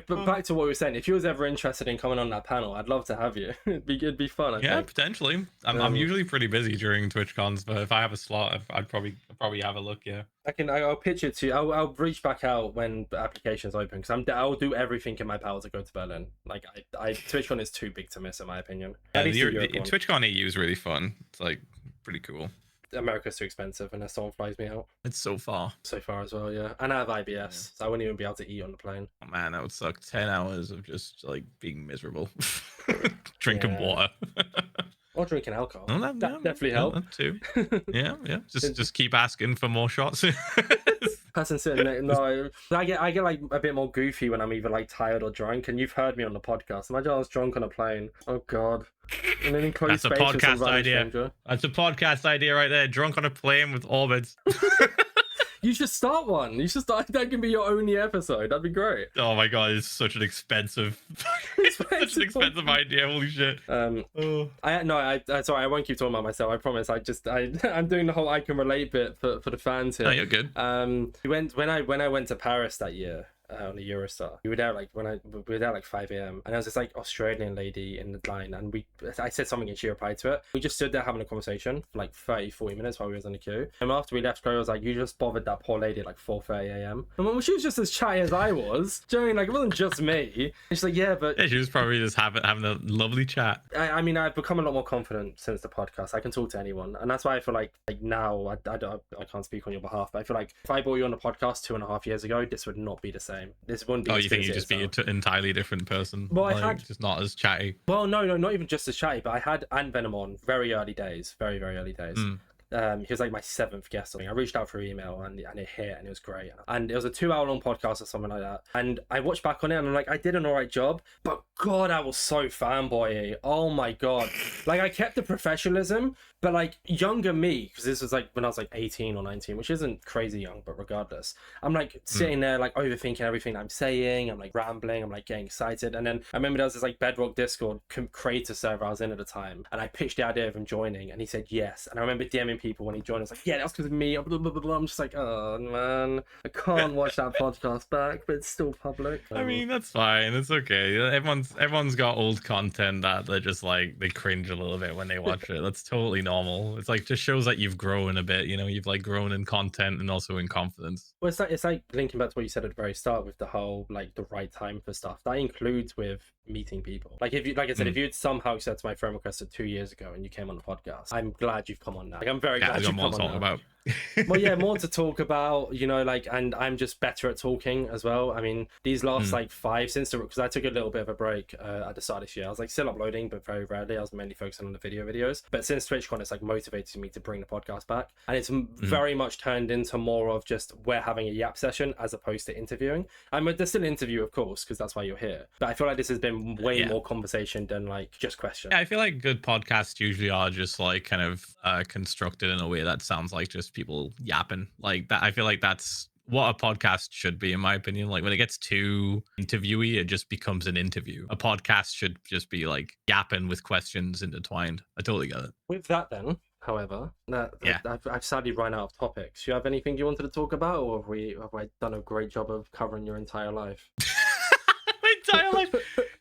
but back to what we were saying, if you was ever interested in coming on that panel, I'd love to have you. It'd be fun. I think. Potentially. I'm usually pretty busy during TwitchCons, but if I have a slot, I'd probably have a look. Yeah. I'll pitch it to you. I'll reach back out when the application's open because I'll do everything in my power to go to Berlin. Like TwitchCon is too big to miss in my opinion. Yeah, TwitchCon EU is really fun. It's like pretty cool. America's too expensive unless someone flies me out. It's so far as well, yeah. And I have IBS, so I wouldn't even be able to eat on the plane. Oh man, that would suck. 10 hours of just like being miserable. Drinking water. Or drinking alcohol. Oh, that definitely help. That too. Yeah. Just keep asking for more shots. Person sitting there, no. I get like a bit more goofy when I'm either like tired or drunk, and you've heard me on the podcast. Imagine I was drunk on a plane. Oh god. In an enclosed That's a podcast idea. That's a podcast idea right there. Drunk on a plane with orbits. You should start one. You should start. That can be your only episode. That'd be great. Oh my god, it's such an expensive, such an expensive idea. Holy shit. Sorry, I won't keep talking about myself. I promise. I'm doing the whole I can relate bit for the fans here. Oh, you're good. When I went to Paris that year. On the Eurostar, we were there like 5 a.m. and there was this like Australian lady in the line, and I said something and she replied to it. We just stood there having a conversation for like 30-40 minutes while we was in the queue. And after we left, Chloe was like, "You just bothered that poor lady at like 4:30 a.m." And well, she was just as chatty as I was. Do you know what I mean? Like it wasn't just me. And she's like, "Yeah, but she was probably just having a lovely chat." I mean, I've become a lot more confident since the podcast. I can talk to anyone, and that's why I feel like now I can't speak on your behalf, but I feel like if I brought you on the podcast 2.5 years ago, this would not be the same. This wouldn't be. Oh, you think you'd just be an entirely different person? Well, like, just not as chatty. Well, no, not even just as chatty, but I had Ant Venom on very early days, very early days. He was like my 7th guest. I reached out through email and it hit and it was great. And it was a 2-hour-long podcast or something like that. And I watched back on it and I'm like, I did an alright job, but God, I was so fanboy-y. Oh my God. Like I kept the professionalism, but like younger me, because this was like when I was like 18 or 19, which isn't crazy young, but regardless, I'm like sitting there like overthinking everything I'm saying. I'm like rambling, I'm like getting excited. And then I remember there was this like Bedrock Discord creator server I was in at the time, and I pitched the idea of him joining and he said yes. And I remember DMing people when he joined. I was like, yeah, that's because of me. Blah, blah, blah, blah. I'm just like, oh man, I can't watch that podcast back, but it's still public. I mean, that's fine. It's okay. Everyone's got old content that they're just like, they cringe a little bit when they watch it. That's totally normal. It's like just shows that you've grown a bit. You know, you've like grown in content and also in confidence. Well, it's like linking back to what you said at the very start with the whole like the right time for stuff. That includes with meeting people. Like if you, like I said, if you had somehow accepted my friend request 2 years ago and you came on the podcast, I'm glad you've come on now. Like I'm very glad you've come on now. About. Well, yeah, more to talk about, you know, like, and I'm just better at talking as well. I mean, these last like 5 since because I took a little bit of a break at the start of this year. I was like still uploading, but very rarely. I was mainly focusing on the videos. But since TwitchCon, it's like motivated me to bring the podcast back, and it's very much turned into more of just we're having a yap session as opposed to interviewing. There's still an interview, of course, because that's why you're here. But I feel like this has been way more conversation than like just questions. Yeah, I feel like good podcasts usually are just like kind of constructed in a way that sounds like just people yapping like that. I feel like that's what a podcast should be, in my opinion. Like when it gets too interviewy, it just becomes an interview. A podcast should just be like yapping with questions intertwined. I totally get it. With that then, however, I've sadly run out of topics. Do you have anything you wanted to talk about, or have I done a great job of covering your entire life? Entire life.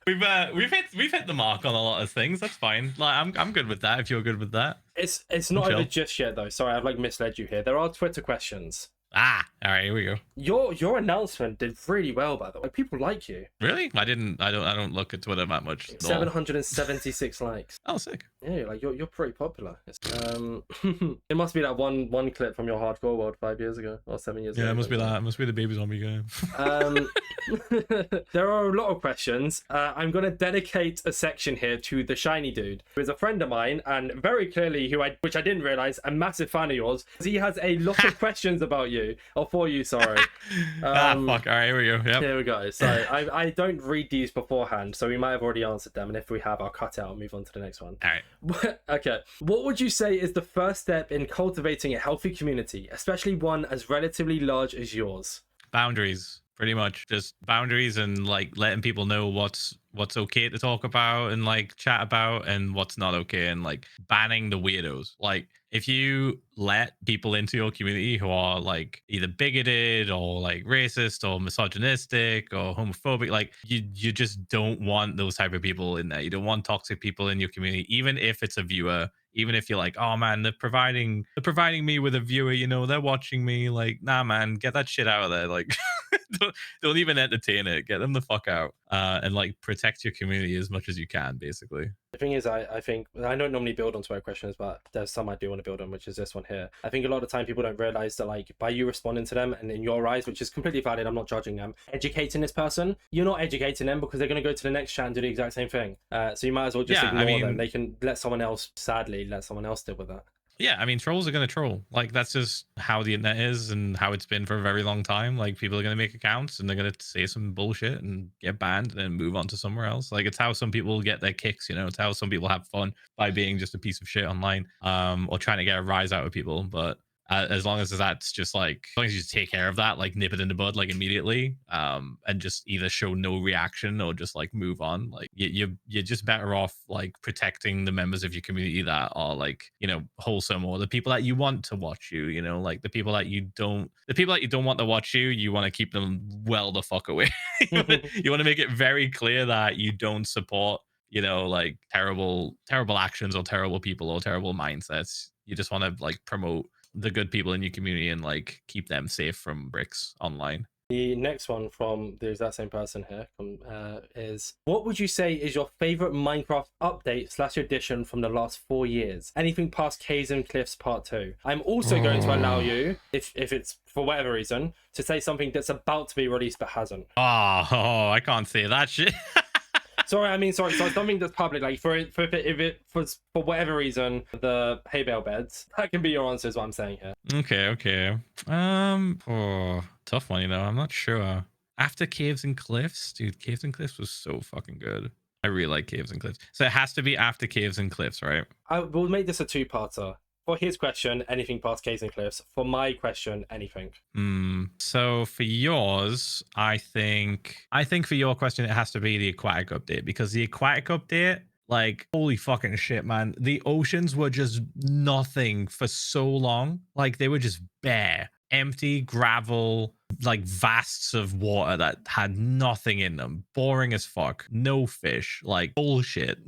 We've hit the mark on a lot of things. That's fine. Like I'm good with that. If you're good with that, it's not over just yet though. Sorry, I've like misled you here. There are Twitter questions. All right, here we go. Your announcement did really well, by the way. People like you. Really? I don't look at Twitter that much. 776 likes. Oh, sick. Yeah, like you're pretty popular. It must be that one clip from your hardcore world 5 years ago or 7 years ago. Yeah, it must be that. It must be the baby zombie guy. There are a lot of questions. I'm gonna dedicate a section here to the shiny dude, who is a friend of mine and very clearly which I didn't realize, a massive fan of yours. He has a lot of questions about you. Or for you, sorry. Fuck. All right, here we go. Yep. Here we go. So I don't read these beforehand, so we might have already answered them. And if we have, I'll cut out and move on to the next one. All right. Okay. What would you say is the first step in cultivating a healthy community, especially one as relatively large as yours? Boundaries. Pretty much just boundaries and like letting people know what's okay to talk about and like chat about and what's not okay, and like banning the weirdos. Like if you let people into your community who are like either bigoted or like racist or misogynistic or homophobic, like you just don't want those type of people in there. You don't want toxic people in your community, even if it's a viewer. Even if you're like, oh man, they're providing me with a viewer, you know, they're watching me. Like, nah, man, get that shit out of there. Like, don't even entertain it. Get them the fuck out. And like protect your community as much as you can, basically. The thing is, I think I don't normally build on Twitter questions, but there's some I do want to build on, which is this one here. I think a lot of time people don't realize that like by you responding to them and in your eyes, which is completely valid, I'm not judging them, educating this person, you're not educating them because they're going to go to the next chat and do the exact same thing. So you might as well just ignore them. They can let someone else, sadly, let someone else deal with that. Yeah, I mean, trolls are going to troll. Like, that's just how the internet is and how it's been for a very long time. Like, people are going to make accounts and they're going to say some bullshit and get banned and then move on to somewhere else. Like, it's how some people get their kicks, you know? It's how some people have fun by being just a piece of shit online, or trying to get a rise out of people. But as long as that's just like, as long as you just take care of that, like nip it in the bud, like immediately, and just either show no reaction or just like move on. Like you're just better off like protecting the members of your community that are like, you know, wholesome, or the people that you want to watch you, you know, like the people that you don't want to watch you, you want to keep them well the fuck away. You want to make it very clear that you don't support, you know, like terrible actions or terrible people or terrible mindsets. You just want to like promote the good people in your community and like keep them safe from bricks online. The next one from there's that same person here is, what would you say is your favorite Minecraft update / addition from the last 4 years? Anything past Caves and Cliffs Part 2. I'm also going to allow you, if it's for whatever reason, to say something that's about to be released but hasn't. Oh, I can't say that shit. Sorry. So something that's public, like for whatever reason, the hay bale beds. That can be your answer, is what I'm saying here. Okay. Tough one, you know. I'm not sure. After Caves and Cliffs, dude, Caves and Cliffs was so fucking good. I really like Caves and Cliffs. So it has to be after Caves and Cliffs, right? I will make this a two-parter. For his question, anything past Caves and Cliffs. For my question, anything. So for yours, I think for your question, it has to be the aquatic update, because the aquatic update, like, holy fucking shit, man. The oceans were just nothing for so long. Like, they were just bare, empty gravel, like vasts of water that had nothing in them. Boring as fuck. No fish. Like, bullshit.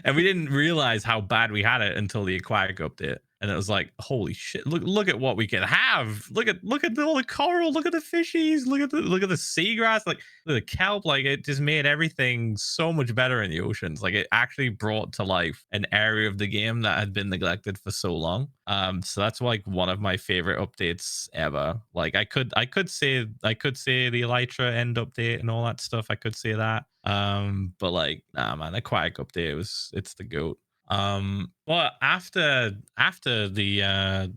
And we didn't realize how bad we had it until the aquatic update. And it was like, holy shit, look at what we can have. Look at all the coral, look at the fishies, look at the seagrass, like the kelp. Like, it just made everything so much better in the oceans. Like, it actually brought to life an area of the game that had been neglected for so long. So that's like one of my favorite updates ever. Like, I could say the Elytra end update and all that stuff. I could say that. But like, nah, man, the aquatic update it's the GOAT. But after the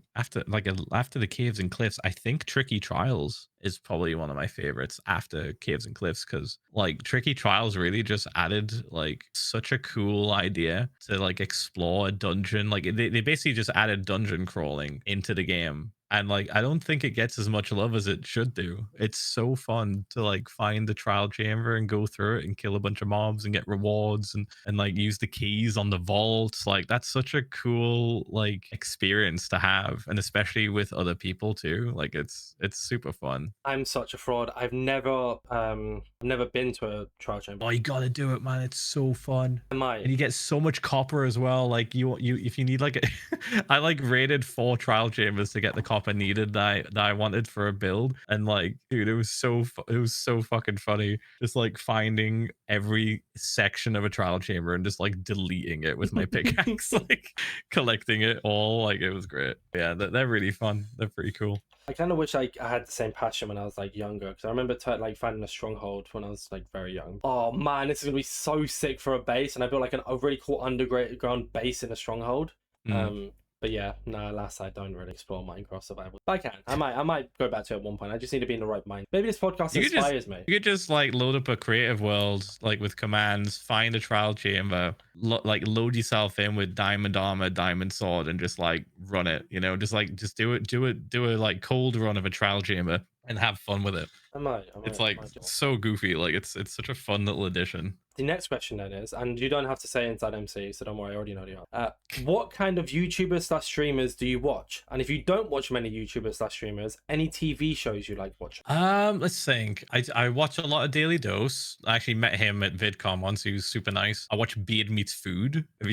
Caves and Cliffs, I think Tricky Trials is probably one of my favorites after Caves and Cliffs, because like Tricky Trials really just added like such a cool idea to like explore a dungeon. Like they basically just added dungeon crawling into the game. And like, I don't think it gets as much love as it should do. It's so fun to like find the trial chamber and go through it and kill a bunch of mobs and get rewards and like use the keys on the vaults. Like, that's such a cool like experience to have, and especially with other people too. Like, it's super fun. I'm such a fraud. I've never been to a trial chamber. Oh, you gotta do it, man. It's so fun. I might. And you get so much copper as well. Like, you if you need like I like raided 4 trial chambers to get the copper needed that I wanted for a build. And like, dude, it was so fucking funny, just like finding every section of a trial chamber and just like deleting it with my pickaxe, like collecting it all. Like, it was great. Yeah, they're really fun. They're pretty cool. I kind of wish I had the same passion when I was like younger, because I remember like finding a stronghold when I was like very young. Oh man, this is gonna be so sick for a base, and I built like a really cool underground base in a stronghold. But yeah, no, alas, I don't really explore Minecraft survival. But I can. I might go back to it at one point. I just need to be in the right mind. Maybe this podcast inspires me. You could just like load up a creative world, like with commands, find a trial chamber, like load yourself in with diamond armor, diamond sword, and just like run it. You know, just do a like cold run of a trial chamber. and have fun with it. I might. It's like so goofy. Like it's such a fun little addition. The next question then is, and you don't have to say Inside MC, so don't worry, I already know the answer. What kind of YouTubers/streamers do you watch? And if you don't watch many YouTubers/streamers, any TV shows you like watching? Let's think. I watch a lot of Daily Dose. I actually met him at VidCon once. He was super nice. I watch Beard Meets Food. Have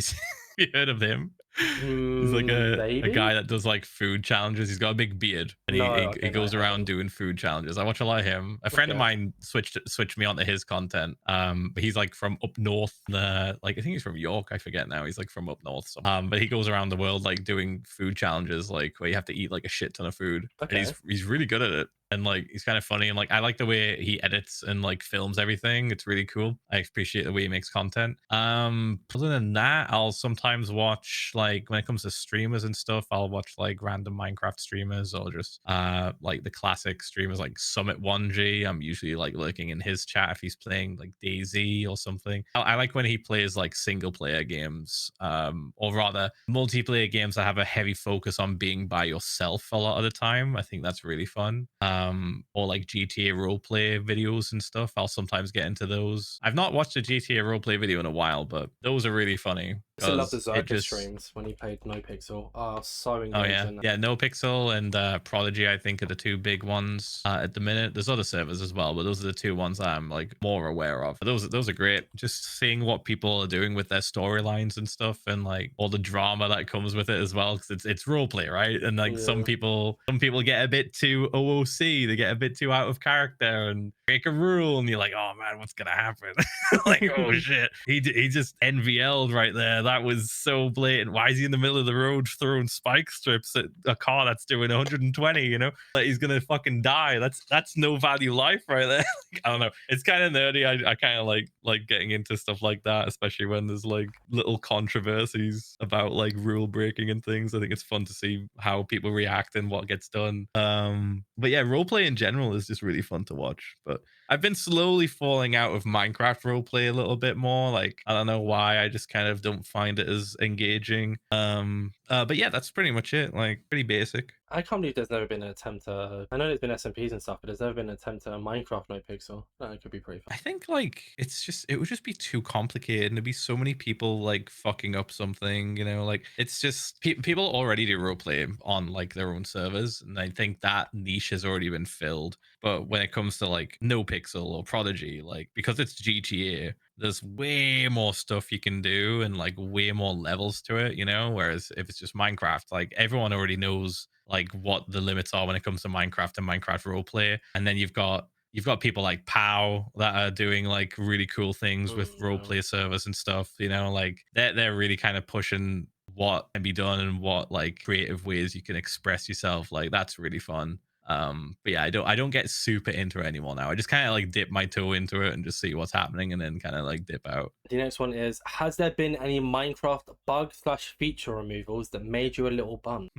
you heard of him? He's like a guy that does like food challenges. He's got a big beard and he goes around doing food challenges. I watch a lot of him. A friend of mine switched me onto his content. But he's like from up north. Like I think he's from York. I forget now. He's like from up north. So, but he goes around the world like doing food challenges, like where you have to eat like a shit ton of food. Okay. And he's really good at it. And like he's kind of funny, and like I like the way he edits and like films everything. It's really cool. I appreciate the way he makes content. Other than that, I'll sometimes watch, like when it comes to streamers and stuff, I'll watch like random Minecraft streamers, or just like the classic streamers like Summit1G. I'm usually like lurking in his chat if he's playing like DayZ or something. I like when he plays like single player games, or rather multiplayer games that have a heavy focus on being by yourself a lot of the time. I think that's really fun. Or like GTA roleplay videos and stuff. I'll sometimes get into those. I've not watched a GTA roleplay video in a while, but those are really funny. I love the Zerka streams when he played NoPixel. Oh, so engaging. Oh yeah, NoPixel and Prodigy, I think, are the two big ones at the minute. There's other servers as well, but those are the two ones that I'm like more aware of. But those are great. Just seeing what people are doing with their storylines and stuff, and like all the drama that comes with it as well, because it's roleplay, right? And like some people get a bit too OOC, they get a bit too out of character and break a rule, and you're like, oh man, what's gonna happen? Like, oh shit, he just NVL'd right there. That was so blatant. Why is he in the middle of the road throwing spike strips at a car that's doing 120? You know, like he's gonna fucking die. That's no value life right there. Like, I don't know. It's kind of nerdy. I kind of like getting into stuff like that, especially when there's like little controversies about like rule breaking and things. I think it's fun to see how people react and what gets done. But yeah, roleplay in general is just really fun to watch. But I've been slowly falling out of Minecraft roleplay a little bit more. Like, I don't know why. I just kind of don't find it as engaging. But yeah, that's pretty much it. Like, pretty basic. I can't believe there's never been an attempt to. I know there's been SMPs and stuff, but there's never been an attempt at a Minecraft NoPixel. That could be pretty fun. I think like it would just be too complicated, and there'd be so many people like fucking up something. You know, like it's just people already do roleplay on like their own servers, and I think that niche has already been filled. But when it comes to like NoPixel or Prodigy, like because it's GTA, there's way more stuff you can do and like way more levels to it, you know? Whereas if it's just Minecraft, like everyone already knows like what the limits are when it comes to Minecraft and Minecraft roleplay. And then you've got people like Pow that are doing like really cool things with roleplay servers and stuff, you know, like they're really kind of pushing what can be done and what like creative ways you can express yourself. Like that's really fun. But yeah, I don't get super into it anymore now. I just kind of like dip my toe into it and just see what's happening and then kind of like dip out. The next one is, has there been any Minecraft bug/feature removals that made you a little bummed?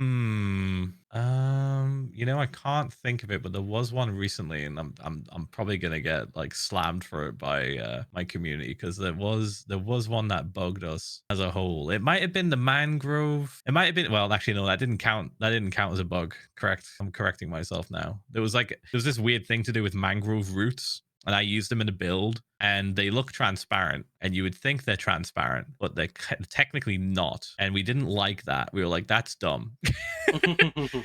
You know, I can't think of it, but there was one recently, and I'm probably gonna get like slammed for it by my community, because there was one that bugged us as a whole. It might have been the mangrove. It might have been, well, actually no, that didn't count as a bug. Correct. I'm correcting myself now. There was this weird thing to do with mangrove roots, and I used them in a build, and they look transparent, and you would think they're transparent, but they're technically not. And we didn't like that. We were like, that's dumb.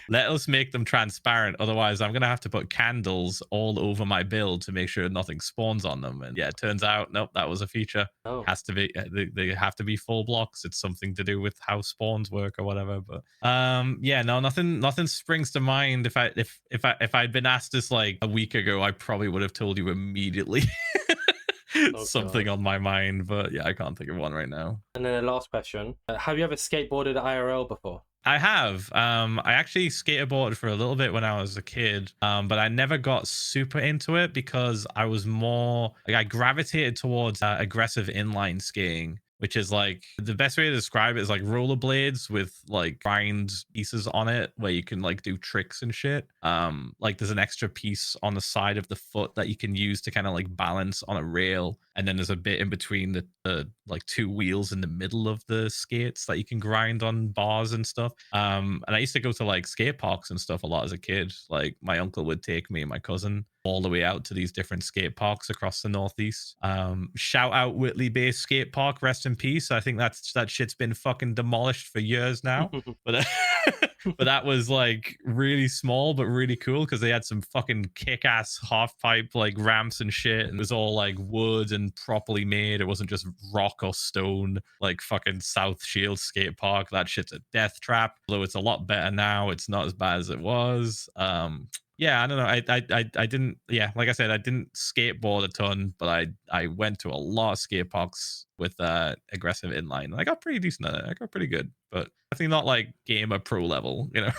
Let us make them transparent. Otherwise, I'm going to have to put candles all over my build to make sure nothing spawns on them. And yeah, it turns out, nope, that was a feature. Oh. Has to be, they have to be full blocks. It's something to do with how spawns work or whatever. But yeah, no, nothing springs to mind. If I'd been asked this like a week ago, I probably would have told you immediately. Something on my mind, but yeah, I can't think of one right now. And then the last question, have you ever skateboarded IRL before? I have. I actually skateboarded for a little bit when I was a kid, but I never got super into it because I was more like, I gravitated towards aggressive inline skating, which is like, the best way to describe it is like rollerblades with like grind pieces on it where you can like do tricks and shit. Like there's an extra piece on the side of the foot that you can use to kind of like balance on a rail. and then there's a bit in between the like two wheels in the middle of the skates that you can grind on bars and stuff. And I used to go to like skate parks and stuff a lot as a kid. Like my uncle would take me and my cousin all the way out to these different skate parks across the Northeast. Shout out Whitley Bay Skate Park, rest in peace. I think that shit's been fucking demolished for years now. But but that was like really small but really cool because they had some fucking kick-ass half pipe like ramps and shit, and it was all like wood and properly made. It wasn't just rock or stone like fucking South Shield Skate Park. That shit's a death trap, although it's a lot better now. It's not as bad as it was. Yeah, I don't know. I didn't. Yeah, like I said, I didn't skateboard a ton, but I went to a lot of skate parks with aggressive inline. And I got pretty decent at it. I got pretty good, but definitely not like gamer pro level. You know,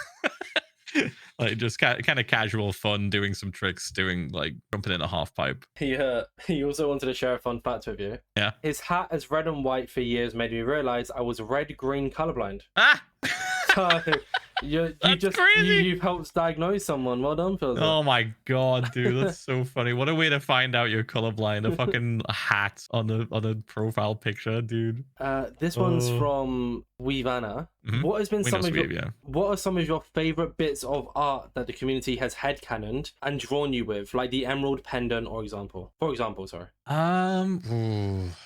like just kind of casual fun, doing some tricks, doing like jumping in a half pipe. He also wanted to share a fun fact with you. Yeah. His hat as red and white for years made me realize I was red-green colorblind. Ah. So you've helped diagnose someone. Well done, Phil. Oh my god, dude, that's so funny. What a way to find out you're colorblind. A fucking hat on the profile picture, dude. This one's from Weavana. What has been what are some of your favorite bits of art that the community has headcanoned and drawn you with, like the emerald pendant, for example, sorry.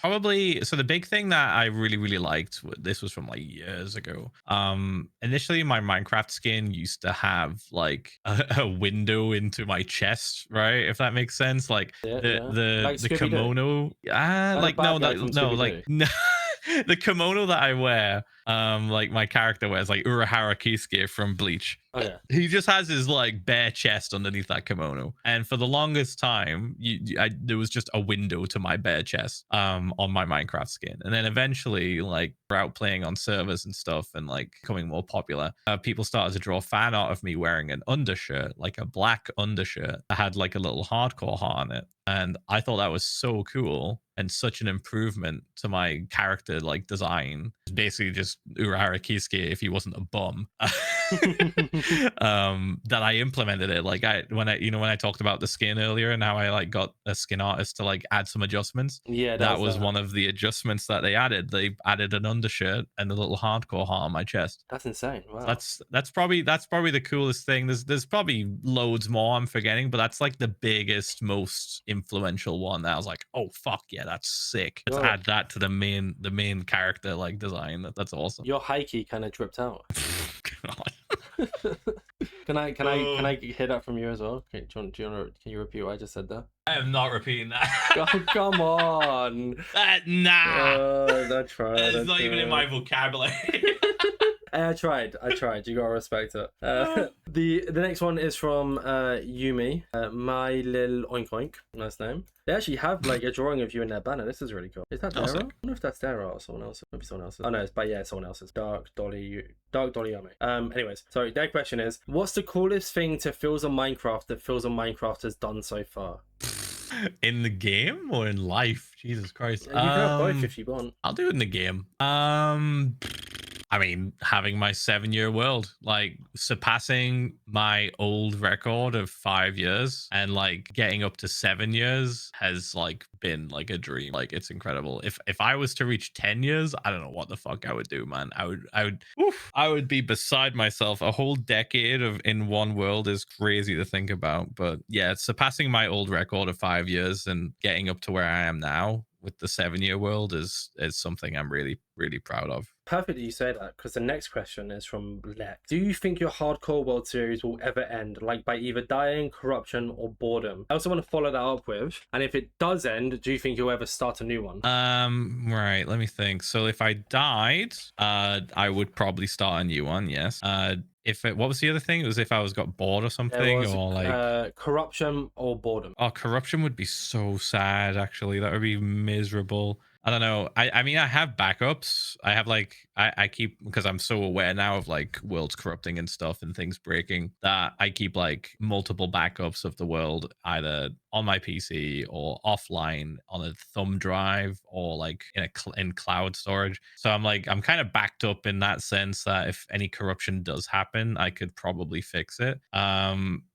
Probably. So the big thing that I really liked, this was from like years ago. Initially my Minecraft skin used to have like a window into my chest, right? If that makes sense. Like the kimono. The kimono that I wear, like my character wears, like Urahara Kisuke from Bleach. Okay. He just has his like bare chest underneath that kimono, and for the longest time, there was just a window to my bare chest, on my Minecraft skin. And then eventually, like throughout playing on servers and stuff, and like becoming more popular, people started to draw fan art of me wearing an undershirt, like a black undershirt that had like a little hardcore heart on it. And I thought that was so cool and such an improvement to my character like design. It's basically just Urahara Kisuke if he wasn't a bum. That I implemented it. Like when I talked about the skin earlier and how I like got a skin artist to like add some adjustments. Yeah, that was one of the adjustments that they added. They added an undershirt and a little hardcore heart on my chest. That's insane. Wow. That's probably the coolest thing. There's probably loads more I'm forgetting, but that's like the biggest, most influential one that I was like, oh fuck yeah, that's sick. Let's add that to the main character like design. That's awesome. Your hikey kind of dripped out. God. Can I hear that from you as well? Okay, can you repeat what I just said there? I am not repeating that. Oh, come on. Nah. I tried. It's not even in my vocabulary. I tried. You gotta respect it. The next one is from Yumi. My Lil Oink Oink. Nice name. They actually have like a drawing of you in their banner. This is really cool. Is that Dara? I don't know if that's Dara or someone else. Maybe someone else's. Oh no, it's someone else's. Dark Dolly Yumi. Anyways, so their question is, what's the coolest thing to Philza Minecraft that Philza Minecraft has done so far? In the game or in life? Jesus Christ. You can have both if you want. I'll do it in the game. I mean, having my 7-year world, like surpassing my old record of 5 years and like getting up to 7 years has like been like a dream. Like it's incredible. If I was to reach 10 years, I don't know what the fuck I would do, man. I would be beside myself. A whole decade of in one world is crazy to think about. But yeah, surpassing my old record of 5 years and getting up to where I am now with the 7-year world is something I'm really proud of. Perfect that you say that, because the next question is from Lex. Do you think your Hardcore World Series will ever end, like by either dying, corruption, or boredom? I also want to follow that up with, and if it does end, do you think you'll ever start a new one? Right, let me think. So if I died, I would probably start a new one, yes. What was the other thing? It was if I got bored or something, or like corruption or boredom. Oh, corruption would be so sad. Actually, that would be miserable. I don't know. I mean, I have backups. I have like, I keep, because I'm so aware now of like worlds corrupting and stuff and things breaking, that I keep like multiple backups of the world, either on my PC or offline on a thumb drive or like in cloud storage. So I'm kind of backed up in that sense that if any corruption does happen, I could probably fix it.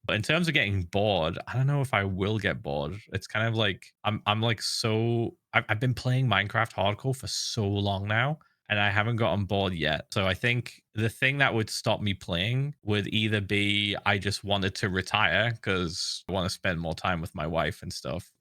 But in terms of getting bored, I don't know if I will get bored. It's kind of like I'm like so I've been playing Minecraft hardcore for so long now, and I haven't got on board yet. So I think the thing that would stop me playing would either be I just wanted to retire because I want to spend more time with my wife and stuff,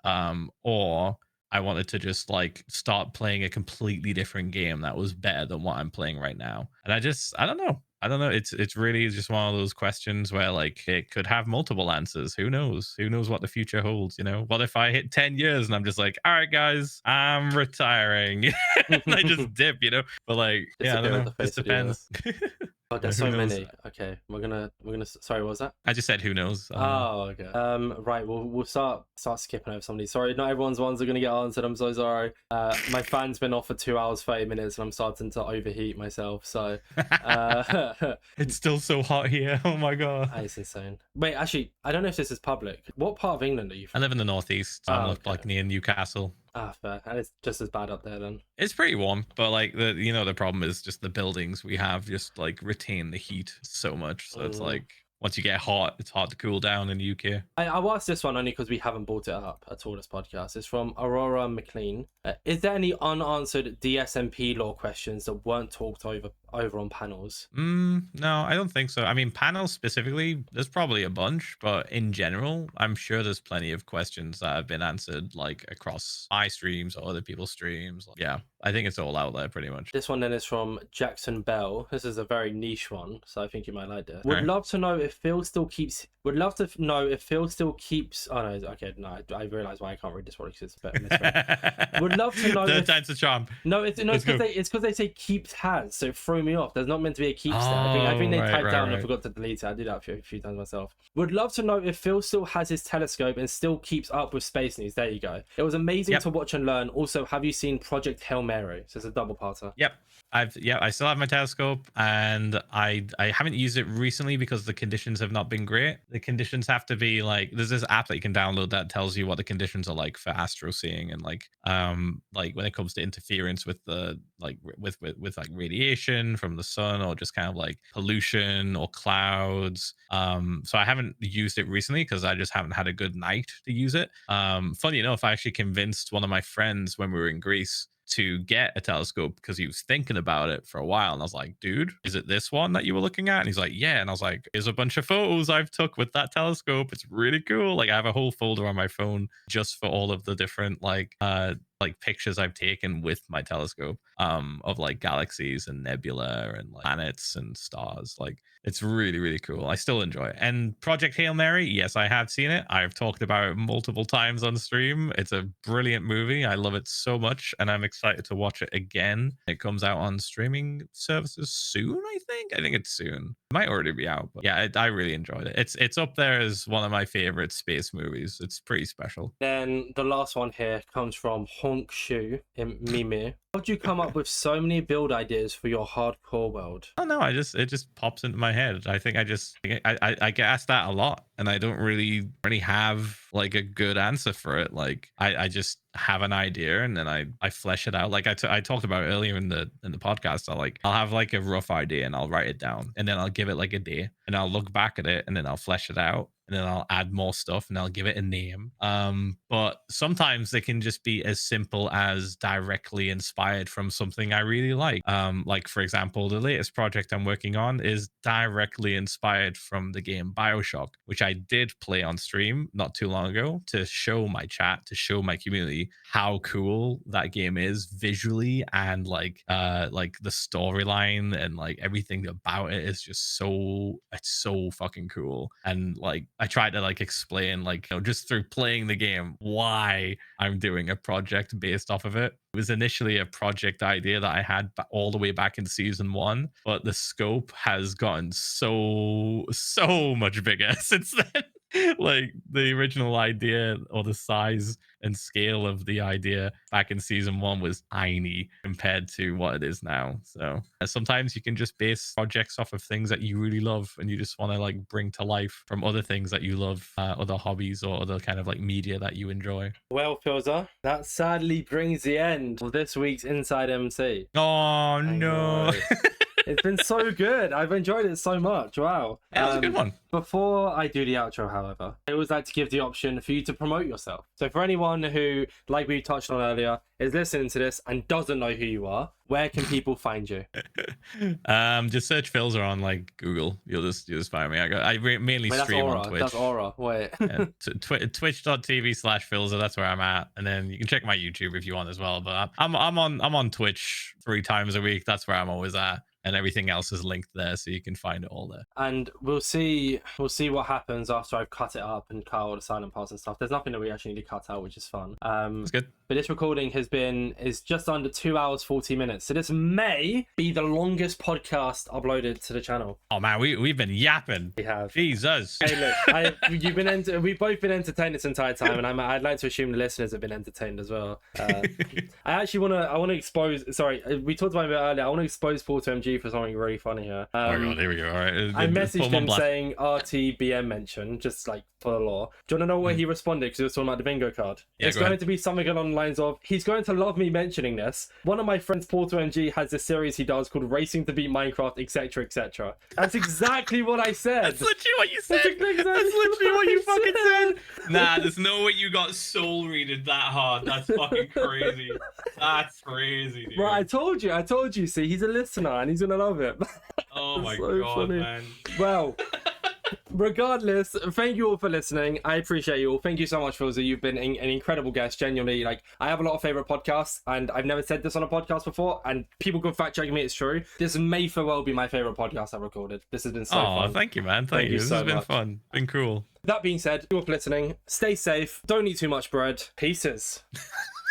or I wanted to just like start playing a completely different game that was better than what I'm playing right now. And I don't know. I don't know. It's really just one of those questions where like it could have multiple answers. Who knows? Who knows what the future holds? You know, what if I hit 10 years and I'm just like, all right, guys, I'm retiring, and I just dip, you know? But like, yeah, I don't know. Just depends. Oh, there's so many. Okay, we're gonna. Sorry, what was that? I just said who knows. Oh, okay. Right. We'll start skipping over some of these. Sorry, not everyone's ones are gonna get answered. I'm so sorry. My fan's been off for 2 hours 30 minutes, and I'm starting to overheat myself. So, it's still so hot here. Oh my god, it's insane. Wait, actually, I don't know if this is public. What part of England are you from? I live in the northeast. So I live like near Newcastle. Ah, fair. And it's just as bad up there then. It's pretty warm, but like the problem is just the buildings we have just like retain the heat so much. So it's like once you get hot, it's hard to cool down in the UK. I'll ask this one only because we haven't brought it up at all this podcast. It's from Aurora McLean. Is there any unanswered DSMP law questions that weren't talked over on panels? No, I don't think so. I mean, panels specifically, there's probably a bunch, but in general, I'm sure there's plenty of questions that have been answered like across my streams or other people's streams. Yeah, I think it's all out there pretty much. This one then is from Jackson Bell. This is a very niche one, so I think you might like this. Would love to know if Phil still keeps. Would love to know if Phil still keeps. Oh no, okay, no, I realize why I can't read this one because it's better misread. Would love to know. Third time's a charm. No, it's because they say keeps has, so it threw me off. There's not meant to be a keeps there. I think they typed down and I forgot to delete it. I did that a few times myself. Would love to know if Phil still has his telescope and still keeps up with space news. There you go. It was amazing to watch and learn. Also, have you seen Project Hail Mary? So it's a double parter. Yep. I still have my telescope, and I haven't used it recently because the conditions have not been great. The conditions have to be like, there's this app that you can download that tells you what the conditions are like for astro seeing, and like when it comes to interference with the with like radiation from the sun, or just kind of like pollution or clouds. So I haven't used it recently because I just haven't had a good night to use it. Funny enough, I actually convinced one of my friends when we were in Greece to get a telescope because he was thinking about it for a while, and I was like, dude, is it this one that you were looking at? And he's like, yeah. And I was like, here's a bunch of photos I've took with that telescope. It's really cool. Like, I have a whole folder on my phone just for all of the different like pictures I've taken with my telescope of like galaxies and nebula and like planets and stars. Like, it's really, really cool. I still enjoy it. And Project Hail Mary, yes, I have seen it. I've talked about it multiple times on stream. It's a brilliant movie. I love it so much, and I'm excited to watch it again. It comes out on streaming services soon, I think. I think it's soon. It might already be out, but yeah, I really enjoyed it. It's up there as one of my favorite space movies. It's pretty special. Then the last one here comes from Honk Shu in Mimir. How did you come up with so many build ideas for your hardcore world? Oh no, it just pops into my head. I think I get asked that a lot, and I don't really have like a good answer for it. Like I just have an idea and then I flesh it out. Like I talked about earlier in the podcast. I'll have like a rough idea and I'll write it down, and then I'll give it like a day, and I'll look back at it, and then I'll flesh it out, and then I'll add more stuff, and I'll give it a name. But sometimes they can just be as simple as directly inspired from something I really like. Like for example, the latest project I'm working on is directly inspired from the game BioShock, which I did play on stream not too long ago to show my chat, to show my community how cool that game is visually, and like the storyline and like everything about it is just it's so fucking cool. And like I tried to like explain, like, you know, just through playing the game, why I'm doing a project based off of it. It was initially a project idea that I had all the way back in season 1, but the scope has gotten so much bigger since then. Like the original idea, or the size and scale of the idea back in season 1 was tiny compared to what it is now. So sometimes you can just base projects off of things that you really love, and you just want to like bring to life from other things that you love, other hobbies or other kind of like media that you enjoy. Well, Ph1LzA, that sadly brings the end of this week's InsideMC. Oh no. It's been so good. I've enjoyed it so much. Wow. That was a good one. Before I do the outro, however, I always like to give the option for you to promote yourself. So for anyone who, like we touched on earlier, is listening to this and doesn't know who you are, where can people find you? Just search Philza on like Google. You'll just find me. I mainly stream on Twitch. That's Aura. Wait. Yeah, twitch.tv/Philza. That's where I'm at. And then you can check my YouTube if you want as well. But I'm on Twitch 3 times a week. That's where I'm always at. And everything else is linked there, so you can find it all there. And we'll see what happens after I've cut it up and cut all the silent parts and stuff. There's nothing that we actually need to cut out, which is fun. That's good. But this recording is just under 2 hours 40 minutes. So this may be the longest podcast uploaded to the channel. Oh man, we've been yapping. We have. Jesus. Hey, look, we've both been entertained this entire time, and I'd like to assume the listeners have been entertained as well. I want to expose. Sorry, we talked about it earlier. I want to expose Ph1LzA for something really funny here. Oh god, here we go. All right. I messaged him saying RTBM mention, just like for the law. Do you want to know what he responded? Because he was talking about the bingo card. Yeah, it's going to be something along the lines of, he's going to love me mentioning this. One of my friends, Ph1LzA, has this series he does called Racing to Beat Minecraft, etc., etc. That's exactly what I said. That's literally what you said. That's literally what you fucking said. Nah, there's no way you got soul readed that hard. That's fucking crazy. That's crazy, dude. Right, I told you. See, he's a listener and he's gonna love it. Oh my so god, funny. man. Well, regardless, thank you all for listening. I appreciate you all. Thank you so much, Philza. You've been an incredible guest. Genuinely, like, I have a lot of favorite podcasts, and I've never said this on a podcast before, and people can fact check me. It's true. This may for well be my favorite podcast I've recorded. This has been so fun. Oh, thank you, man. Thank you. This has been fun. Been cool. That being said, you all for listening. Stay safe. Don't eat too much bread. Pieces.